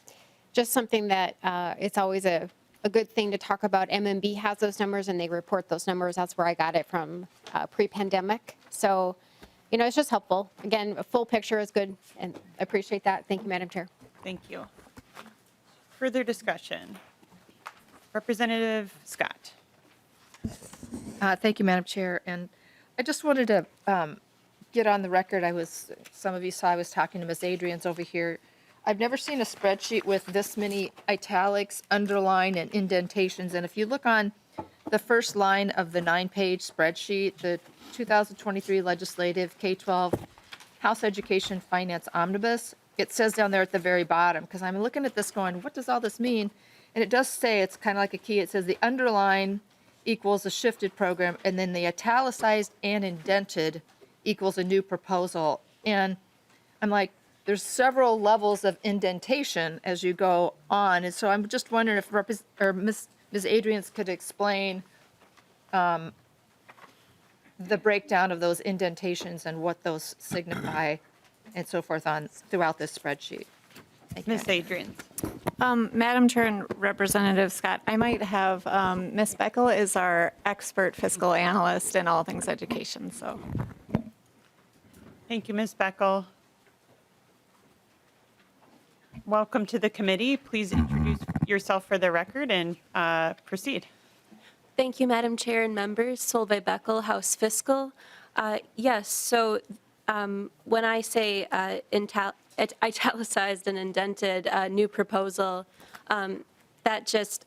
just something that it's always a good thing to talk about. MMB has those numbers and they report those numbers. That's where I got it from pre-pandemic. So, you know, it's just helpful. Again, a full picture is good and I appreciate that. Thank you, Madam Chair. Thank you. Further discussion. Representative Scott. Thank you, Madam Chair. And I just wanted to get on the record. Some of you saw I was talking to Ms. Adrians over here. I've never seen a spreadsheet with this many italics, underline, and indentations. And if you look on the first line of the 9-page spreadsheet, the 2023 legislative K-12 House Education Finance Omnibus, it says down there at the very bottom, because I'm looking at this going, what does all this mean? And it does say, it's kind of like a key, it says the underline equals a shifted program, and then the italicized and indented equals a new proposal. And I'm like, there's several levels of indentation as you go on. And so I'm just wondering if Ms. Adrians could explain the breakdown of those indentations and what those signify and so forth throughout this spreadsheet. Ms. Adrians. Madam Chair and Representative Scott, I might have, Ms. Beckel is our expert fiscal analyst in all things education, so. Thank you, Ms. Beckel. Welcome to the committee. Please introduce yourself for the record and proceed. Thank you, Madam Chair and members. Solveig Beckel, House Fiscal. Yes, so when I say italicized and indented new proposal, I'm just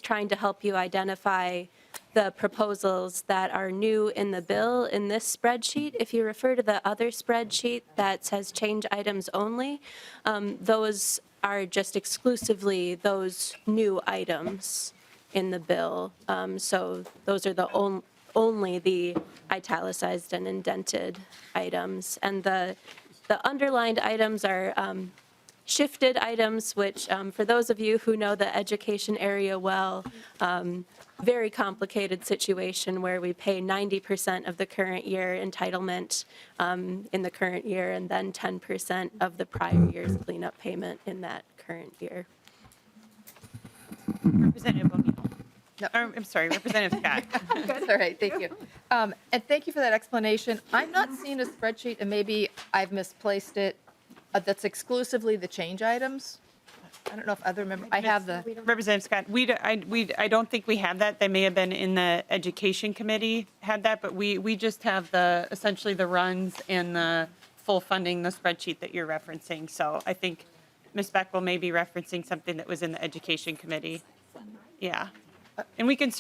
trying to help you identify the proposals that are new in the bill in this spreadsheet. If you refer to the other spreadsheet that says change items only, those are just exclusively those new items in the bill. So those are the only the italicized and indented items. And the underlined items are shifted items, which for those of you who know the education area well, very complicated situation where we pay 90% of the current year entitlement in the current year and then 10% of the prior year's cleanup payment in that current year. Representative O'Neill. No, I'm sorry, Representative Scott. That's all right, thank you. And thank you for that explanation. I'm not seeing a spreadsheet, and maybe I've misplaced it, that's exclusively the change items. I don't know if other members, I have the. Representative Scott, I don't think we have that. They may have been in the Education Committee had that, but we just have essentially the runs and the full funding, the spreadsheet that you're referencing. So I think Ms. Beckel may be referencing something that was in the Education Committee. Yeah. And we could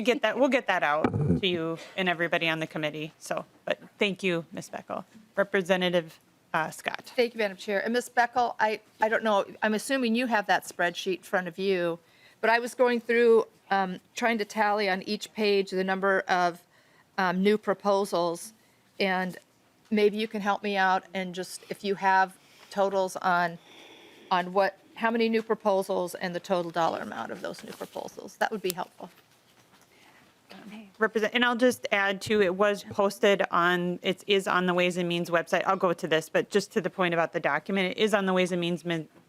get that, we'll get that out to you and everybody on the committee. So, but thank you, Ms. Beckel. Representative Scott. Thank you, Madam Chair. And Ms. Beckel, I don't know, I'm assuming you have that spreadsheet in front of you, but I was going through trying to tally on each page the number of new proposals, and maybe you can help me out and just, if you have totals on how many new proposals and the total dollar amount of those new proposals, that would be helpful. And I'll just add too, it was posted it is on the Ways and Means website. I'll go to this, but just to the point about the document, it is on the Ways and Means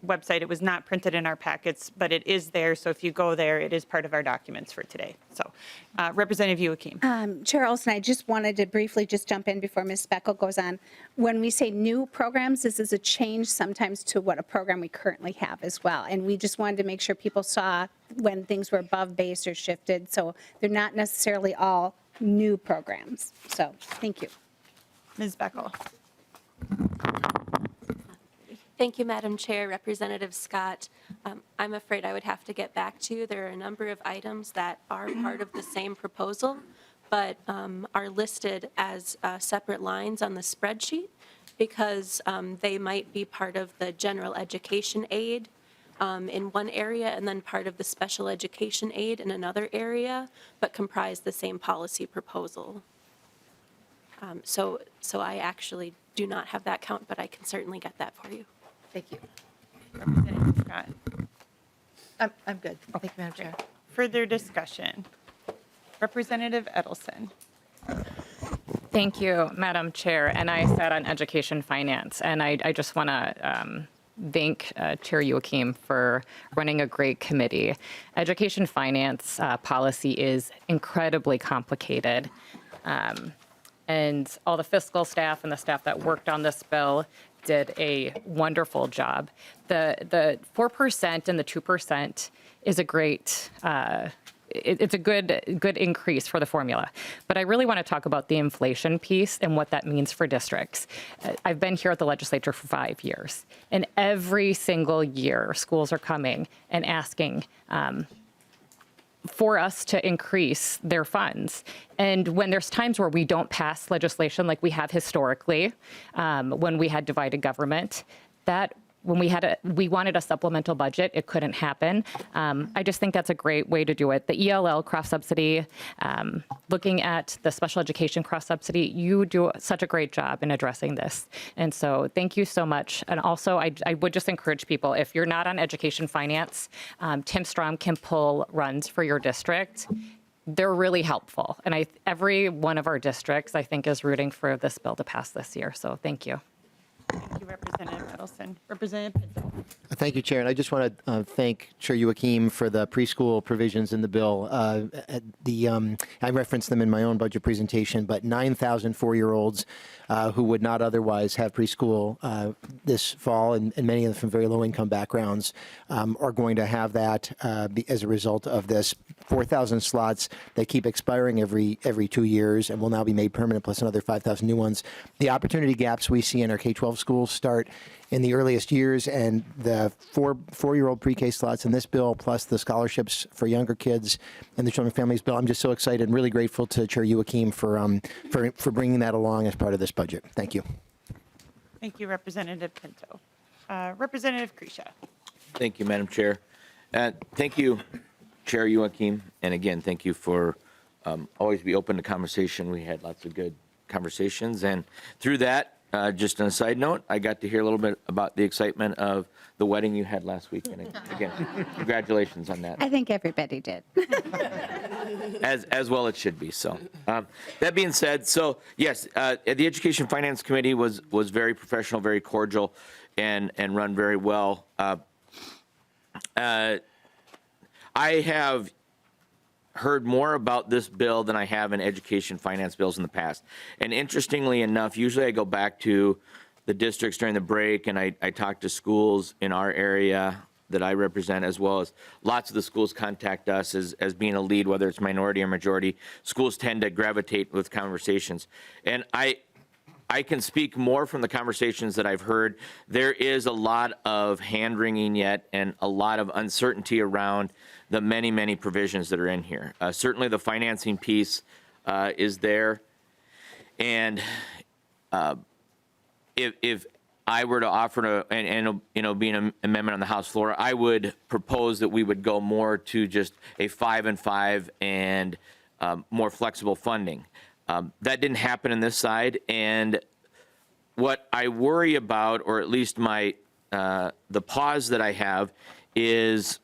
website. It was not printed in our packets, but it is there. So if you go there, it is part of our documents for today. So Representative Youakim. Chair Olson, I just wanted to briefly just jump in before Ms. Beckel goes on. When we say new programs, this is a change sometimes to what a program we currently have as well. And we just wanted to make sure people saw when things were above base or shifted. So they're not necessarily all new programs. So thank you. Ms. Beckel. Thank you, Madam Chair, Representative Scott. I'm afraid I would have to get back to you. There are a number of items that are part of the same proposal, but are listed as separate lines on the spreadsheet because they might be part of the general education aid in one area and then part of the special education aid in another area, but comprise the same policy proposal. So I actually do not have that count, but I can certainly get that for you. Thank you. Representative Scott. I'm good. Thank you, Madam Chair. Further discussion. Representative Edelson. Thank you, Madam Chair. And I sat on Education Finance, and I just want to thank Chair Youakim for running a great committee. Education Finance policy is incredibly complicated. And all the fiscal staff and the staff that worked on this bill did a wonderful job. The 4% and the 2% is a great, it's a good increase for the formula. But I really want to talk about the inflation piece and what that means for districts. I've been here at the legislature for 5 years, and every single year schools are coming and asking for us to increase their funds. And when there's times where we don't pass legislation like we have historically, when we had divided government, that when we wanted a supplemental budget, it couldn't happen. I just think that's a great way to do it. The ELL cross-subsidy, looking at the special education cross-subsidy, you do such a great job in addressing this. And so thank you so much. And also, I would just encourage people, if you're not on education finance, Tim Strom can pull runs for your district. They're really helpful. And every one of our districts, I think, is rooting for this bill to pass this year. So thank you. Thank you, Representative Edelson. Representative Pinto. Thank you, Chair. And I just want to thank Chair Youakim for the preschool provisions in the bill. I referenced them in my own budget presentation, but 9,000 4-year-olds who would not otherwise have preschool this fall, and many of them from very low-income backgrounds, are going to have that as a result of this. 4,000 slots that keep expiring every 2 years and will now be made permanent, plus another 5,000 new ones. The opportunity gaps we see in our K-12 schools start in the earliest years, and the four-year-old pre-K slots in this bill, plus the scholarships for younger kids and the Children and Families bill. I'm just so excited and really grateful to Chair Youakim for bringing that along as part of this budget. Thank you. Thank you, Representative Pinto. Representative Krisha. Thank you, Madam Chair. Thank you, Chair Youakim. And again, thank you for always be open to conversation. We had lots of good conversations. And through that, just on a side note, I got to hear a little bit about the excitement of the wedding you had last week. And again, congratulations on that. I think everybody did. As well it should be. So that being said, so yes, the Education Finance Committee was very professional, very cordial, and run very well. I have heard more about this bill than I have in education finance bills in the past. And interestingly enough, usually I go back to the districts during the break and I talk to schools in our area that I represent, as well as lots of the schools contact us as being a lead, whether it's minority or majority. Schools tend to gravitate with conversations. And I can speak more from the conversations that I've heard. There is a lot of hand-wringing yet and a lot of uncertainty around the many, many provisions that are in here. Certainly the financing piece is there. And if I were to offer being an amendment on the House floor, I would propose that we would go more to just a 5-and-5 and more flexible funding. That didn't happen on this side, and what I worry about, or at least the pause that I have, is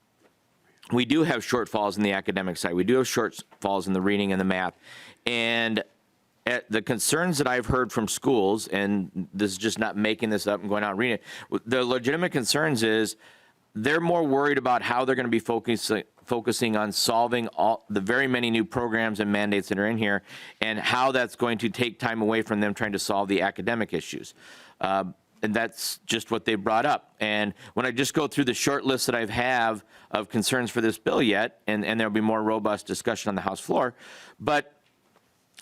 we do have shortfalls in the academic side. We do have shortfalls in the reading and the math, and the concerns that I've heard from schools, and this is just not making this up and going out and reading it, the legitimate concerns is they're more worried about how they're going to be focusing on solving all the very many new programs and mandates that are in here, and how that's going to take time away from them trying to solve the academic issues. And that's just what they brought up. And when I just go through the short list that I have of concerns for this bill yet, and there'll be more robust discussion on the House floor, but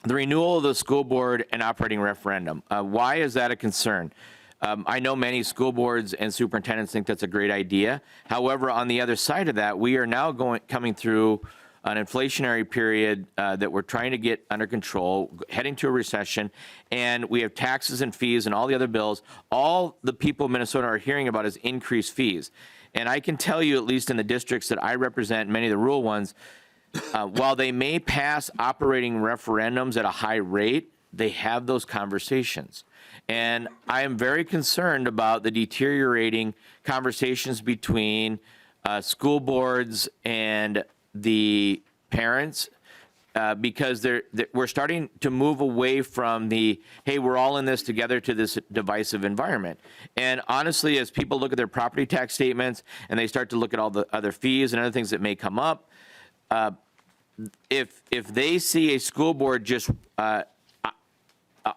the renewal of the school board and operating referendum, why is that a concern? I know many school boards and superintendents think that's a great idea. However, on the other side of that, we are now coming through an inflationary period that we're trying to get under control, heading to a recession, and we have taxes and fees and all the other bills. All the people of Minnesota are hearing about is increased fees. And I can tell you, at least in the districts that I represent, many of the rural ones, while they may pass operating referendums at a high rate, they have those conversations. And I am very concerned about the deteriorating conversations between school boards and the parents, because we're starting to move away from the, hey, we're all in this together, to this divisive environment. And honestly, as people look at their property tax statements and they start to look at all the other fees and other things that may come up, if they see a school board just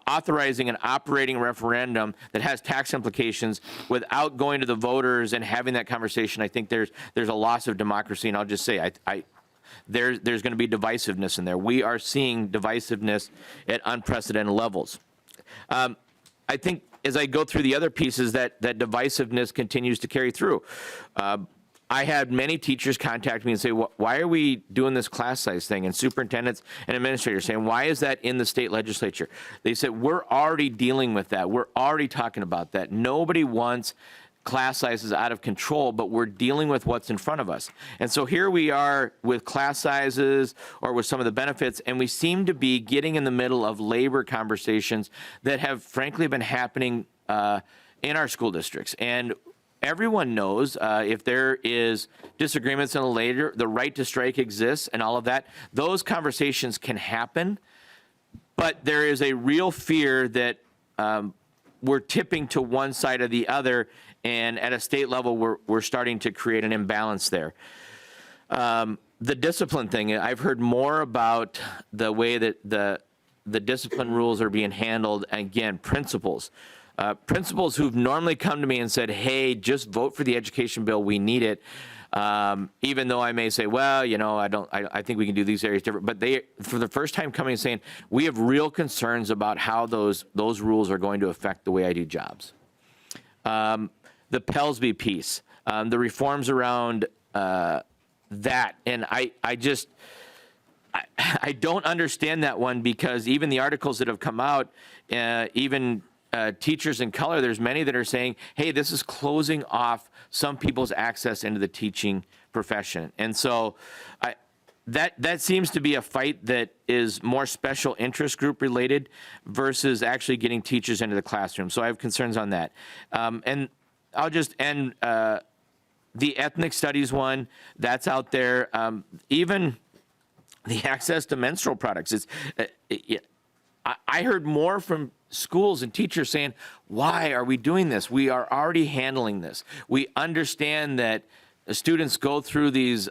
authorizing an operating referendum that has tax implications without going to the voters and having that conversation, I think there's a loss of democracy. And I'll just say, there's going to be divisiveness in there. We are seeing divisiveness at unprecedented levels. I think as I go through the other pieces, that divisiveness continues to carry through. I had many teachers contact me and say, why are we doing this class size thing? And superintendents and administrators saying, why is that in the state legislature? They said, we're already dealing with that. We're already talking about that. Nobody wants class sizes out of control, but we're dealing with what's in front of us. And so here we are with class sizes or with some of the benefits, and we seem to be getting in the middle of labor conversations that have frankly been happening in our school districts. And everyone knows if there is disagreements in a later, the right to strike exists and all of that. Those conversations can happen, but there is a real fear that we're tipping to one side or the other, and at a state level, we're starting to create an imbalance there. The discipline thing, I've heard more about the way that the discipline rules are being handled. Again, principals. Principals who've normally come to me and said, hey, just vote for the education bill, we need it. Even though I may say, well, I think we can do these areas different. But they, for the first time, coming and saying, we have real concerns about how those rules are going to affect the way I do jobs. The Pelsby piece, the reforms around that. And I don't understand that one, because even the articles that have come out, even teachers in color, there's many that are saying, hey, this is closing off some people's access into the teaching profession. And so that seems to be a fight that is more special interest group related versus actually getting teachers into the classroom. So I have concerns on that. And I'll just end, the ethnic studies one, that's out there. Even the access to menstrual products. I heard more from schools and teachers saying, why are we doing this? We are already handling this. We understand that students go through these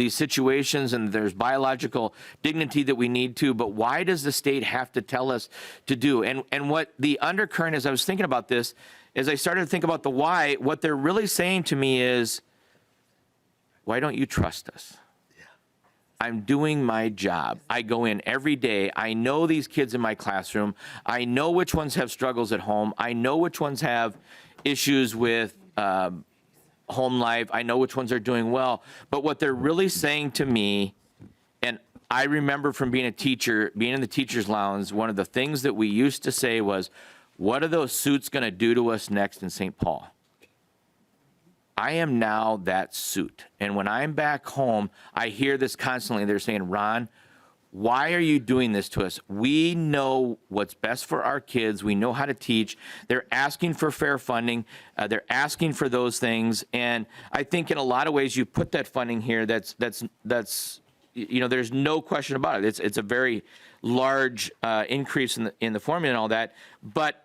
situations and there's biological dignity that we need to, but why does the state have to tell us to do? And what the undercurrent, as I was thinking about this, as I started to think about the why, what they're really saying to me is, why don't you trust us? I'm doing my job. I go in every day. I know these kids in my classroom. I know which ones have struggles at home. I know which ones have issues with home life. I know which ones are doing well. But what they're really saying to me, and I remember from being a teacher, being in the teacher's lounge, one of the things that we used to say was, what are those suits going to do to us next in St. Paul? I am now that suit. And when I'm back home, I hear this constantly. They're saying, Ron, why are you doing this to us? We know what's best for our kids. We know how to teach. They're asking for fair funding. They're asking for those things. And I think in a lot of ways, you put that funding here. That's there's no question about it. It's a very large increase in the formula and all that. But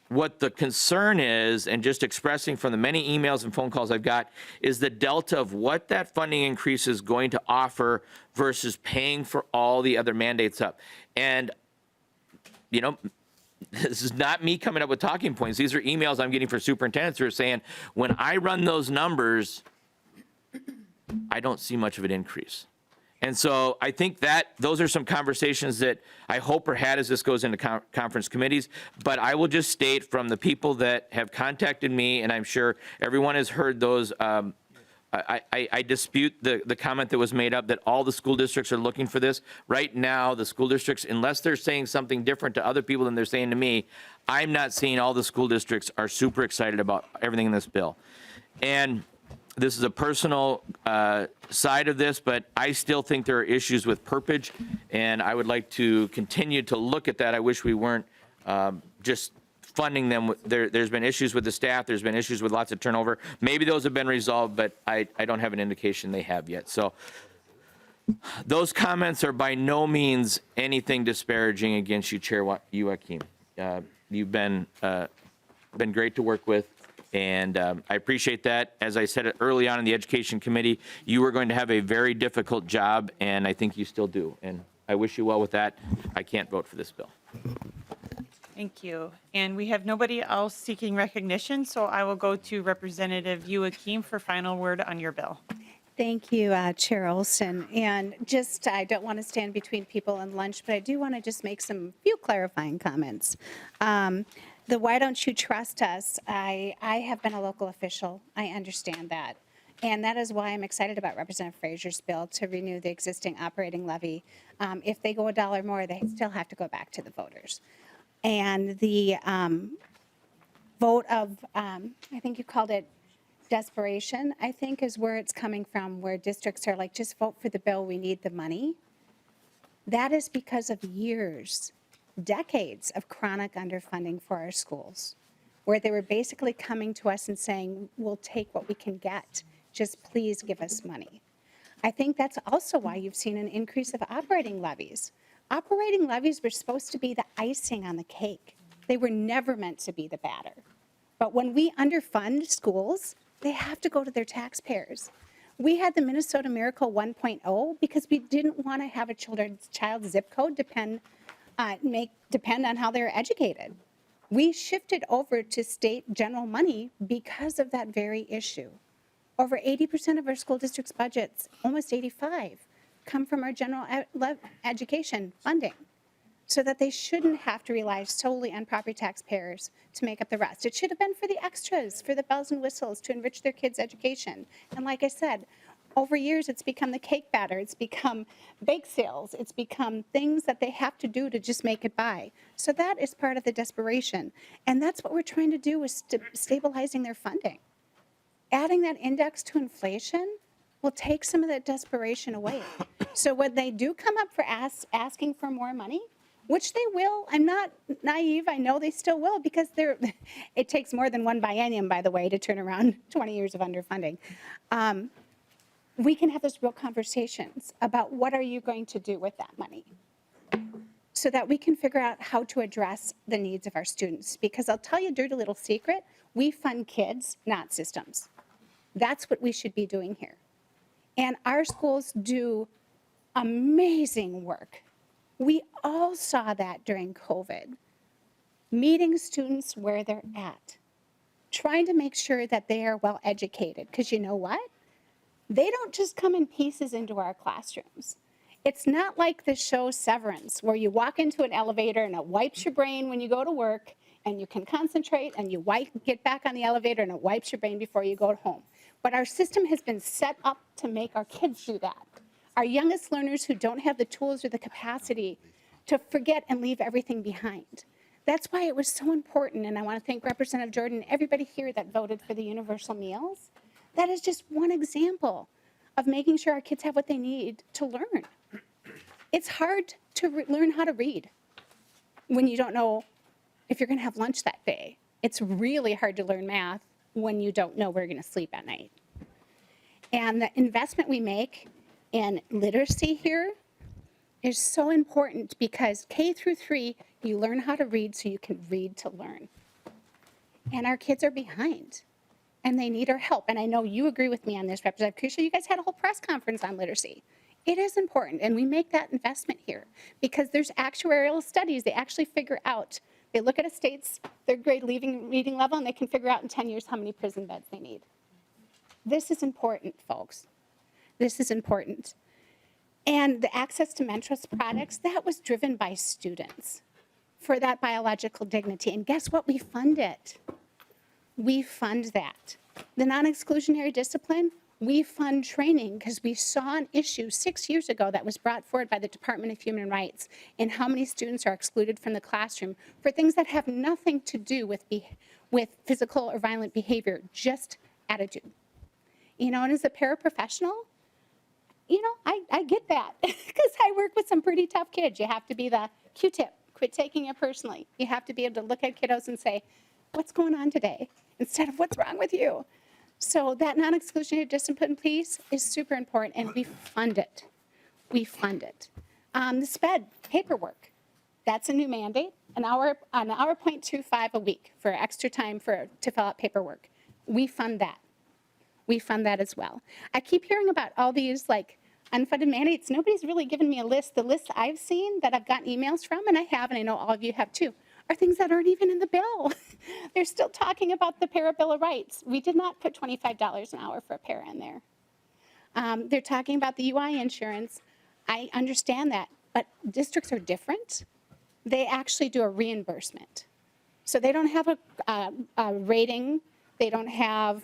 what the concern is, and just expressing from the many emails and phone calls I've got, is the delta of what that funding increase is going to offer versus paying for all the other mandates up. And, this is not me coming up with talking points. These are emails I'm getting for superintendents who are saying, when I run those numbers, I don't see much of an increase. And so I think that those are some conversations that I hope are had as this goes into conference committees. But I will just state from the people that have contacted me, and I'm sure everyone has heard those, I dispute the comment that was made up that all the school districts are looking for this. Right now, the school districts, unless they're saying something different to other people than they're saying to me, I'm not seeing all the school districts are super excited about everything in this bill. And this is a personal side of this, but I still think there are issues with perpage, and I would like to continue to look at that. I wish we weren't just funding them. There's been issues with the staff. There's been issues with lots of turnover. Maybe those have been resolved, but I don't have an indication they have yet. So those comments are by no means anything disparaging against you, Chair Youakim. You've been great to work with. And I appreciate that. As I said early on in the Education Committee, you were going to have a very difficult job, and I think you still do. And I wish you well with that. I can't vote for this bill. Thank you. And we have nobody else seeking recognition, so I will go to Representative Youakim for final word on your bill. Thank you, Chair Olson. And just, I don't want to stand between people and lunch, but I do want to just make some few clarifying comments. The why don't you trust us? I have been a local official. I understand that. And that is why I'm excited about Representative Frazier's bill to renew the existing operating levy. If they go $1 more, they still have to go back to the voters. And the vote of, I think you called it desperation, I think is where it's coming from, where districts are like, just vote for the bill, we need the money. That is because of years, decades of chronic underfunding for our schools, where they were basically coming to us and saying, we'll take what we can get, just please give us money. I think that's also why you've seen an increase of operating levies. Operating levies were supposed to be the icing on the cake. They were never meant to be the batter. But when we underfund schools, they have to go to their taxpayers. We had the Minnesota Miracle 1.0 because we didn't want to have a child's zip code depend on how they're educated. We shifted over to state general money because of that very issue. Over 80% of our school district's budgets, almost 85, come from our general education funding, so that they shouldn't have to rely solely on property taxpayers to make up the rest. It should have been for the extras, for the bells and whistles, to enrich their kids' education. And like I said, over years, it's become the cake batter. It's become bake sales. It's become things that they have to do to just make it by. So that is part of the desperation. And that's what we're trying to do, is stabilizing their funding. Adding that index to inflation will take some of that desperation away. So when they do come up for asking for more money, which they will, I'm not naive, I know they still will, because it takes more than one biennium, by the way, to turn around 20 years of underfunding. We can have those real conversations about what are you going to do with that money, so that we can figure out how to address the needs of our students. Because I'll tell you a dirty little secret, we fund kids, not systems. That's what we should be doing here. And our schools do amazing work. We all saw that during COVID. Meeting students where they're at, trying to make sure that they are well educated, because you know what? They don't just come in pieces into our classrooms. It's not like the show Severance, where you walk into an elevator and it wipes your brain when you go to work, and you can concentrate, and you get back on the elevator and it wipes your brain before you go home. But our system has been set up to make our kids do that. Our youngest learners who don't have the tools or the capacity to forget and leave everything behind. That's why it was so important, and I want to thank Representative Jordan and everybody here that voted for the universal meals. That is just one example of making sure our kids have what they need to learn. It's hard to learn how to read when you don't know if you're going to have lunch that day. It's really hard to learn math when you don't know where you're going to sleep at night. And the investment we make in literacy here is so important, because K through 3, you learn how to read so you can read to learn. And our kids are behind, and they need our help. And I know you agree with me on this, Representative Kusha. You guys had a whole press conference on literacy. It is important, and we make that investment here because there's actuarial studies. They actually figure out, they look at a state's third grade reading level, and they can figure out in 10 years how many prison beds they need. This is important, folks. This is important. And the access to Mentos products, that was driven by students for that biological dignity. And guess what? We fund it. We fund that. The non-exclusionary discipline, we fund training because we saw an issue 6 years ago that was brought forward by the Department of Human Rights in how many students are excluded from the classroom for things that have nothing to do with physical or violent behavior, just attitude. You know, and as a paraprofessional, you know, I get that because I work with some pretty tough kids. You have to be the Q-tip, quit taking it personally. You have to be able to look at kiddos and say, what's going on today? Instead of what's wrong with you. So that non-exclusionary discipline piece is super important, and we fund it. We fund it. The SPED paperwork, that's a new mandate, an hour 0.25 a week for extra time to fill out paperwork. We fund that. We fund that as well. I keep hearing about all these like unfunded mandates. Nobody's really given me a list. The lists I've seen that I've gotten emails from, and I have, and I know all of you have too, are things that aren't even in the bill. They're still talking about the para bill of rights. We did not put $25 an hour for a para in there. They're talking about the UI insurance. I understand that, but districts are different. They actually do a reimbursement. So they don't have a rating. They don't have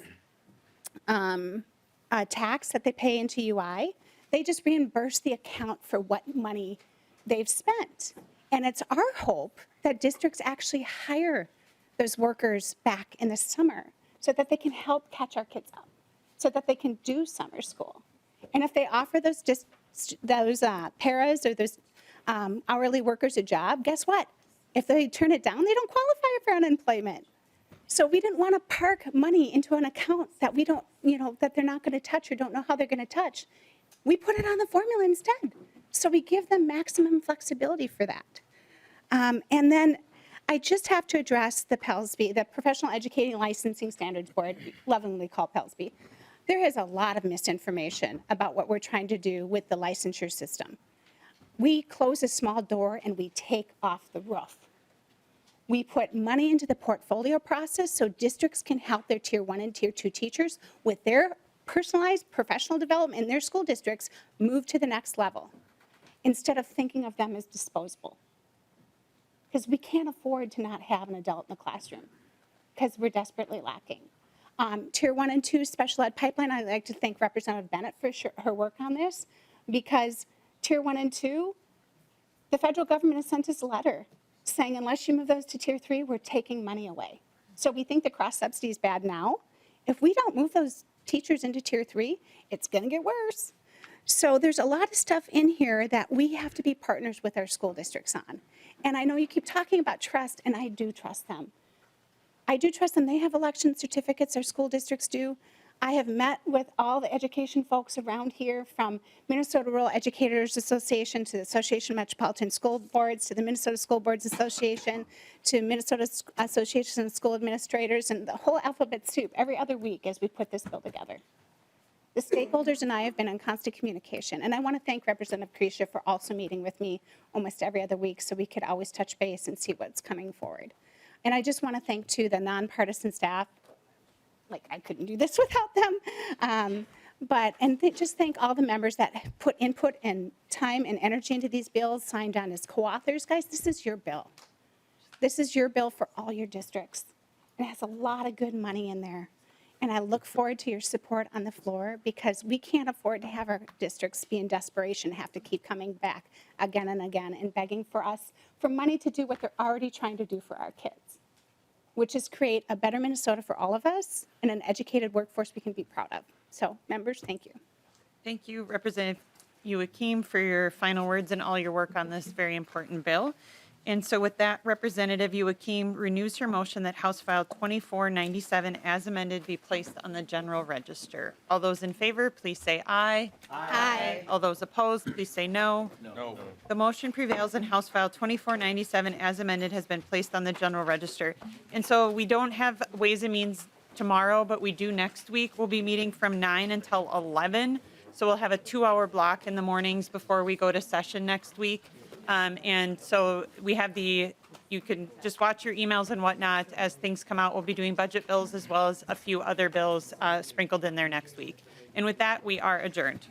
a tax that they pay into UI. They just reimburse the account for what money they've spent. And it's our hope that districts actually hire those workers back in the summer so that they can help catch our kids up, so that they can do summer school. And if they offer those paras or those hourly workers a job, guess what? If they turn it down, they don't qualify for unemployment. So we didn't want to park money into an account that we don't, you know, that they're not going to touch or don't know how they're going to touch. We put it on the formula instead. So we give them maximum flexibility for that. And then I just have to address the PELSB, the Professional Educating Licensing Standards Board, lovingly called PELSB. There is a lot of misinformation about what we're trying to do with the licensure system. We close a small door and we take off the roof. We put money into the portfolio process so districts can help their Tier 1 and Tier 2 teachers with their personalized professional development in their school districts move to the next level instead of thinking of them as disposable. Because we can't afford to not have an adult in the classroom because we're desperately lacking. Tier 1 and 2 special ed pipeline, I'd like to thank Representative Bennett for her work on this because Tier 1 and 2, the federal government has sent us a letter saying unless you move those to Tier 3, we're taking money away. So we think the cross subsidy is bad now. If we don't move those teachers into Tier 3, it's going to get worse. So there's a lot of stuff in here that we have to be partners with our school districts on. And I know you keep talking about trust, and I do trust them. I do trust them. They have election certificates, our school districts do. I have met with all the education folks around here, from Minnesota Rural Educators Association to the Association of Metropolitan School Boards to the Minnesota School Boards Association to Minnesota Association of School Administrators, and the whole alphabet soup every other week as we put this bill together. The stakeholders and I have been in constant communication, and I want to thank Representative Krisha for also meeting with me almost every other week so we could always touch base and see what's coming forward. And I just want to thank, too, the nonpartisan staff. Like, I couldn't do this without them. Just thank all the members that put input and time and energy into these bills, signed on as co-authors. Guys, this is your bill. This is your bill for all your districts. It has a lot of good money in there. And I look forward to your support on the floor because we can't afford to have our districts be in desperation, have to keep coming back again and again and begging for us for money to do what they're already trying to do for our kids, which is create a better Minnesota for all of us and an educated workforce we can be proud of. So, members, thank you. Thank you, Representative Youakim, for your final words and all your work on this very important bill. And so with that, Representative Youakim renews her motion that House File 2497 as amended be placed on the general register. All those in favor, please say aye. Aye. All those opposed, please say no. No. The motion prevails and House File 2497 as amended has been placed on the general register. And so we don't have Ways and Means tomorrow, but we do next week. We'll be meeting from 9 until 11. So we'll have a 2-hour block in the mornings before we go to session next week. And so we have you can just watch your emails and whatnot as things come out. We'll be doing budget bills as well as a few other bills sprinkled in there next week. And with that, we are adjourned.